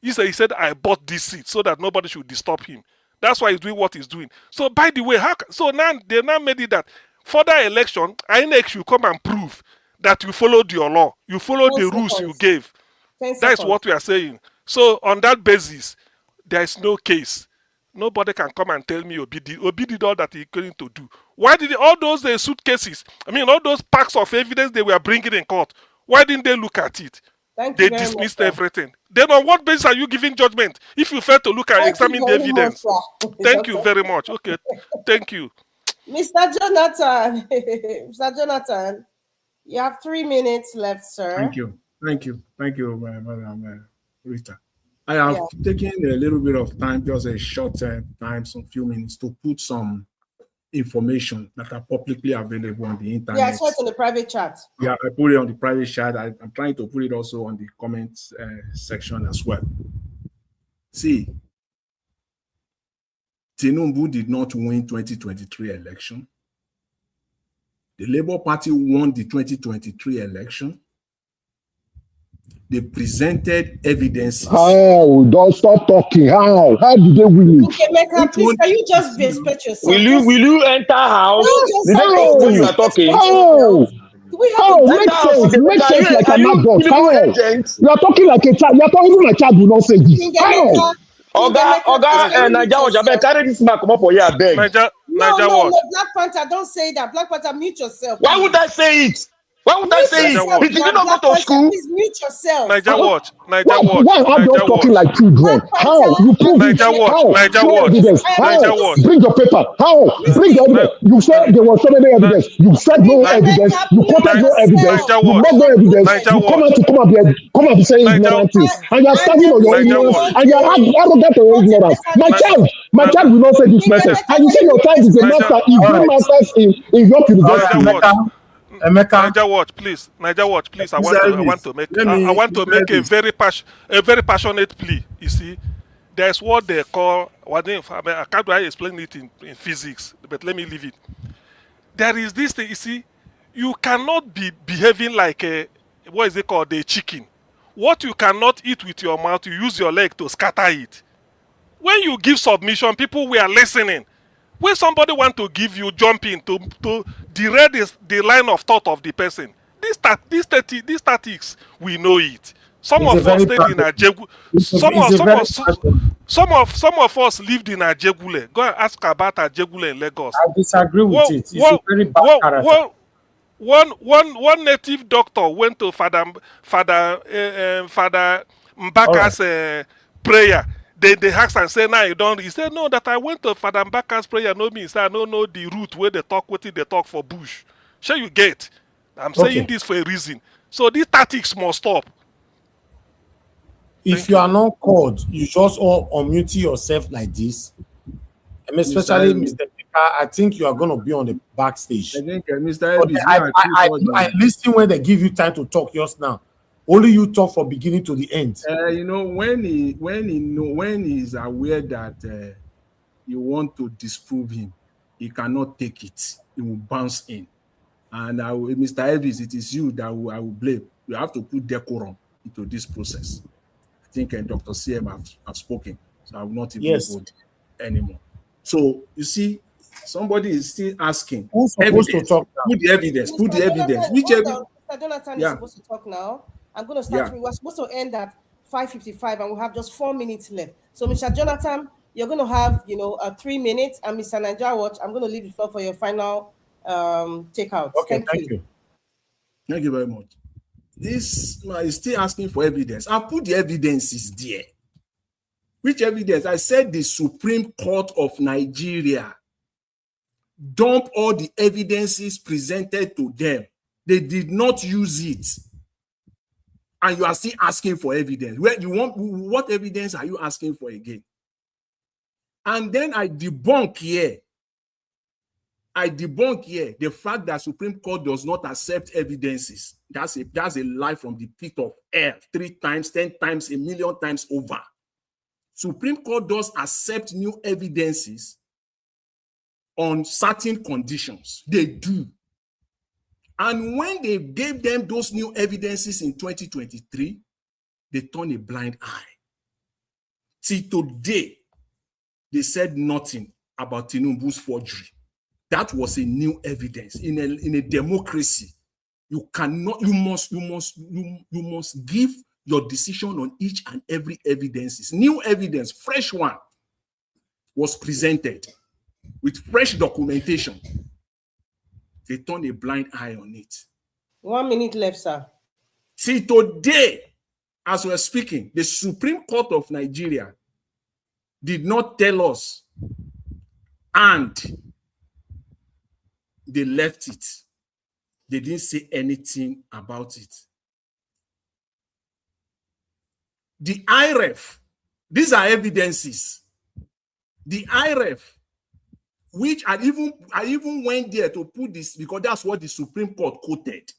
He said, I bought this seat so that nobody should disturb him. That's why he's doing what he's doing. So by the way, so now they now made it that further election, INEC should come and prove that you followed your law. You followed the rules you gave. That's what we are saying. So on that basis, there is no case. Nobody can come and tell me Obi did all that he's going to do. Why did all those suitcases, all those packs of evidence they were bringing in court, why didn't they look at it? They dismissed everything. Then on what basis are you giving judgment if you fail to look at examine the evidence? Thank you very much. Okay, thank you. Mr. Jonathan, Mr. Jonathan, you have 3 minutes left, sir. Thank you, Madam Rita. I have taken a little bit of time, just a short time, some few minutes, to put some information that are publicly available on the internet. Yeah, I saw it in the private chat. Yeah, I put it on the private chat. I'm trying to put it also on the comments section as well. See, Tinubu did not win 2023 election. The Labour Party won the 2023 election. They presented evidence. How? Don't stop talking. How? How did they win it? Okay, Mecca, please, can you just respect yourself? Will you enter house? Did I know when you are talking? How? How? Make sense like I'm not boss. How? You are talking like a child. You are talking like a child will not say this. How? Oga, Naija, carry this man come up for here, beg. No, Black Panther, don't say that. Black Panther, mute yourself. Why would I say it? Why would I say it? Did you not go to school? Please mute yourself. Naija Watch. Why are you talking like children? How? You prove it. How? Show evidence. How? Bring your paper. How? Bring the evidence. You said there was so many evidence. You said no evidence. You quoted no evidence. You brought no evidence. You come out saying ignorant things. And you are standing on your ignorance. And you are arrogant to your ignorance. My child will not say this message. And you say your child is a master. He's doing masters in York University. Naija Watch, please. I want to make a very passionate plea. You see, there's what they call I can't really explain it in physics, but let me leave it. There is this thing. You see, you cannot be behaving like a chicken. What you cannot eat with your mouth, you use your leg to scatter it. When you give submission, people were listening. When somebody want to give you jumping to derail the line of thought of the person, these tactics, we know it. Some It's a of us very stayed in bad. Ajegu. It's a Some very bad one. of us lived in Ajegule. Go and ask about Ajegule in Lagos. I disagree with What it. It's a very bad character. one native doctor went to Father All right. Mbaka's prayer. They asked and say, "Now you don't." He said, "No, that I went to Father Mbaka's prayer. No me, I don't know the route where they talk. What they talk for bush. Sure you get. I'm saying Okay. this for a reason. So these tactics must stop. If you are not called, you just all unmute yourself like this. And especially Mr. Pika, I think you are going to be on the backstage. I think Mr. But Elvis, I listen when they give you time to talk just now. Only you talk from beginning to the end. you know, when he's aware that you want to disprove him, he cannot take it. He will bounce in. And Mr. Elvis, it is you that I will blame. You have to put decorum into this process. I think Dr. CM have spoken, so I will not even vote anymore. So you see, somebody is still asking. Who's supposed to talk now? Put the evidence. Put the evidence. Mr. Jonathan is supposed to talk now. I'm going to start. We were supposed to end at 5:55, and we have just 4 minutes left. So, Mr. Jonathan, you're going to have 3 minutes, and Mr. Nigeria Watch, I'm going to leave the floor for your final takeout. Okay, thank you. Thank you very much. This man is still asking for evidence. I put the evidences there. Which evidence? I said the Supreme Court of Nigeria dumped all the evidences presented to them. They did not use it. And you are still asking for evidence. What evidence are you asking for again? And then I debunk here the fact that Supreme Court does not accept evidences. That's a lie from the pit of hell, 3 times, 10 times, 1,000,000 times over. Supreme Court does accept new evidences on certain conditions. They do. And when they gave them those new evidences in 2023, they turned a blind eye. Till today, they said nothing about Tinubu's forgery. That was a new evidence. In a democracy, you must give your decision on each and every evidence. New evidence, fresh one, was presented with fresh documentation. They turned a blind eye on it. 1 minute left, sir. See, today, as we're speaking, the Supreme Court of Nigeria did not tell us, and they left it. They didn't say anything about it. The IREF, these are evidences. The IREF, which I even went there to put this because that's what the Supreme Court quoted.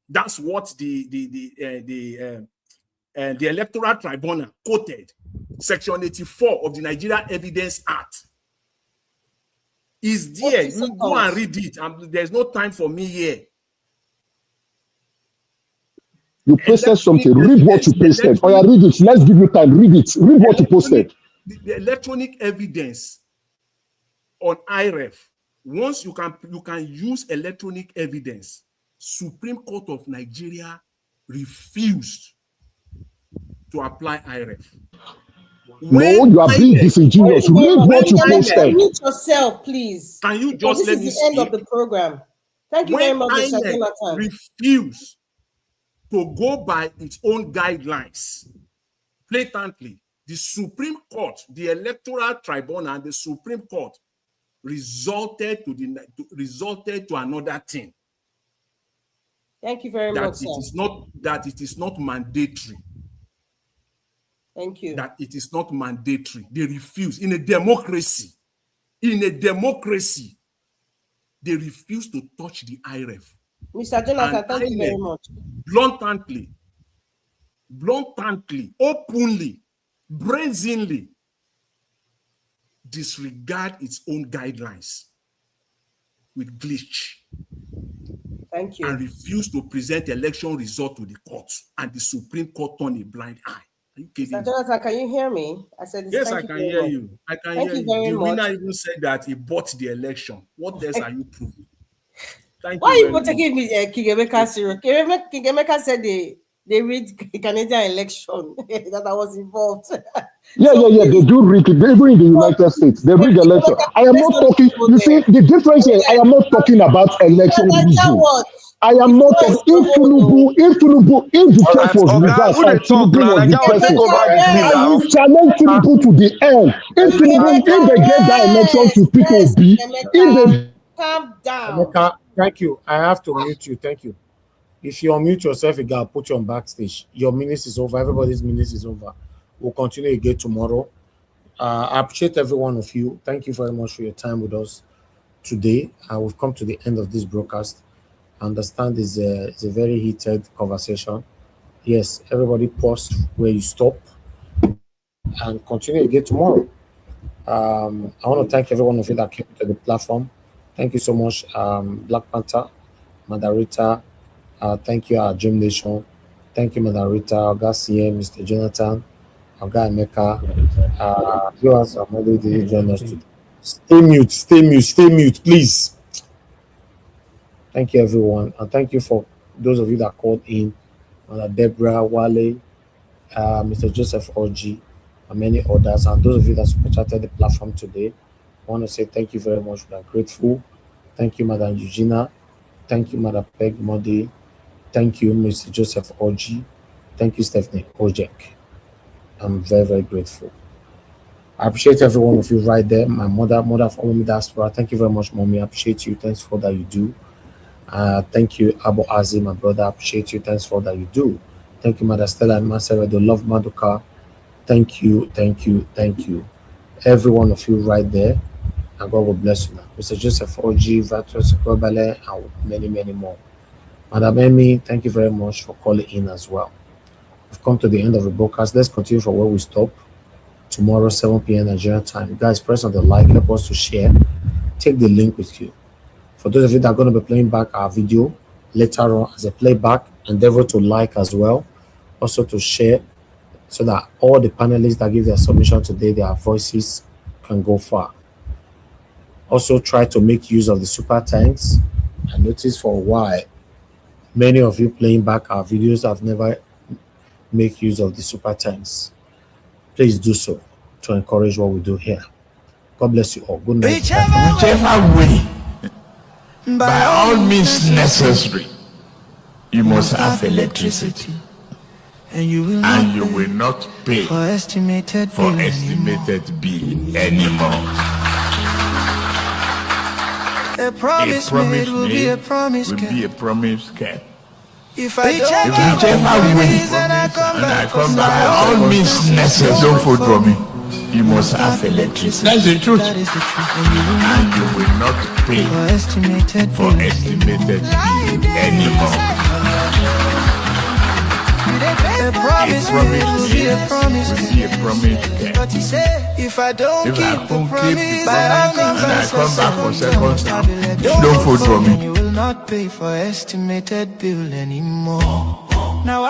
That's what the Electoral Tribunal quoted. Section 84 of the Nigeria Evidence Act is there. You go and read it. There's no time for me here. You posted something. Read what you posted. Oh, yeah, read it. Let's give you time. Read it. Read what you posted. The electronic evidence on IREF. Once you can use electronic evidence. Supreme Court of Nigeria refused to apply IREF. No, you are being disingenuous. Read what you posted. Mute yourself, please. Can you just let me This is the end of the program. Thank you very much, Mr. Jonathan. Refuse to go by its own guidelines. Blatantly, the Supreme Court, the Electoral Tribunal, and the Supreme Court resulted to another thing. Thank you very much, sir. That it is not mandatory. Thank you. That it is not mandatory. They refuse. In a democracy, they refuse to touch the IREF. Mr. Jonathan, thank you very much. Bluntly, openly, brazenly disregard its own guidelines with glitch. Thank you. And refuse to present election result to the court, and the Supreme Court turned a blind eye. Are you kidding? Mr. Jonathan, can you hear me? I said, yes, I can hear you. I can hear you. The winner even said that he bought the election. What else are you proving? Why are you taking me Kigemeka serious? Kigemeka said they read Canadian election that I was involved. Yeah, So yeah, yeah. They please, do read it. Even in the United States, they read the election. I am not talking. You see, the difference here. I am not talking about election rigging. I am not talking. If the case Alright, was Oga, reversed who they and talk Tinubu now? was the Naija will take person, over this thing I now. will challenge Tinubu to the end. If Tinubu, if they gave that election to people, be if they calm down. Emeka, thank you. I have to mute you. Thank you. If you unmute yourself again, I'll put you on backstage. Your minutes is over. Everybody's minutes is over. We'll continue again tomorrow. I appreciate every one of you. Thank you very much for your time with us today. We've come to the end of this broadcast. I understand it's a very heated conversation. Yes, everybody pause where you stop and continue again tomorrow. I want to thank every one of you that came to the platform. Thank you so much, Black Panther, Madarita. Thank you, our Dream Nation. Thank you, Madarita, Oga CM, Mr. Jonathan, Oga Emeka. You guys are already did join us today. Stay mute, please. Thank you, everyone. And thank you for those of you that called in. Deborah, Wale, Mr. Joseph Orji, and many others. And those of you that supported the platform today, I want to say thank you very much. We are grateful. Thank you, Madam Eugenia. Thank you, Madam Peg Modi. Thank you, Mr. Joseph Orji. Thank you, Stephanie Ojek. I'm very, very grateful. I appreciate every one of you right there. My mother of Mommy Diaspora. Thank you very much, Mommy. I appreciate you. Thanks for all that you do. Thank you, Abu Azim, my brother. I appreciate you. Thanks for all that you do. Thank you, Mother Stella and Marcel. The love Maduka. Thank you. Every one of you right there. And God will bless you now. Mr. Joseph Oji, Vatos Kobale, and many, many more. Madam Amy, thank you very much for calling in as well. We've come to the end of the broadcast. Let's continue from where we stop. Tomorrow, 7 p.m. Nigerian time. Guys, press on the like, help us to share. Take the link with you. For those of you that are going to be playing back our video later on as a playback, endeavor to like as well. Also to share so that all the panelists that give their submission today, their voices can go far. Also try to make use of the super thanks. I noticed for a while, many of you playing back our videos have never made use of the super thanks. Please do so to encourage what we do here. God bless you all. Good night. Whichever way, by all means necessary, you must have electricity. And you will not pay for estimated bill anymore. A promise made will be a promise kept. If I don't whichever way, and I come back, by all means necessary, don't vote for me. You must have electricity. That's the truth. That is the truth. And you will not pay for estimated bill anymore. A promise will be a promise. But he said, if I don't keep the promise, I come back for second time. Don't vote for me. You will not pay for estimated bill anymore. Now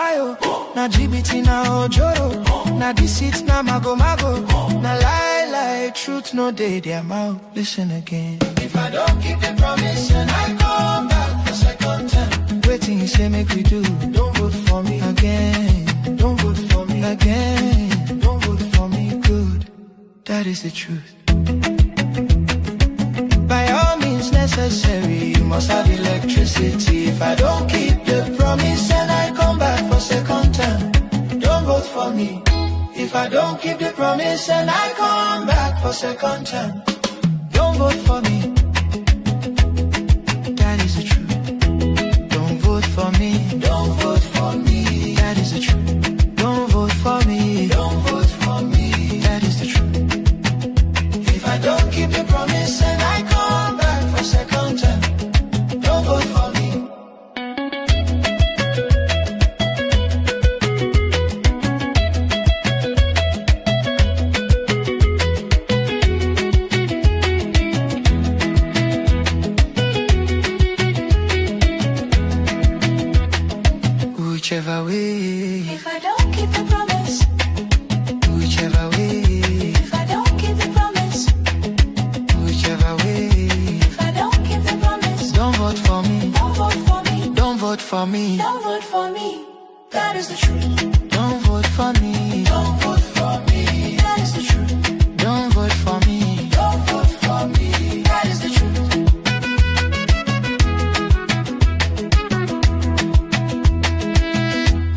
now GBT, now Ojoro, now deceit, now mago, now lie, truth, no day, their mouth. Listen again. If I don't keep the promise and I come back for second time, waiting, you say, make we do. Don't vote for me again. Don't vote for me again. Don't vote for me, good. That is the truth. By all means necessary, you must have electricity. If I don't keep the promise and I come back for second time, don't vote for me. If I don't keep the promise and I come back for second time, don't vote for me. That is the truth. Don't vote for me. Don't vote for me. That is the truth. Don't vote for me. Don't vote for me. That is the truth. If I don't keep the promise and I come back for second time, don't vote for me. Whichever way, if I don't keep the promise, whichever way, if I don't keep the promise, whichever way, if I don't keep the promise, don't vote for me, don't vote for me, don't vote for me, don't vote for me. That is the truth. Don't vote for me. Don't vote for me. That is the truth. Don't vote for me. Don't vote for me. That is the truth.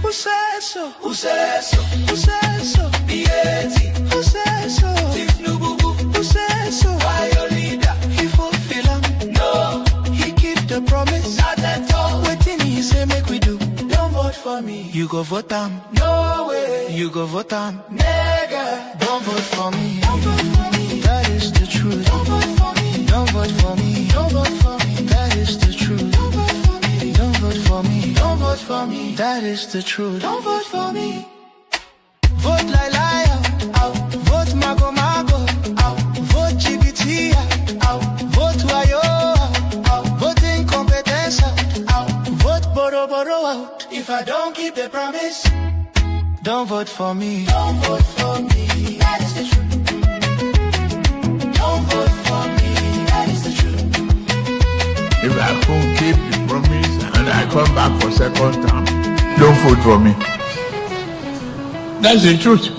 Who says so? Who says so? Who says so? B.A.T. Who says so? TINUBU. Who says so? Why your leader? He fulfill him. No. He keep the promise. Not at all. Waiting he say make we do. Don't vote for me. You go vote him. No way. You go vote him. Nigga. Don't vote for me. Don't vote for me. That is the truth. Don't vote for me. Don't vote for me. Don't vote for me. That is the truth. Don't vote for me. Don't vote for me. Don't vote for me. That is the truth. Don't vote for me. Vote like liar. Out. Vote mago mago. Out. Vote GBT. Out. Vote wayo. Out. Vote incompetence. Out. Vote boro boro out. If I don't keep the promise, don't vote for me. Don't vote for me. That is the truth. Don't vote for me. That is the truth. If I don't keep the promise and I come back for second time, don't vote for me. That's the truth.